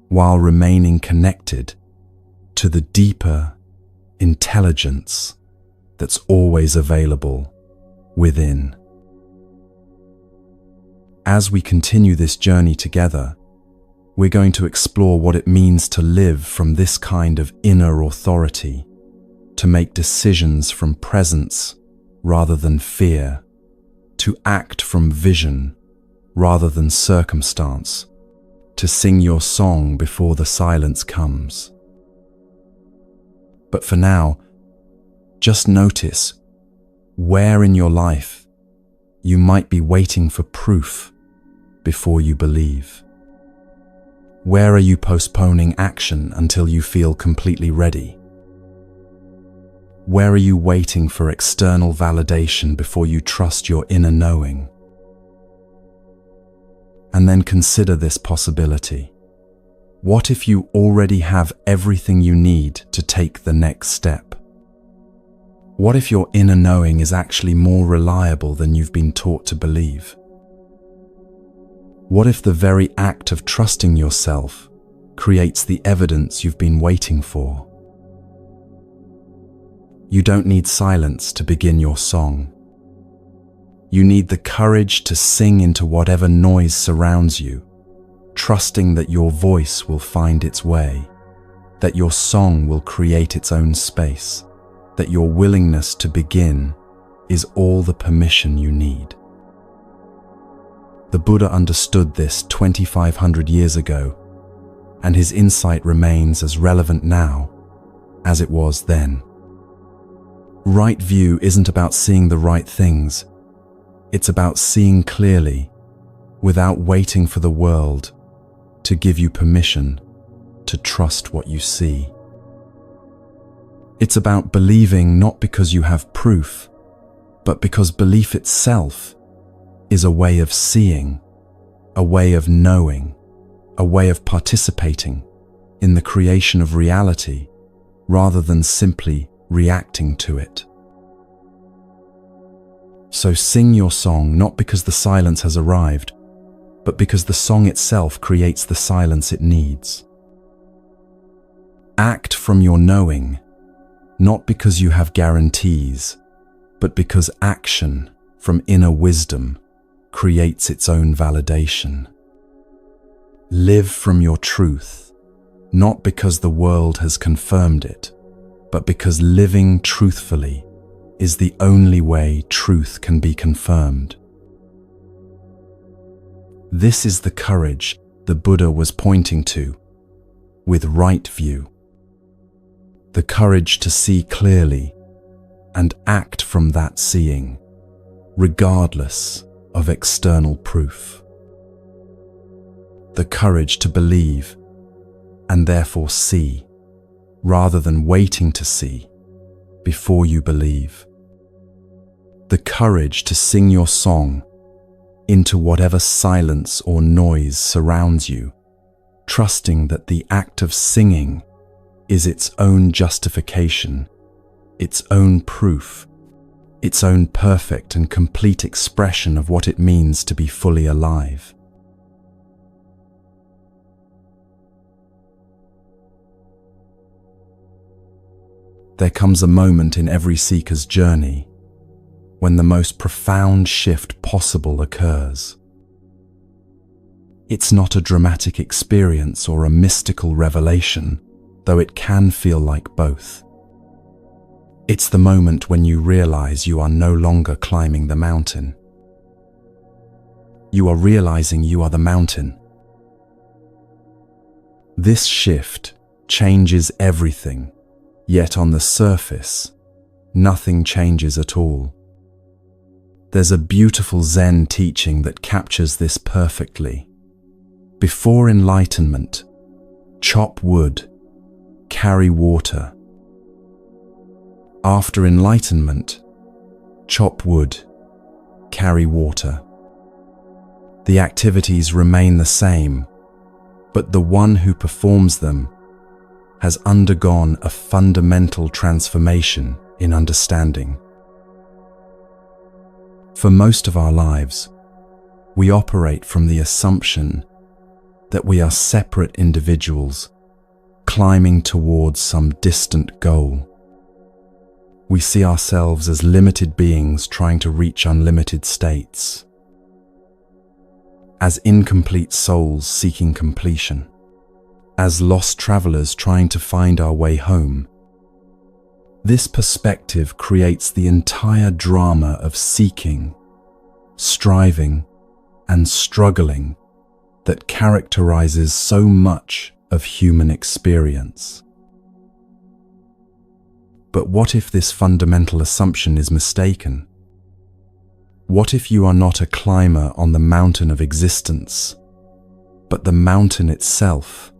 while remaining connected to the deeper intelligence that's always available within. As we continue this journey together, we're going to explore what it means to live from this kind of inner authority, to make decisions from presence rather than fear, to act from vision rather than circumstance, to sing your song before the silence comes. But for now, just notice where in your life you might be waiting for proof before you believe. Where are you postponing action until you feel completely ready? Where are you waiting for external validation before you trust your inner knowing? And then consider this possibility. What if you already have everything you need to take the next step? What if your inner knowing is actually more reliable than you've been taught to believe? What if the very act of trusting yourself creates the evidence you've been waiting for? You don't need silence to begin your song. You need the courage to sing into whatever noise surrounds you, trusting that your voice will find its way, that your song will create its own space, that your willingness to begin is all the permission you need. The Buddha understood this 2,500 years ago, and his insight remains as relevant now as it was then. Right view isn't about seeing the right things. It's about seeing clearly, without waiting for the world to give you permission to trust what you see. It's about believing not because you have proof, but because belief itself is a way of seeing, a way of knowing, a way of participating in the creation of reality rather than simply reacting to it. So sing your song not because the silence has arrived, but because the song itself creates the silence it needs. Act from your knowing, not because you have guarantees, but because action from inner wisdom creates its own validation. Live from your truth, not because the world has confirmed it, but because living truthfully is the only way truth can be confirmed. This is the courage the Buddha was pointing to with right view. The courage to see clearly and act from that seeing, regardless of external proof. The courage to believe and therefore see, rather than waiting to see before you believe. The courage to sing your song into whatever silence or noise surrounds you, trusting that the act of singing is its own justification, its own proof, its own perfect and complete expression of what it means to be fully alive. There comes a moment in every seeker's journey when the most profound shift possible occurs. It's not a dramatic experience or a mystical revelation, though it can feel like both. It's the moment when you realize you are no longer climbing the mountain. You are realizing you are the mountain. This shift changes everything, yet on the surface, nothing changes at all. There's a beautiful Zen teaching that captures this perfectly. Before enlightenment, chop wood, carry water. After enlightenment, chop wood, carry water. The activities remain the same, but the one who performs them has undergone a fundamental transformation in understanding. For most of our lives, we operate from the assumption that we are separate individuals climbing towards some distant goal. We see ourselves as limited beings trying to reach unlimited states, as incomplete souls seeking completion, as lost travelers trying to find our way home. This perspective creates the entire drama of seeking, striving, and struggling that characterizes so much of human experience. But what if this fundamental assumption is mistaken? What if you are not a climber on the mountain of existence, but the mountain itself,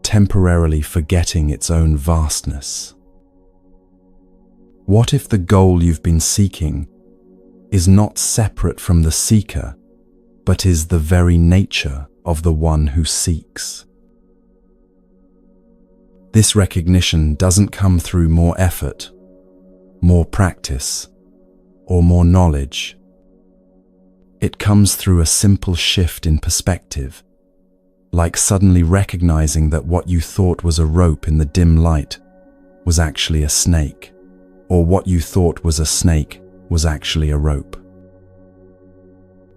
temporarily forgetting its own vastness? What if the goal you've been seeking is not separate from the seeker, but is the very nature of the one who seeks? This recognition doesn't come through more effort, more practice, or more knowledge. It comes through a simple shift in perspective, like suddenly recognizing that what you thought was a rope in the dim light was actually a snake, or what you thought was a snake was actually a rope.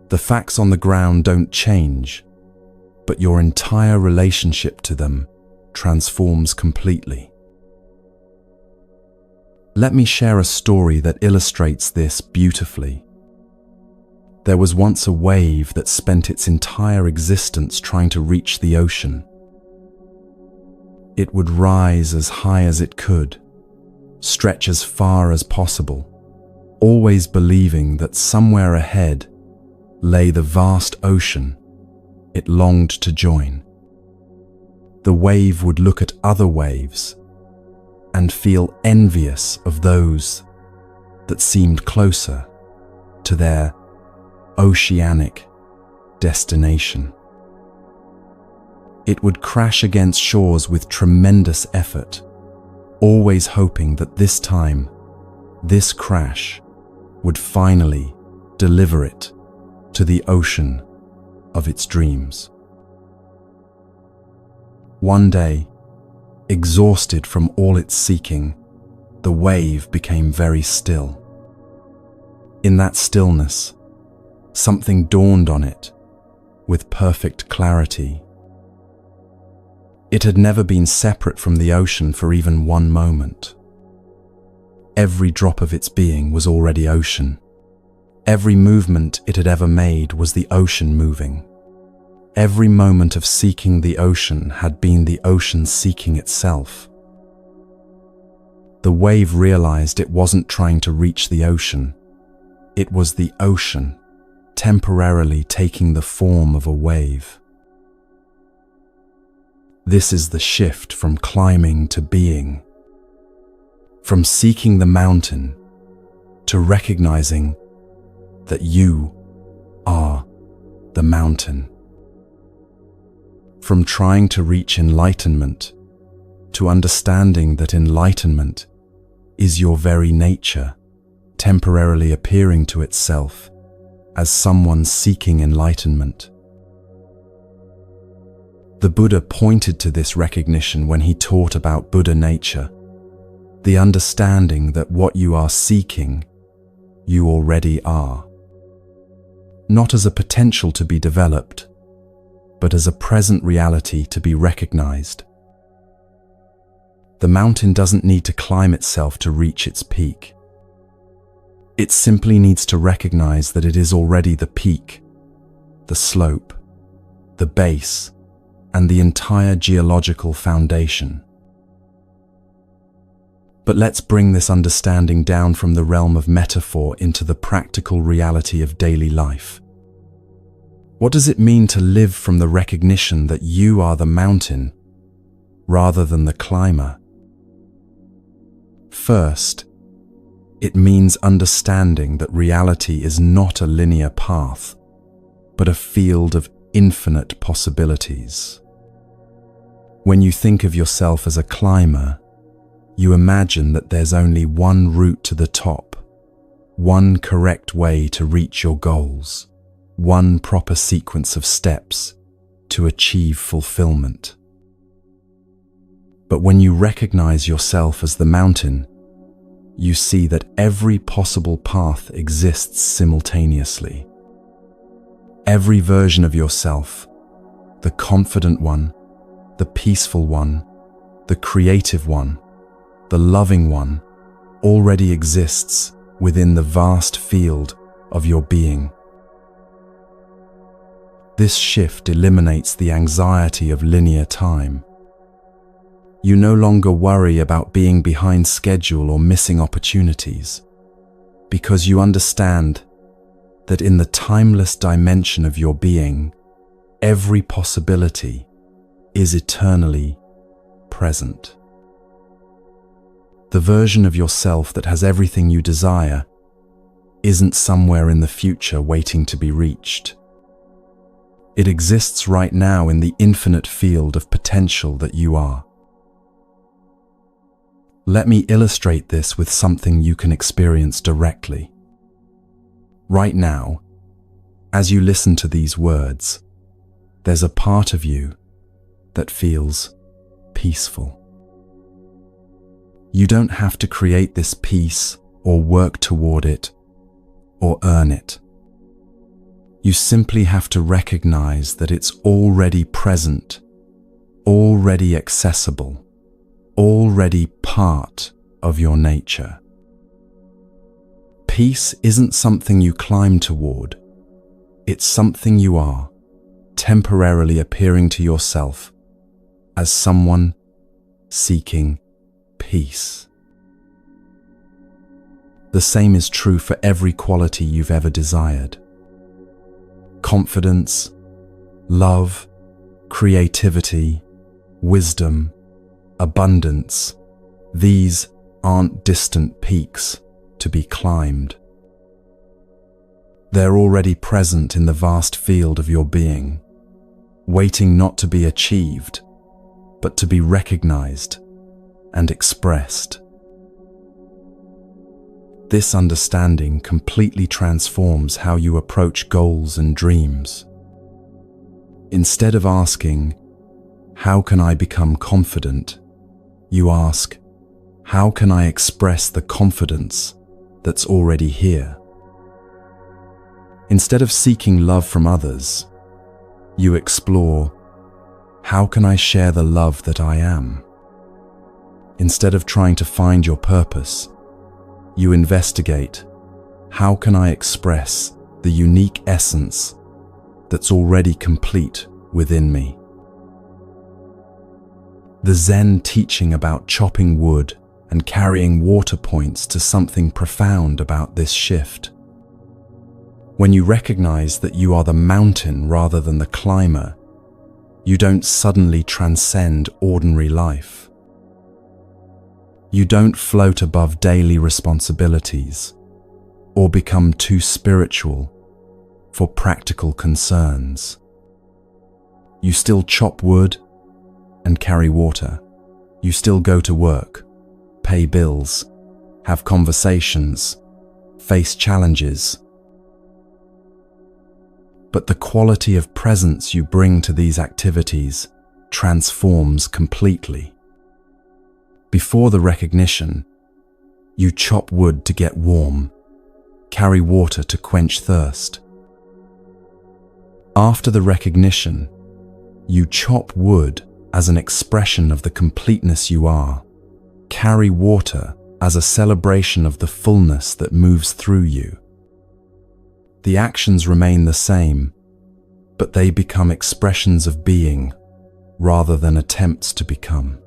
The facts on the ground don't change, but your entire relationship to them transforms completely. Let me share a story that illustrates this beautifully. There was once a wave that spent its entire existence trying to reach the ocean. It would rise as high as it could, stretch as far as possible, always believing that somewhere ahead lay the vast ocean it longed to join. The wave would look at other waves and feel envious of those that seemed closer to their oceanic destination. It would crash against shores with tremendous effort, always hoping that this time, this crash would finally deliver it to the ocean of its dreams. One day, exhausted from all its seeking, the wave became very still. In that stillness, something dawned on it with perfect clarity. It had never been separate from the ocean for even one moment. Every drop of its being was already ocean. Every movement it had ever made was the ocean moving. Every moment of seeking the ocean had been the ocean seeking itself. The wave realized it wasn't trying to reach the ocean. It was the ocean temporarily taking the form of a wave. This is the shift from climbing to being, from seeking the mountain to recognizing that you are the mountain. From trying to reach enlightenment to understanding that enlightenment is your very nature, temporarily appearing to itself as someone seeking enlightenment. The Buddha pointed to this recognition when he taught about Buddha nature, the understanding that what you are seeking, you already are. Not as a potential to be developed, but as a present reality to be recognized. The mountain doesn't need to climb itself to reach its peak. It simply needs to recognize that it is already the peak, the slope, the base, and the entire geological foundation. But let's bring this understanding down from the realm of metaphor into the practical reality of daily life. What does it mean to live from the recognition that you are the mountain rather than the climber? First, it means understanding that reality is not a linear path, but a field of infinite possibilities. When you think of yourself as a climber, you imagine that there's only one route to the top, one correct way to reach your goals, one proper sequence of steps to achieve fulfillment. But when you recognize yourself as the mountain, you see that every possible path exists simultaneously. Every version of yourself, the confident one, the peaceful one, the creative one, the loving one, already exists within the vast field of your being. This shift eliminates the anxiety of linear time. You no longer worry about being behind schedule or missing opportunities, because you understand that in the timeless dimension of your being, every possibility is eternally present. The version of yourself that has everything you desire isn't somewhere in the future waiting to be reached. It exists right now in the infinite field of potential that you are. Let me illustrate this with something you can experience directly. Right now, as you listen to these words, there's a part of you that feels peaceful. You don't have to create this peace or work toward it or earn it. You simply have to recognize that it's already present, already accessible, already part of your nature. Peace isn't something you climb toward. It's something you are, temporarily appearing to yourself as someone seeking peace. The same is true for every quality you've ever desired. Confidence, love, creativity, wisdom, abundance, these aren't distant peaks to be climbed. They're already present in the vast field of your being, waiting not to be achieved, but to be recognized and expressed. This understanding completely transforms how you approach goals and dreams. Instead of asking, "How can I become confident?" you ask, "How can I express the confidence that's already here?" Instead of seeking love from others, you explore, "How can I share the love that I am?" Instead of trying to find your purpose, you investigate, "How can I express the unique essence that's already complete within me?" The Zen teaching about chopping wood and carrying water points to something profound about this shift. When you recognize that you are the mountain rather than the climber, you don't suddenly transcend ordinary life. You don't float above daily responsibilities or become too spiritual for practical concerns. You still chop wood and carry water. You still go to work, pay bills, have conversations, face challenges. But the quality of presence you bring to these activities transforms completely. Before the recognition, you chop wood to get warm, carry water to quench thirst. After the recognition, you chop wood as an expression of the completeness you are, carry water as a celebration of the fullness that moves through you. The actions remain the same, but they become expressions of being rather than attempts to become.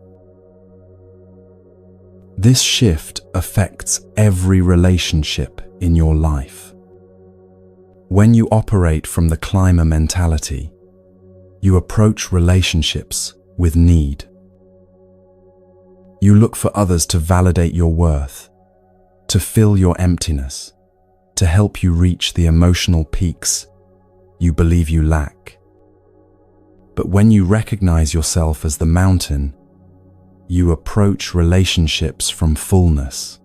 This shift affects every relationship in your life. When you operate from the climber mentality, you approach relationships with need. You look for others to validate your worth, to fill your emptiness, to help you reach the emotional peaks you believe you lack. But when you recognize yourself as the mountain, you approach relationships from fullness.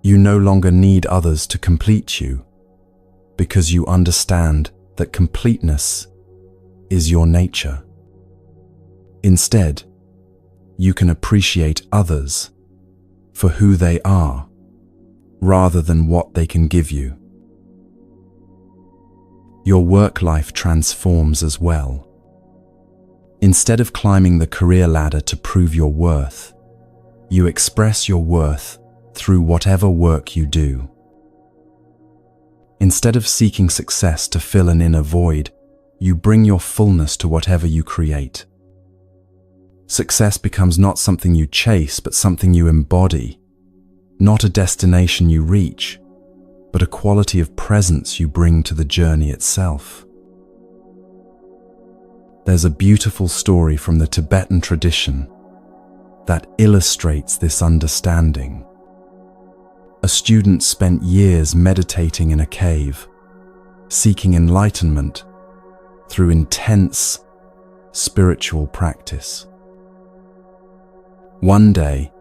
You no longer need others to complete you, because you understand that completeness is your nature. Instead, you can appreciate others for who they are, rather than what they can give you. Your work life transforms as well. Instead of climbing the career ladder to prove your worth, you express your worth through whatever work you do. Instead of seeking success to fill an inner void, you bring your fullness to whatever you create. Success becomes not something you chase, but something you embody, not a destination you reach, but a quality of presence you bring to the journey itself. There's a beautiful story from the Tibetan tradition that illustrates this understanding. A student spent years meditating in a cave, seeking enlightenment through intense spiritual practice. One day,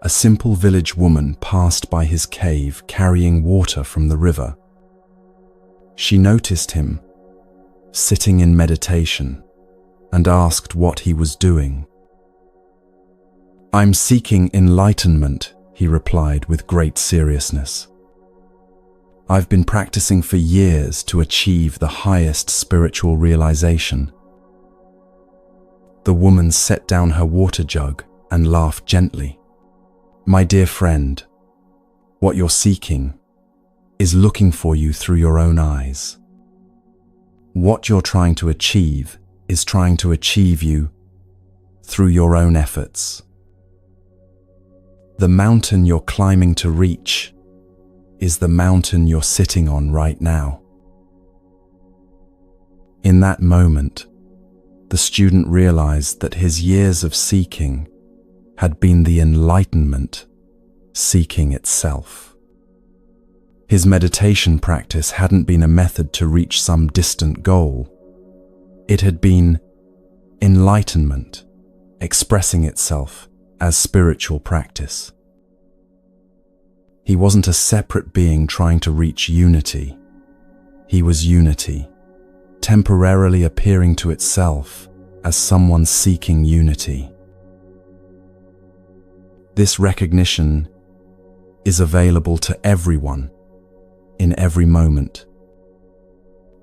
a simple village woman passed by his cave carrying water from the river. She noticed him sitting in meditation and asked what he was doing. "I'm seeking enlightenment," he replied with great seriousness. I've been practicing for years to achieve the highest spiritual realization. The woman set down her water jug and laughed gently. My dear friend, what you're seeking is looking for you through your own eyes. What you're trying to achieve is trying to achieve you through your own efforts. The mountain you're climbing to reach is the mountain you're sitting on right now. In that moment, the student realized that his years of seeking had been the enlightenment seeking itself. His meditation practice hadn't been a method to reach some distant goal. It had been enlightenment expressing itself as spiritual practice. He wasn't a separate being trying to reach unity. He was unity, temporarily appearing to itself as someone seeking unity. This recognition is available to everyone in every moment.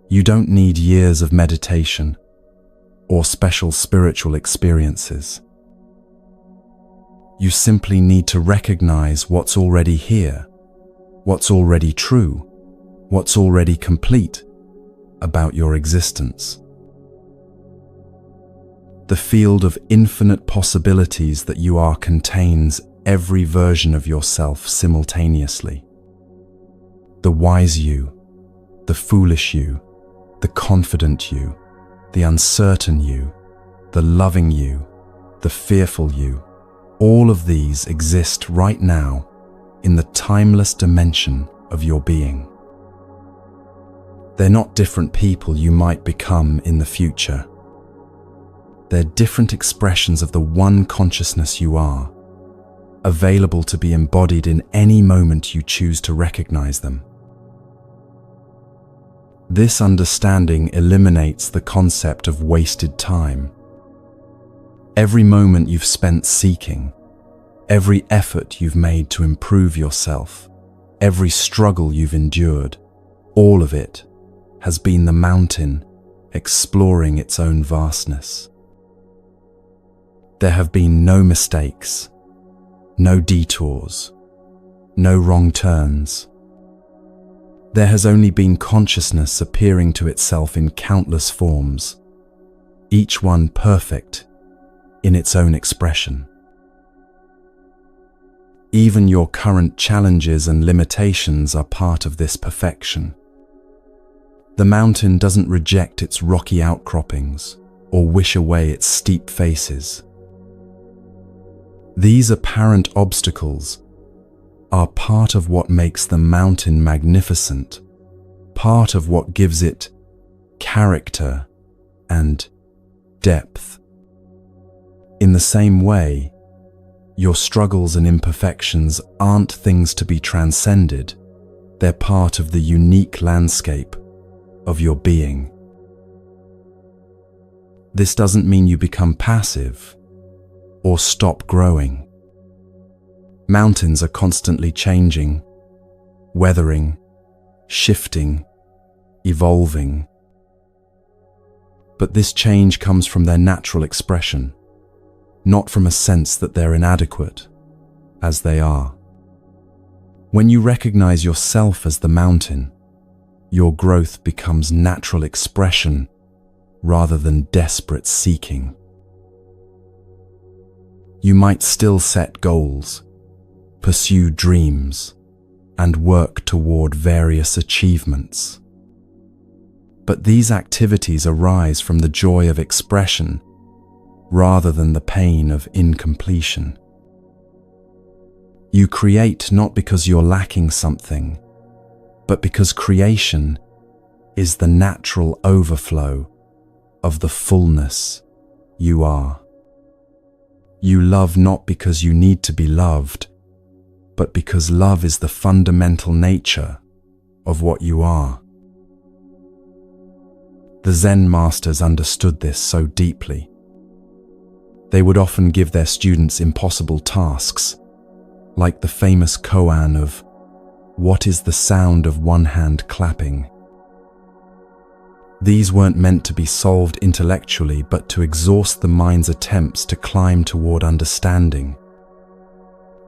You don't need years of meditation or special spiritual experiences. You simply need to recognize what's already here, what's already true, what's already complete about your existence. The field of infinite possibilities that you are contains every version of yourself simultaneously. The wise you, the foolish you, the confident you, the uncertain you, the loving you, the fearful you. All of these exist right now in the timeless dimension of your being. They're not different people you might become in the future. They're different expressions of the one consciousness you are, available to be embodied in any moment you choose to recognize them. This understanding eliminates the concept of wasted time. Every moment you've spent seeking, every effort you've made to improve yourself, every struggle you've endured, all of it has been the mountain exploring its own vastness. There have been no mistakes, no detours, no wrong turns. There has only been consciousness appearing to itself in countless forms, each one perfect in its own expression. Even your current challenges and limitations are part of this perfection. The mountain doesn't reject its rocky outcroppings or wish away its steep faces. These apparent obstacles are part of what makes the mountain magnificent, part of what gives it character and depth. In the same way, your struggles and imperfections aren't things to be transcended. They're part of the unique landscape of your being. This doesn't mean you become passive or stop growing. Mountains are constantly changing, weathering, shifting, evolving. But this change comes from their natural expression, not from a sense that they're inadequate, as they are. When you recognize yourself as the mountain, your growth becomes natural expression rather than desperate seeking. You might still set goals, pursue dreams, and work toward various achievements. But these activities arise from the joy of expression rather than the pain of incompletion. You create not because you're lacking something, but because creation is the natural overflow of the fullness you are. You love not because you need to be loved, but because love is the fundamental nature of what you are. The Zen masters understood this so deeply. They would often give their students impossible tasks, like the famous koan of What is the sound of one hand clapping? These weren't meant to be solved intellectually, but to exhaust the mind's attempts to climb toward understanding.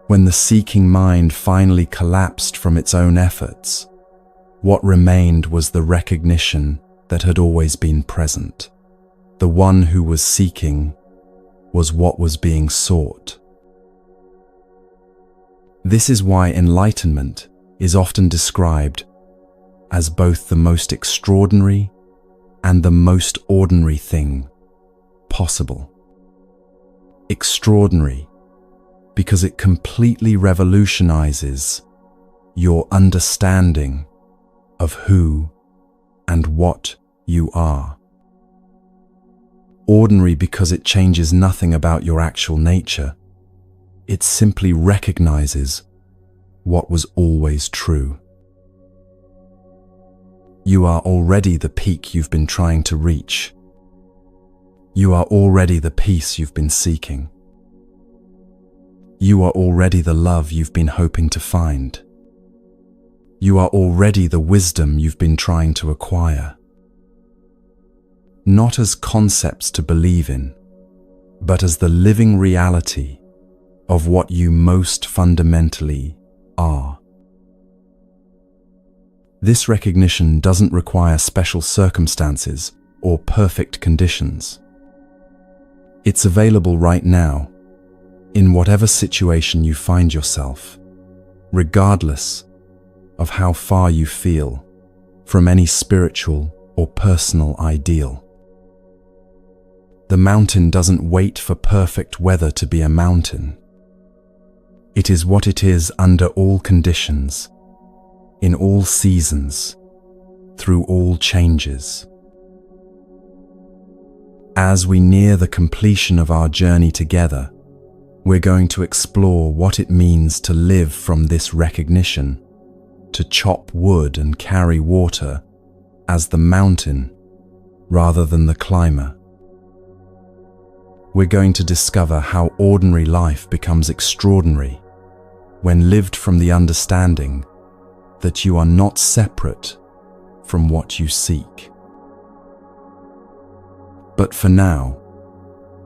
When the seeking mind finally collapsed from its own efforts, what remained was the recognition that had always been present. The one who was seeking was what was being sought. This is why enlightenment is often described as both the most extraordinary and the most ordinary thing possible. Extraordinary because it completely revolutionizes your understanding of who and what you are. Ordinary because it changes nothing about your actual nature. It simply recognizes what was always true. You are already the peak you've been trying to reach. You are already the peace you've been seeking. You are already the love you've been hoping to find. You are already the wisdom you've been trying to acquire. Not as concepts to believe in, but as the living reality of what you most fundamentally are. This recognition doesn't require special circumstances or perfect conditions. It's available right now, in whatever situation you find yourself, regardless of how far you feel from any spiritual or personal ideal. The mountain doesn't wait for perfect weather to be a mountain. It is what it is under all conditions, in all seasons, through all changes. As we near the completion of our journey together, we're going to explore what it means to live from this recognition, to chop wood and carry water as the mountain rather than the climber. We're going to discover how ordinary life becomes extraordinary when lived from the understanding that you are not separate from what you seek. But for now,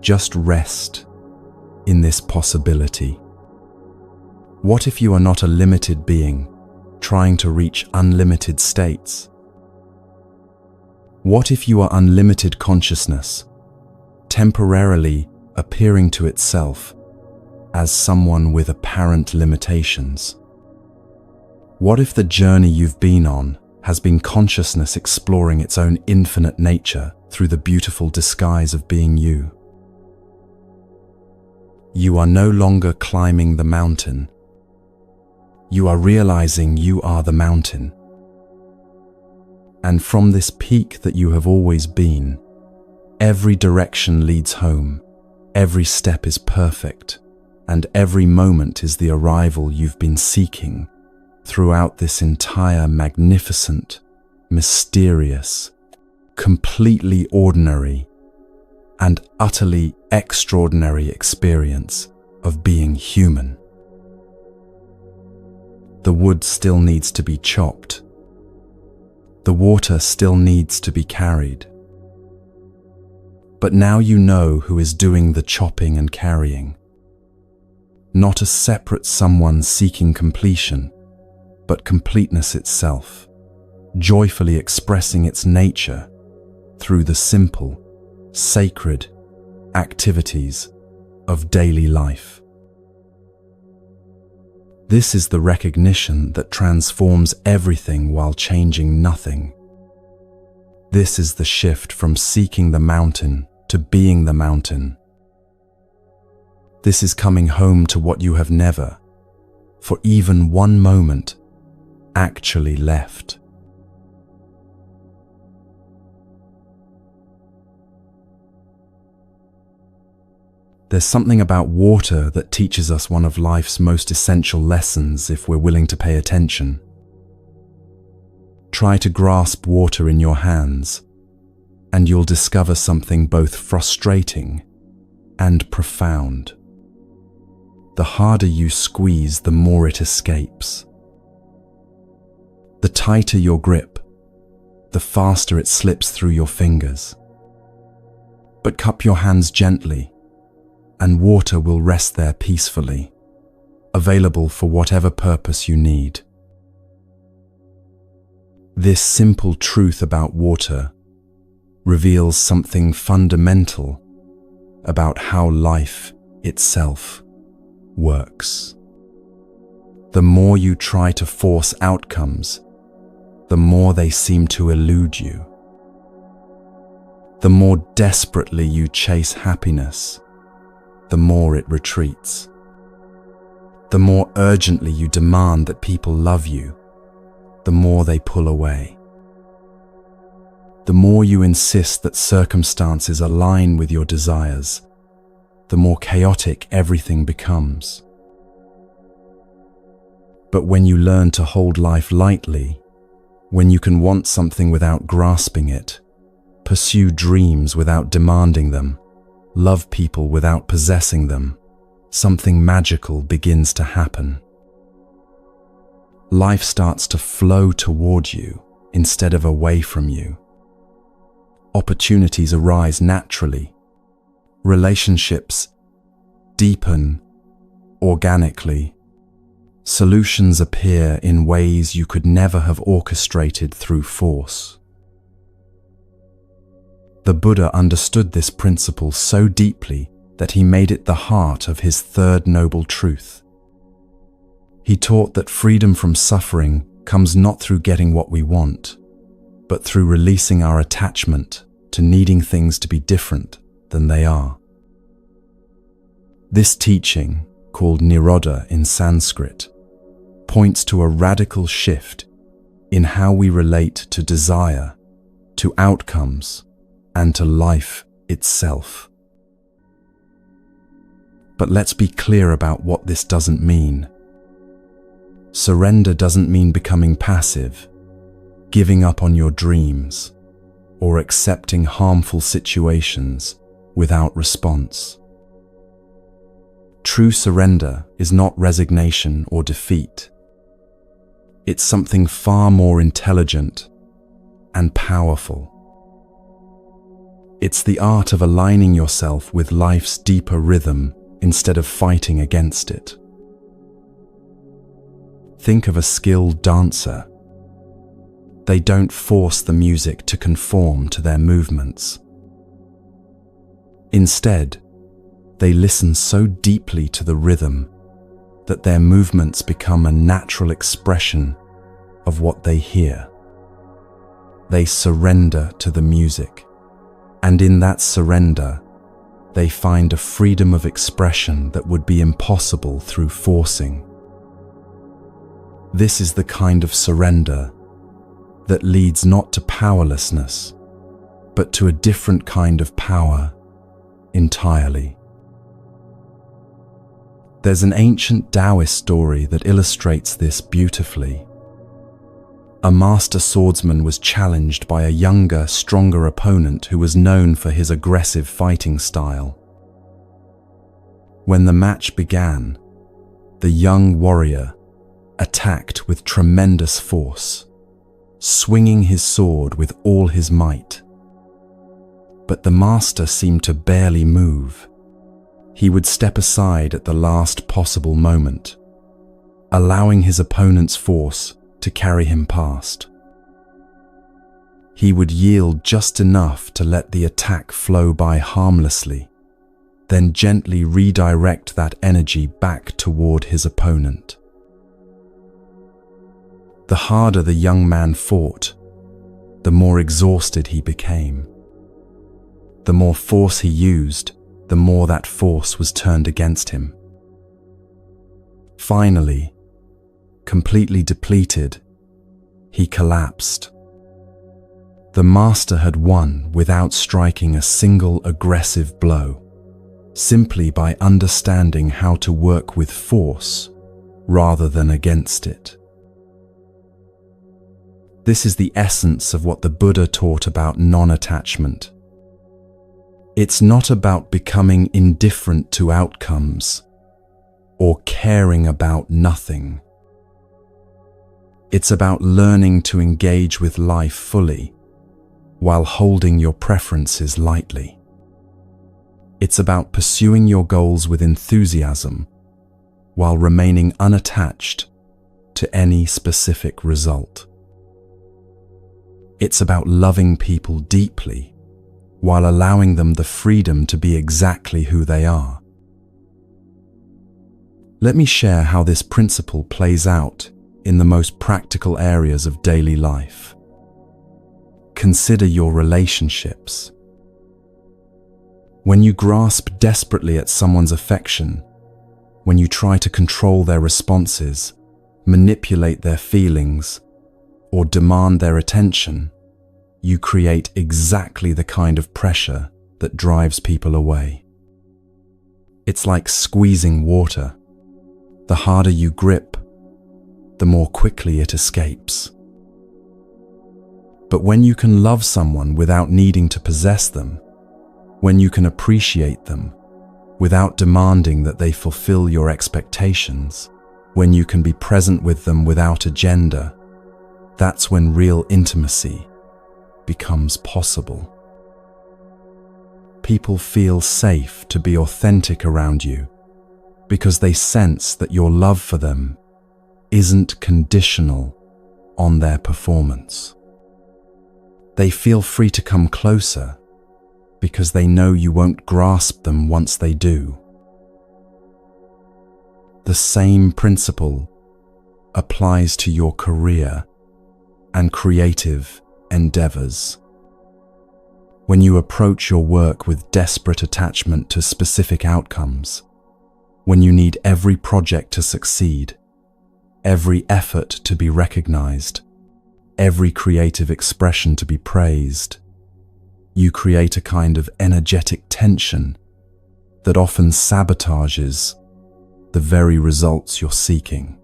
just rest in this possibility. What if you are not a limited being trying to reach unlimited states? What if you are unlimited consciousness, temporarily appearing to itself as someone with apparent limitations? What if the journey you've been on has been consciousness exploring its own infinite nature through the beautiful disguise of being you? You are no longer climbing the mountain. You are realizing you are the mountain. And from this peak that you have always been, every direction leads home, every step is perfect, and every moment is the arrival you've been seeking throughout this entire magnificent, mysterious, completely ordinary, and utterly extraordinary experience of being human. The wood still needs to be chopped. The water still needs to be carried. But now you know who is doing the chopping and carrying. Not a separate someone seeking completion, but completeness itself, joyfully expressing its nature through the simple, sacred activities of daily life. This is the recognition that transforms everything while changing nothing. This is the shift from seeking the mountain to being the mountain. This is coming home to what you have never, for even one moment, actually left. There's something about water that teaches us one of life's most essential lessons if we're willing to pay attention. Try to grasp water in your hands, and you'll discover something both frustrating and profound. The harder you squeeze, the more it escapes. The tighter your grip, the faster it slips through your fingers. But cup your hands gently, and water will rest there peacefully, available for whatever purpose you need. This simple truth about water reveals something fundamental about how life itself works. The more you try to force outcomes, the more they seem to elude you. The more desperately you chase happiness, the more it retreats. The more urgently you demand that people love you, the more they pull away. The more you insist that circumstances align with your desires, the more chaotic everything becomes. But when you learn to hold life lightly, when you can want something without grasping it, pursue dreams without demanding them, love people without possessing them, something magical begins to happen. Life starts to flow toward you instead of away from you. Opportunities arise naturally. Relationships deepen organically. Solutions appear in ways you could never have orchestrated through force. The Buddha understood this principle so deeply that he made it the heart of his third noble truth. He taught that freedom from suffering comes not through getting what we want, but through releasing our attachment to needing things to be different than they are. This teaching, called Nirodha in Sanskrit, points to a radical shift in how we relate to desire, to outcomes, and to life itself. But let's be clear about what this doesn't mean. Surrender doesn't mean becoming passive, giving up on your dreams, or accepting harmful situations without response. True surrender is not resignation or defeat. It's something far more intelligent and powerful. It's the art of aligning yourself with life's deeper rhythm instead of fighting against it. Think of a skilled dancer. They don't force the music to conform to their movements. Instead, they listen so deeply to the rhythm that their movements become a natural expression of what they hear. They surrender to the music, and in that surrender, they find a freedom of expression that would be impossible through forcing. This is the kind of surrender that leads not to powerlessness, but to a different kind of power entirely. There's an ancient Taoist story that illustrates this beautifully. A master swordsman was challenged by a younger, stronger opponent who was known for his aggressive fighting style. When the match began, the young warrior attacked with tremendous force, swinging his sword with all his might. But the master seemed to barely move. He would step aside at the last possible moment, allowing his opponent's force to carry him past. He would yield just enough to let the attack flow by harmlessly, then gently redirect that energy back toward his opponent. The harder the young man fought, the more exhausted he became. The more force he used, the more that force was turned against him. Finally, completely depleted, he collapsed. The master had won without striking a single aggressive blow, simply by understanding how to work with force rather than against it. This is the essence of what the Buddha taught about non-attachment. It's not about becoming indifferent to outcomes or caring about nothing. It's about learning to engage with life fully while holding your preferences lightly. It's about pursuing your goals with enthusiasm while remaining unattached to any specific result. It's about loving people deeply while allowing them the freedom to be exactly who they are. Let me share how this principle plays out in the most practical areas of daily life. Consider your relationships. When you grasp desperately at someone's affection, when you try to control their responses, manipulate their feelings, or demand their attention, you create exactly the kind of pressure that drives people away. It's like squeezing water. The harder you grip, the more quickly it escapes. But when you can love someone without needing to possess them, when you can appreciate them without demanding that they fulfill your expectations, when you can be present with them without agenda, that's when real intimacy becomes possible. People feel safe to be authentic around you because they sense that your love for them isn't conditional on their performance. They feel free to come closer because they know you won't grasp them once they do. The same principle applies to your career and creative endeavors. When you approach your work with desperate attachment to specific outcomes, when you need every project to succeed, every effort to be recognized, every creative expression to be praised, you create a kind of energetic tension that often sabotages the very results you're seeking.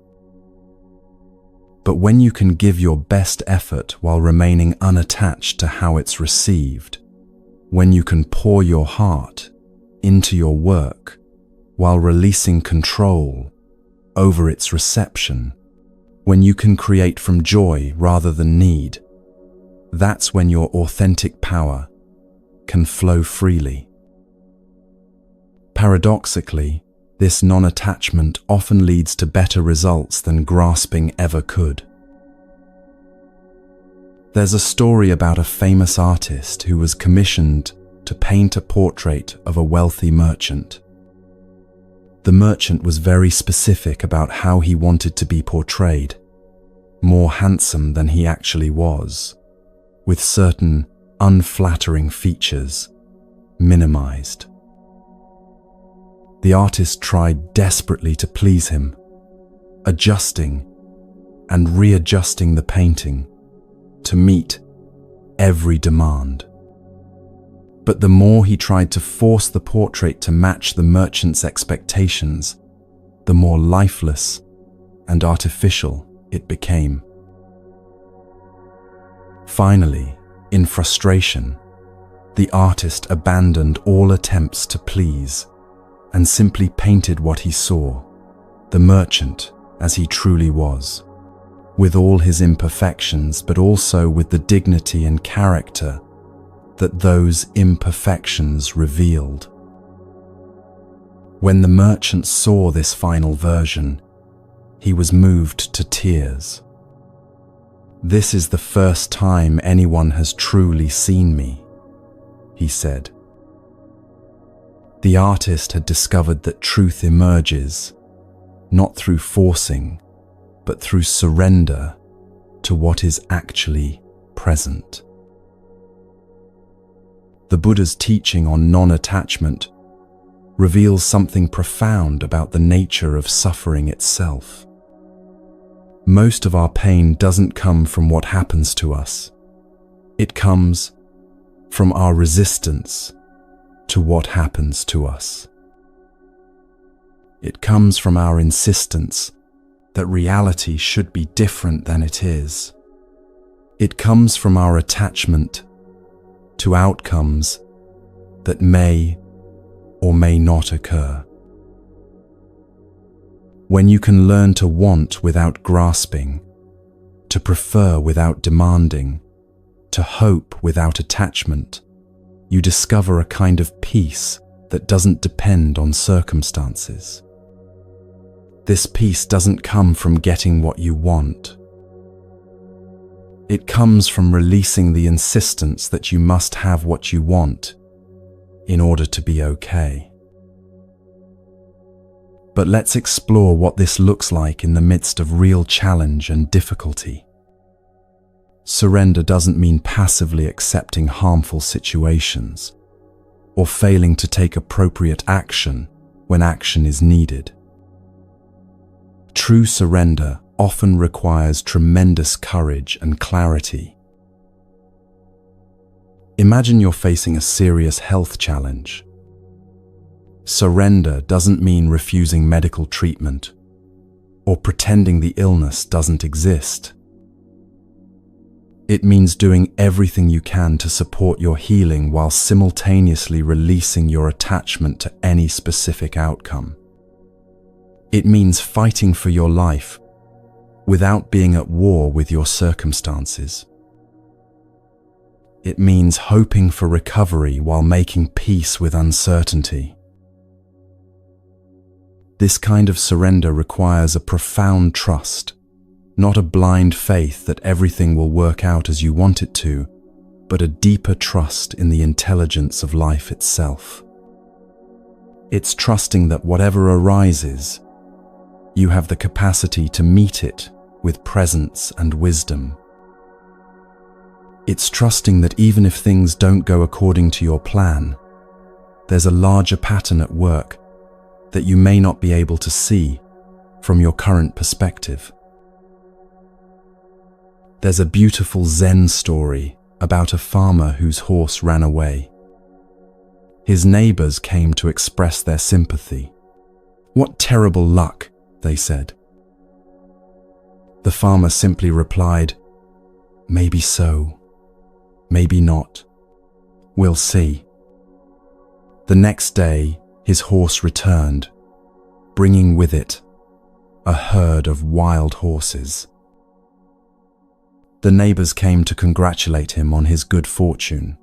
But when you can give your best effort while remaining unattached to how it's received, when you can pour your heart into your work while releasing control over its reception, when you can create from joy rather than need, that's when your authentic power can flow freely. Paradoxically, this non-attachment often leads to better results than grasping ever could. There's a story about a famous artist who was commissioned to paint a portrait of a wealthy merchant. The merchant was very specific about how he wanted to be portrayed, more handsome than he actually was, with certain unflattering features minimized. The artist tried desperately to please him, adjusting and readjusting the painting to meet every demand. But the more he tried to force the portrait to match the merchant's expectations, the more lifeless and artificial it became. Finally, in frustration, the artist abandoned all attempts to please and simply painted what he saw, the merchant as he truly was, with all his imperfections, but also with the dignity and character that those imperfections revealed. When the merchant saw this final version, he was moved to tears. "This is the first time anyone has truly seen me," he said. The artist had discovered that truth emerges not through forcing, but through surrender to what is actually present. The Buddha's teaching on non-attachment reveals something profound about the nature of suffering itself. Most of our pain doesn't come from what happens to us. It comes from our resistance to what happens to us. It comes from our insistence that reality should be different than it is. It comes from our attachment to outcomes that may or may not occur. When you can learn to want without grasping, to prefer without demanding, to hope without attachment, you discover a kind of peace that doesn't depend on circumstances. This peace doesn't come from getting what you want. It comes from releasing the insistence that you must have what you want in order to be okay. But let's explore what this looks like in the midst of real challenge and difficulty. Surrender doesn't mean passively accepting harmful situations or failing to take appropriate action when action is needed. True surrender often requires tremendous courage and clarity. Imagine you're facing a serious health challenge. Surrender doesn't mean refusing medical treatment or pretending the illness doesn't exist. It means doing everything you can to support your healing while simultaneously releasing your attachment to any specific outcome. It means fighting for your life without being at war with your circumstances. It means hoping for recovery while making peace with uncertainty. This kind of surrender requires a profound trust, not a blind faith that everything will work out as you want it to, but a deeper trust in the intelligence of life itself. It's trusting that whatever arises, you have the capacity to meet it with presence and wisdom. It's trusting that even if things don't go according to your plan, there's a larger pattern at work that you may not be able to see from your current perspective. There's a beautiful Zen story about a farmer whose horse ran away. His neighbors came to express their sympathy. "What terrible luck," they said. The farmer simply replied, "Maybe so, maybe not. We'll see." The next day, his horse returned, bringing with it a herd of wild horses. The neighbors came to congratulate him on his good fortune.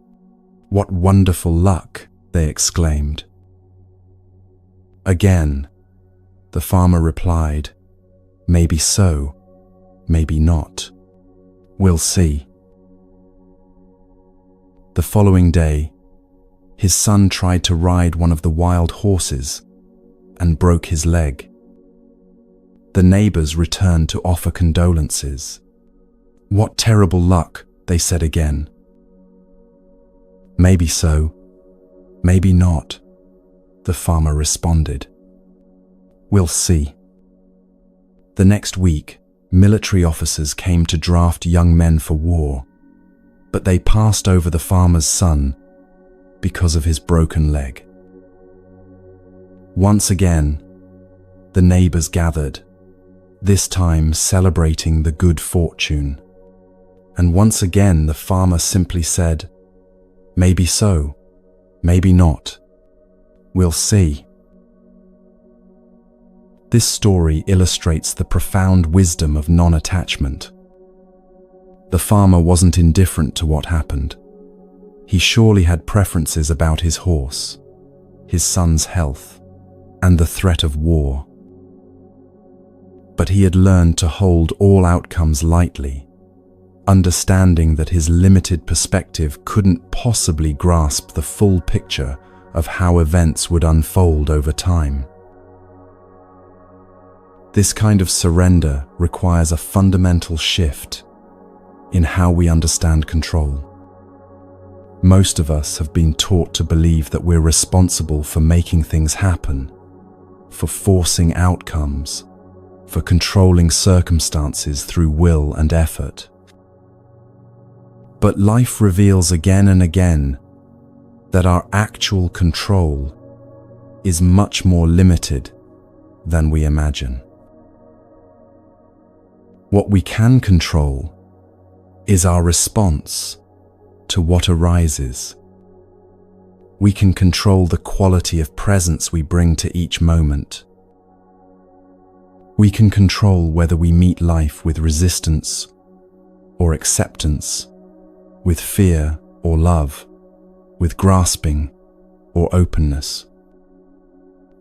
"What wonderful luck," they exclaimed. Again, the farmer replied, "Maybe so, maybe not. We'll see." The following day, his son tried to ride one of the wild horses and broke his leg. The neighbors returned to offer condolences. "What terrible luck," they said again. "Maybe so, maybe not," the farmer responded. "We'll see." The next week, military officers came to draft young men for war, but they passed over the farmer's son because of his broken leg. Once again, the neighbors gathered, this time celebrating the good fortune. And once again, the farmer simply said, "Maybe so, maybe not. We'll see." This story illustrates the profound wisdom of non-attachment. The farmer wasn't indifferent to what happened. He surely had preferences about his horse, his son's health, and the threat of war. But he had learned to hold all outcomes lightly, understanding that his limited perspective couldn't possibly grasp the full picture of how events would unfold over time. This kind of surrender requires a fundamental shift in how we understand control. Most of us have been taught to believe that we're responsible for making things happen, for forcing outcomes, for controlling circumstances through will and effort. But life reveals again and again that our actual control is much more limited than we imagine. What we can control is our response to what arises. We can control the quality of presence we bring to each moment. We can control whether we meet life with resistance or acceptance, with fear or love, with grasping or openness.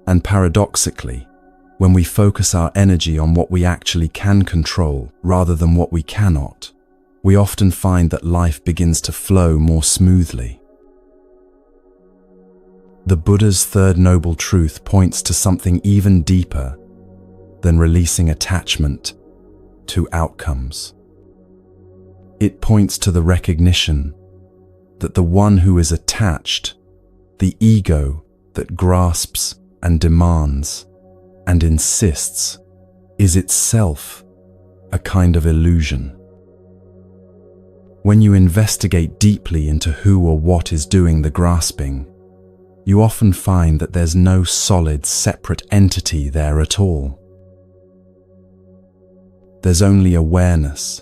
And paradoxically, when we focus our energy on what we actually can control rather than what we cannot, we often find that life begins to flow more smoothly. The Buddha's third noble truth points to something even deeper than releasing attachment to outcomes. It points to the recognition that the one who is attached, the ego that grasps and demands and insists, is itself a kind of illusion. When you investigate deeply into who or what is doing the grasping, you often find that there's no solid, separate entity there at all. There's only awareness,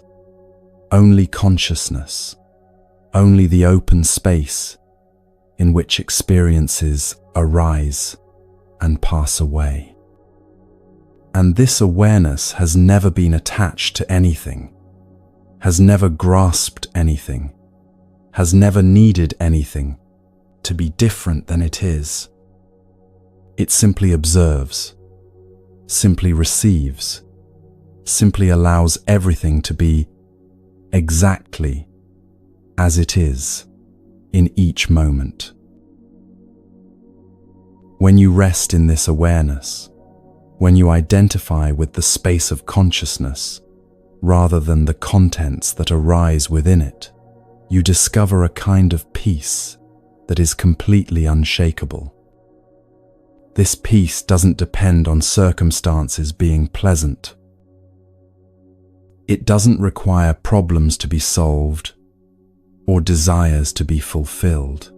only consciousness, only the open space in which experiences arise and pass away. And this awareness has never been attached to anything, has never grasped anything, has never needed anything to be different than it is. It simply observes, simply receives, simply allows everything to be exactly as it is in each moment. When you rest in this awareness, when you identify with the space of consciousness rather than the contents that arise within it, you discover a kind of peace that is completely unshakable. This peace doesn't depend on circumstances being pleasant. It doesn't require problems to be solved or desires to be fulfilled.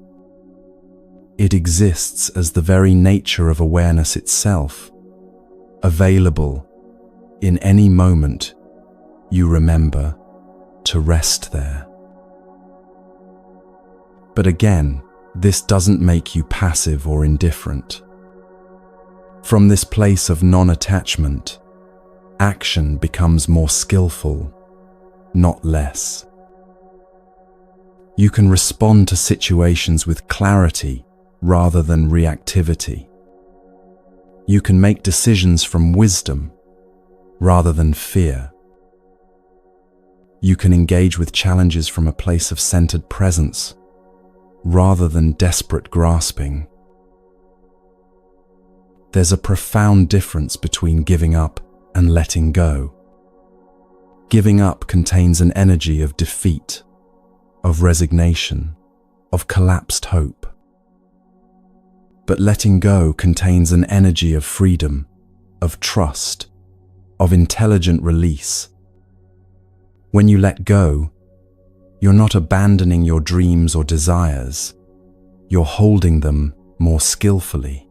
It exists as the very nature of awareness itself, available in any moment you remember to rest there. But again, this doesn't make you passive or indifferent. From this place of non-attachment, action becomes more skillful, not less. You can respond to situations with clarity rather than reactivity. You can make decisions from wisdom rather than fear. You can engage with challenges from a place of centered presence rather than desperate grasping. There's a profound difference between giving up and letting go. Giving up contains an energy of defeat, of resignation, of collapsed hope. But letting go contains an energy of freedom, of trust, of intelligent release. When you let go, you're not abandoning your dreams or desires, you're holding them more skillfully.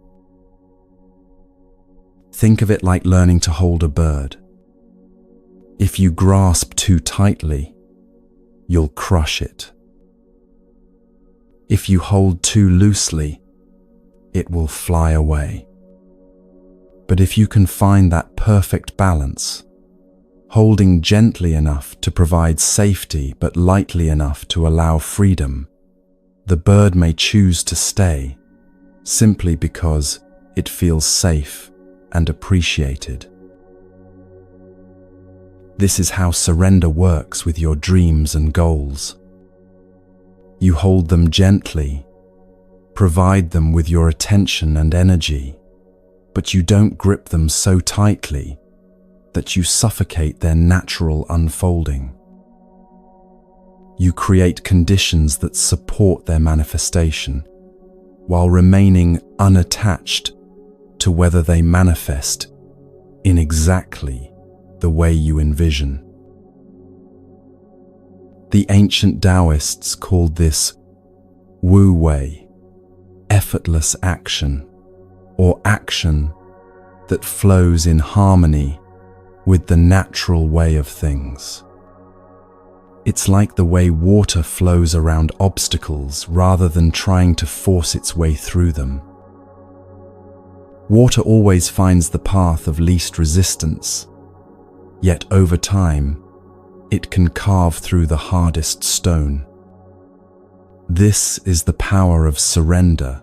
Think of it like learning to hold a bird. If you grasp too tightly, you'll crush it. If you hold too loosely, it will fly away. But if you can find that perfect balance, holding gently enough to provide safety but lightly enough to allow freedom, the bird may choose to stay simply because it feels safe and appreciated. This is how surrender works with your dreams and goals. You hold them gently, provide them with your attention and energy, but you don't grip them so tightly that you suffocate their natural unfolding. You create conditions that support their manifestation, while remaining unattached to whether they manifest in exactly the way you envision. The ancient Taoists called this Wu Wei, effortless action, or action that flows in harmony with the natural way of things. It's like the way water flows around obstacles rather than trying to force its way through them. Water always finds the path of least resistance, yet over time, it can carve through the hardest stone. This is the power of surrender,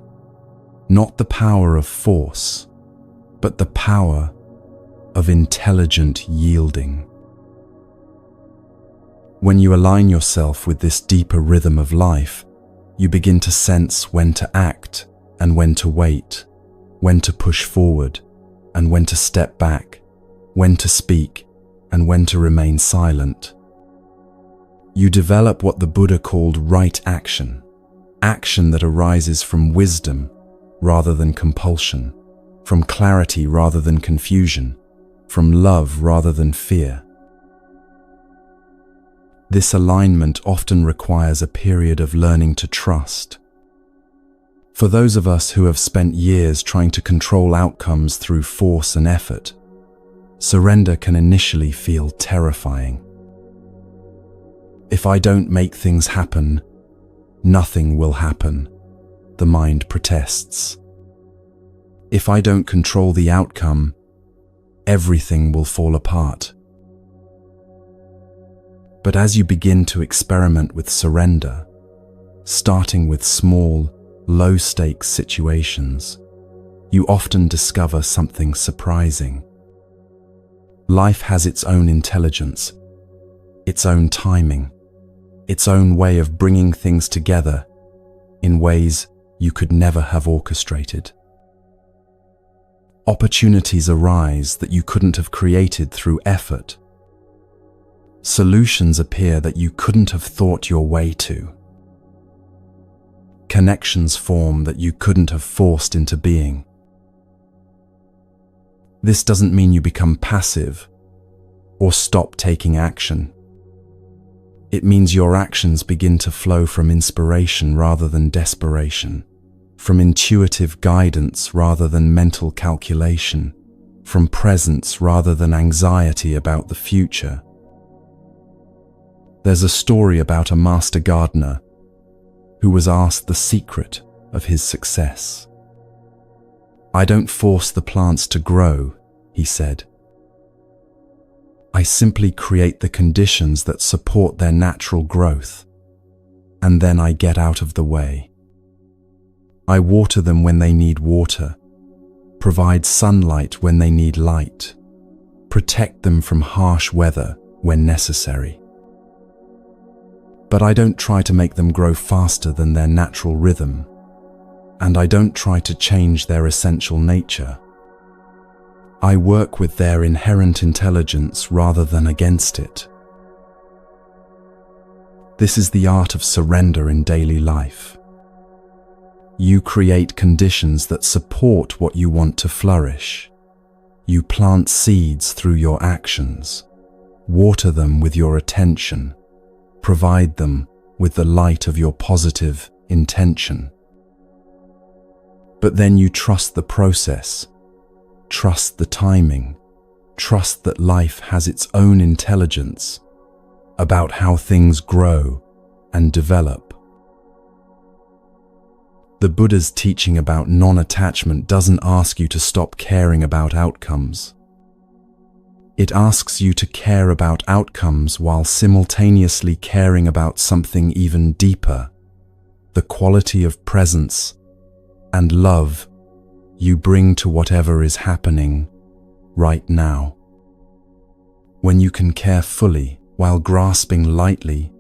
not the power of force, but the power of intelligent yielding. When you align yourself with this deeper rhythm of life, you begin to sense when to act and when to wait, when to push forward and when to step back, when to speak and when to remain silent. You develop what the Buddha called right action, action that arises from wisdom rather than compulsion, from clarity rather than confusion, from love rather than fear. This alignment often requires a period of learning to trust. For those of us who have spent years trying to control outcomes through force and effort, surrender can initially feel terrifying. If I don't make things happen, nothing will happen, the mind protests. If I don't control the outcome, everything will fall apart. But as you begin to experiment with surrender, starting with small, low-stakes situations, you often discover something surprising. Life has its own intelligence, its own timing, its own way of bringing things together in ways you could never have orchestrated. Opportunities arise that you couldn't have created through effort. Solutions appear that you couldn't have thought your way to. Connections form that you couldn't have forced into being. This doesn't mean you become passive or stop taking action. It means your actions begin to flow from inspiration rather than desperation, from intuitive guidance rather than mental calculation, from presence rather than anxiety about the future. There's a story about a master gardener who was asked the secret of his success. "I don't force the plants to grow," he said. "I simply create the conditions that support their natural growth, and then I get out of the way. I water them when they need water, provide sunlight when they need light, protect them from harsh weather when necessary. But I don't try to make them grow faster than their natural rhythm, and I don't try to change their essential nature. I work with their inherent intelligence rather than against it." This is the art of surrender in daily life. You create conditions that support what you want to flourish. You plant seeds through your actions, water them with your attention, provide them with the light of your positive intention. But then you trust the process, trust the timing, trust that life has its own intelligence about how things grow and develop. The Buddha's teaching about non-attachment doesn't ask you to stop caring about outcomes. It asks you to care about outcomes while simultaneously caring about something even deeper, the quality of presence and love you bring to whatever is happening right now. When you can care fully while grasping lightly,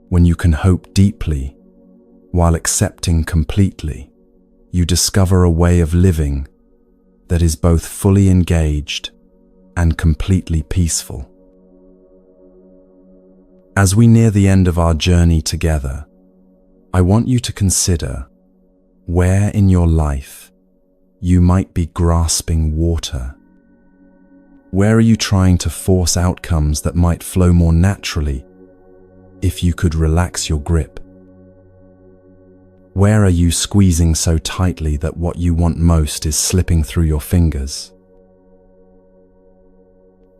when you can hope deeply while accepting completely, you discover a way of living that is both fully engaged and completely peaceful. As we near the end of our journey together, I want you to consider where in your life you might be grasping water. Where are you trying to force outcomes that might flow more naturally if you could relax your grip? Where are you squeezing so tightly that what you want most is slipping through your fingers?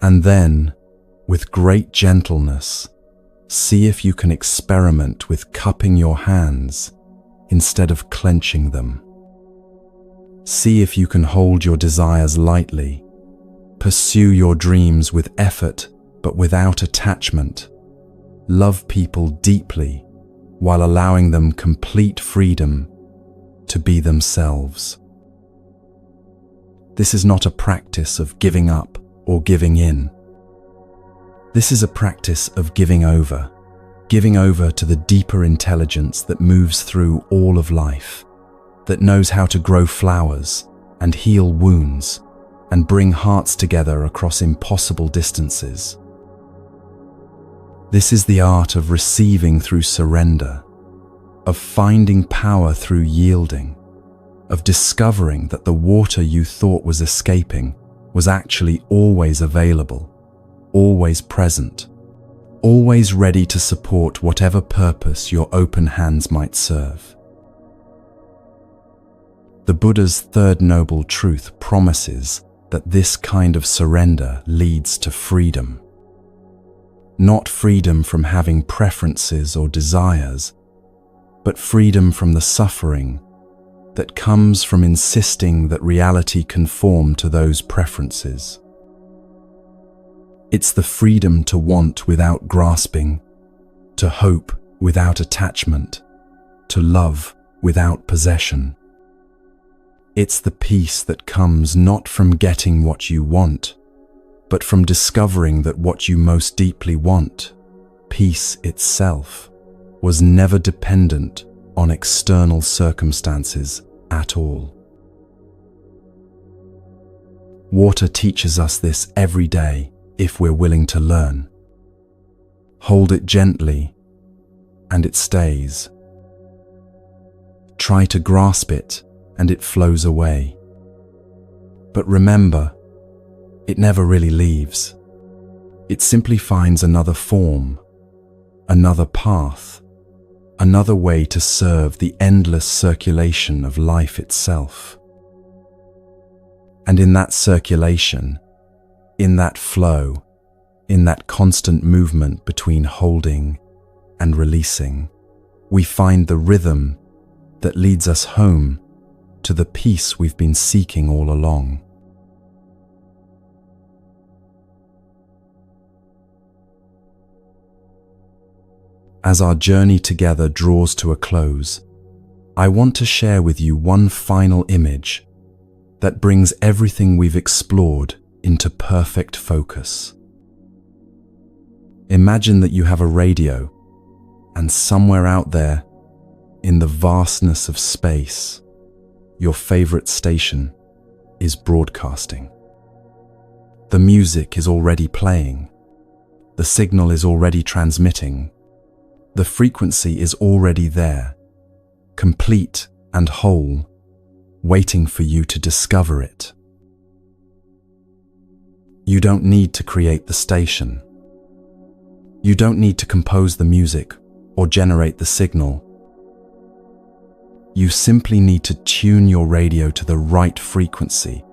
And then, with great gentleness, see if you can experiment with cupping your hands instead of clenching them. See if you can hold your desires lightly, pursue your dreams with effort but without attachment, love people deeply while allowing them complete freedom to be themselves. This is not a practice of giving up or giving in. This is a practice of giving over to the deeper intelligence that moves through all of life, that knows how to grow flowers and heal wounds and bring hearts together across impossible distances. This is the art of receiving through surrender, of finding power through yielding, of discovering that the water you thought was escaping was actually always available, always present, always ready to support whatever purpose your open hands might serve. The Buddha's third noble truth promises that this kind of surrender leads to freedom. Not freedom from having preferences or desires, but freedom from the suffering that comes from insisting that reality conform to those preferences. It's the freedom to want without grasping, to hope without attachment, to love without possession. It's the peace that comes not from getting what you want, but from discovering that what you most deeply want, peace itself, was never dependent on external circumstances at all. Water teaches us this every day if we're willing to learn. Hold it gently, and it stays. Try to grasp it, and it flows away. But remember, it never really leaves. It simply finds another form, another path, another way to serve the endless circulation of life itself. And in that circulation, in that flow, in that constant movement between holding and releasing, we find the rhythm that leads us home to the peace we've been seeking all along. As our journey together draws to a close, I want to share with you one final image that brings everything we've explored into perfect focus. Imagine that you have a radio, and somewhere out there, in the vastness of space, your favorite station is broadcasting. The music is already playing. The signal is already transmitting. The frequency is already there, complete and whole, waiting for you to discover it. You don't need to create the station. You don't need to compose the music or generate the signal. You simply need to tune your radio to the right frequency,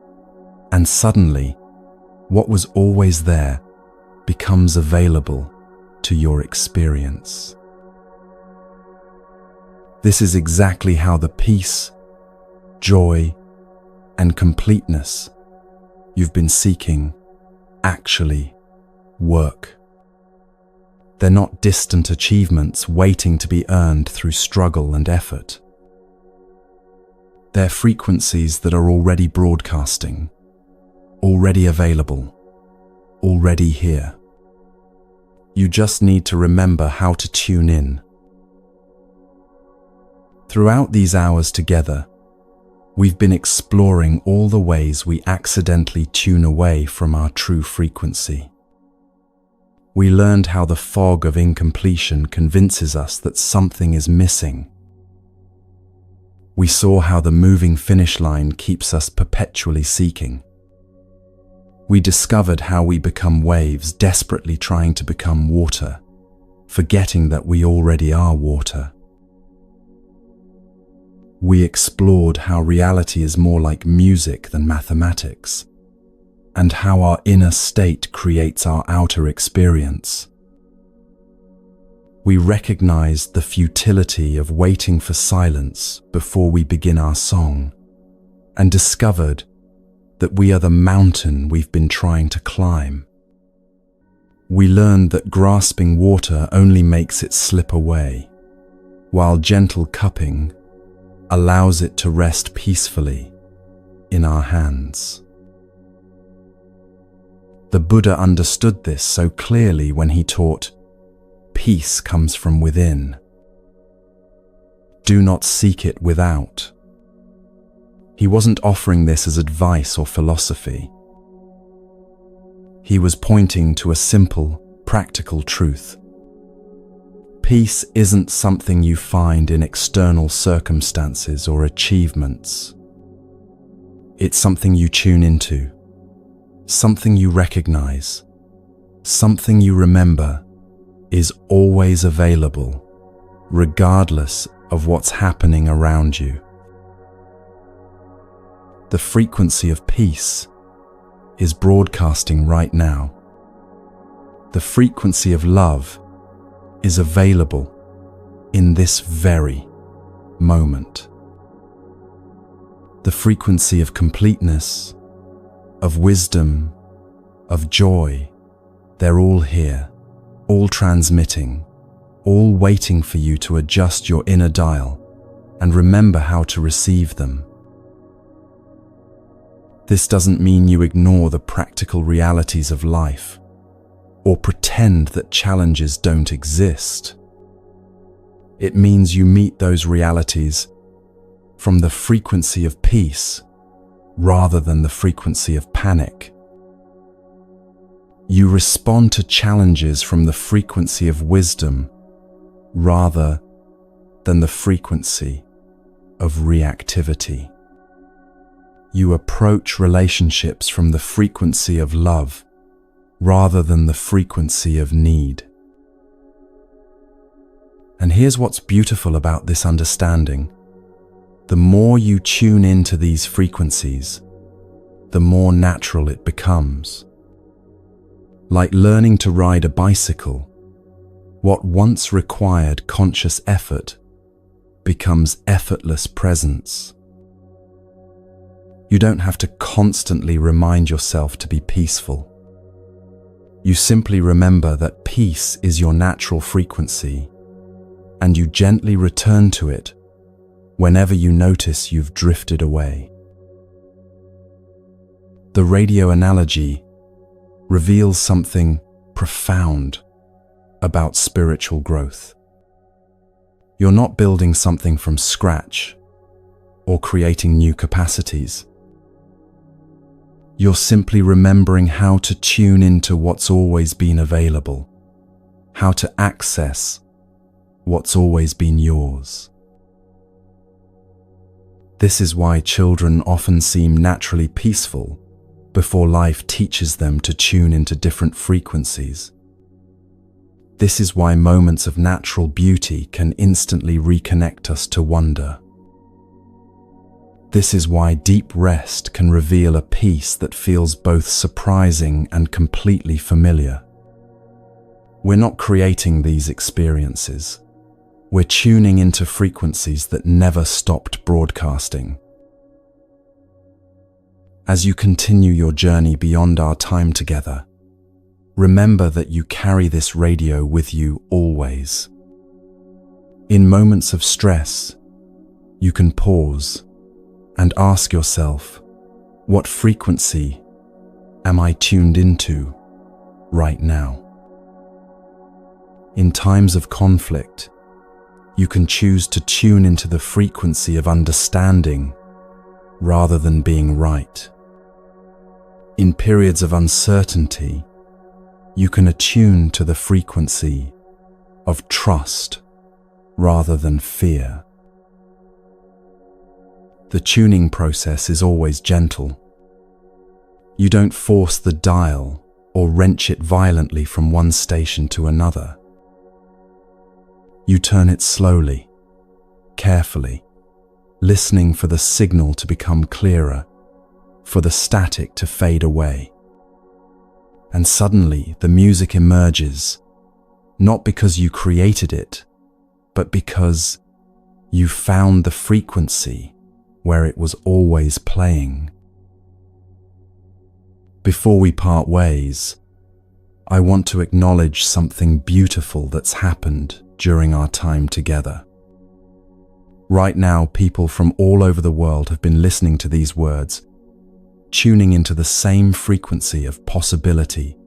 and suddenly, what was always there becomes available to your experience. This is exactly how the peace, joy, and completeness you've been seeking actually work. They're not distant achievements waiting to be earned through struggle and effort. They're frequencies that are already broadcasting, already available, already here. You just need to remember how to tune in. Throughout these hours together, we've been exploring all the ways we accidentally tune away from our true frequency. We learned how the fog of incompletion convinces us that something is missing. We saw how the moving finish line keeps us perpetually seeking. We discovered how we become waves desperately trying to become water, forgetting that we already are water. We explored how reality is more like music than mathematics, and how our inner state creates our outer experience. We recognized the futility of waiting for silence before we begin our song, and discovered that we are the mountain we've been trying to climb. we learned that grasping water only makes it slip away, while gentle cupping allows it to rest peacefully in our hands. The Buddha understood this so clearly when he taught, "Peace comes from within. Do not seek it without." He wasn't offering this as advice or philosophy. He was pointing to a simple, practical truth. Peace isn't something you find in external circumstances or achievements. It's something you tune into, something you recognize, something you remember is always available, regardless of what's happening around you. The frequency of peace is broadcasting right now. The frequency of love is available in this very moment. The frequency of completeness, of wisdom, of joy, they're all here, all transmitting, all waiting for you to adjust your inner dial and remember how to receive them. This doesn't mean you ignore the practical realities of life or pretend that challenges don't exist. It means you meet those realities from the frequency of peace rather than the frequency of panic. You respond to challenges from the frequency of wisdom rather than the frequency of reactivity. You approach relationships from the frequency of love rather than the frequency of need. And here's what's beautiful about this understanding. The more you tune into these frequencies, the more natural it becomes. Like learning to ride a bicycle, what once required conscious effort becomes effortless presence. You don't have to constantly remind yourself to be peaceful. You simply remember that peace is your natural frequency, and you gently return to it whenever you notice you've drifted away. The radio analogy reveals something profound about spiritual growth. You're not building something from scratch or creating new capacities. You're simply remembering how to tune into what's always been available, how to access what's always been yours. This is why children often seem naturally peaceful before life teaches them to tune into different frequencies. This is why moments of natural beauty can instantly reconnect us to wonder. This is why deep rest can reveal a peace that feels both surprising and completely familiar. We're not creating these experiences. We're tuning into frequencies that never stopped broadcasting. As you continue your journey beyond our time together, remember that you carry this radio with you always. In moments of stress, you can pause and ask yourself, what frequency am I tuned into right now? In times of conflict, you can choose to tune into the frequency of understanding rather than being right. In periods of uncertainty, you can attune to the frequency of trust rather than fear. The tuning process is always gentle. You don't force the dial or wrench it violently from one station to another. You turn it slowly, carefully, listening for the signal to become clearer, for the static to fade away. And suddenly the music emerges, not because you created it, but because you found the frequency where it was always playing. Before we part ways, I want to acknowledge something beautiful that's happened during our time together. Right now, people from all over the world have been listening to these words, tuning into the same frequency of possibility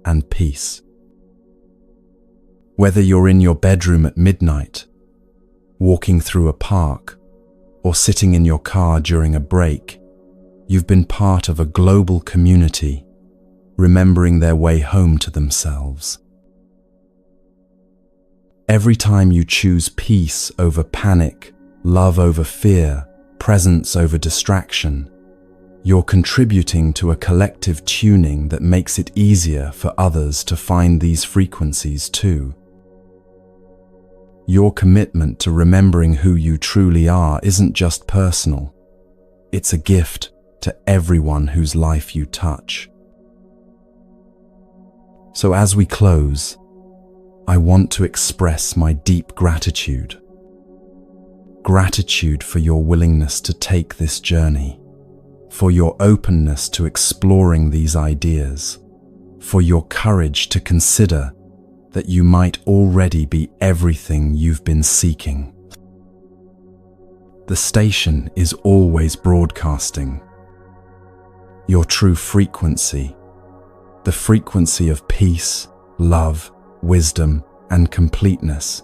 and peace. Whether you're in your bedroom at midnight, walking through a park, or sitting in your car during a break, you've been part of a global community, remembering their way home to themselves. Every time you choose peace over panic, love over fear, presence over distraction, you're contributing to a collective tuning that makes it easier for others to find these frequencies too. Your commitment to remembering who you truly are isn't just personal. It's a gift to everyone whose life you touch. So as we close, I want to express my deep gratitude. Gratitude for your willingness to take this journey, for your openness to exploring these ideas, for your courage to consider that you might already be everything you've been seeking. The station is always broadcasting. Your true frequency, the frequency of peace, love, wisdom, and completeness,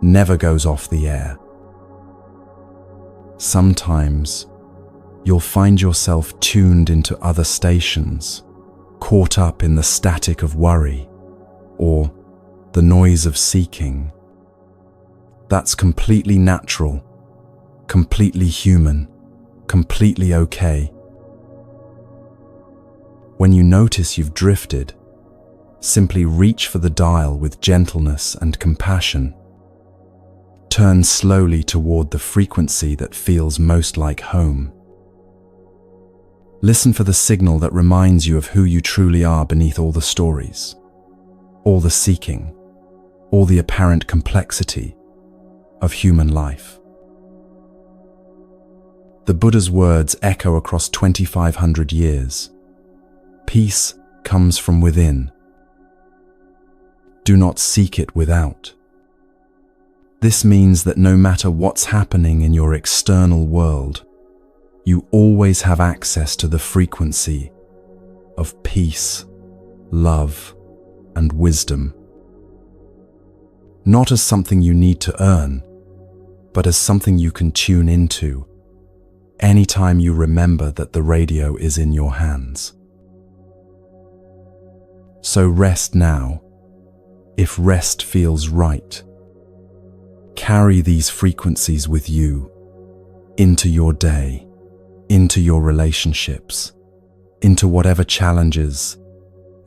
never goes off the air. Sometimes, you'll find yourself tuned into other stations, caught up in the static of worry, or the noise of seeking. That's completely natural, completely human, completely okay. When you notice you've drifted, simply reach for the dial with gentleness and compassion. Turn slowly toward the frequency that feels most like home. Listen for the signal that reminds you of who you truly are beneath all the stories, all the seeking, all the apparent complexity of human life. The Buddha's words echo across 2,500 years. Peace comes from within. Do not seek it without. This means that no matter what's happening in your external world, you always have access to the frequency of peace, love, and wisdom. Not as something you need to earn, but as something you can tune into anytime you remember that the radio is in your hands. So rest now, if rest feels right. Carry these frequencies with you into your day, into your relationships, into whatever challenges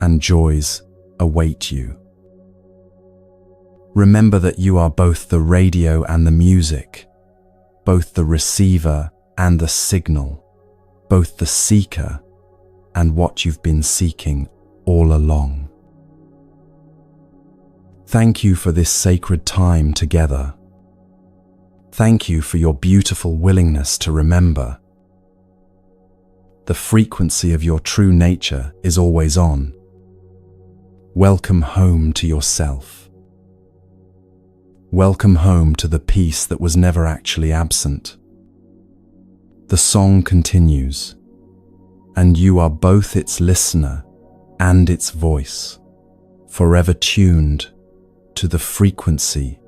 and joys await you. Remember that you are both the radio and the music, both the receiver and the signal, both the seeker and what you've been seeking all along. Thank you for this sacred time together. Thank you for your beautiful willingness to remember. The frequency of your true nature is always on. Welcome home to yourself. Welcome home to the peace that was never actually absent. The song continues, and you are both its listener and its voice, forever tuned to the frequency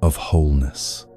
of wholeness.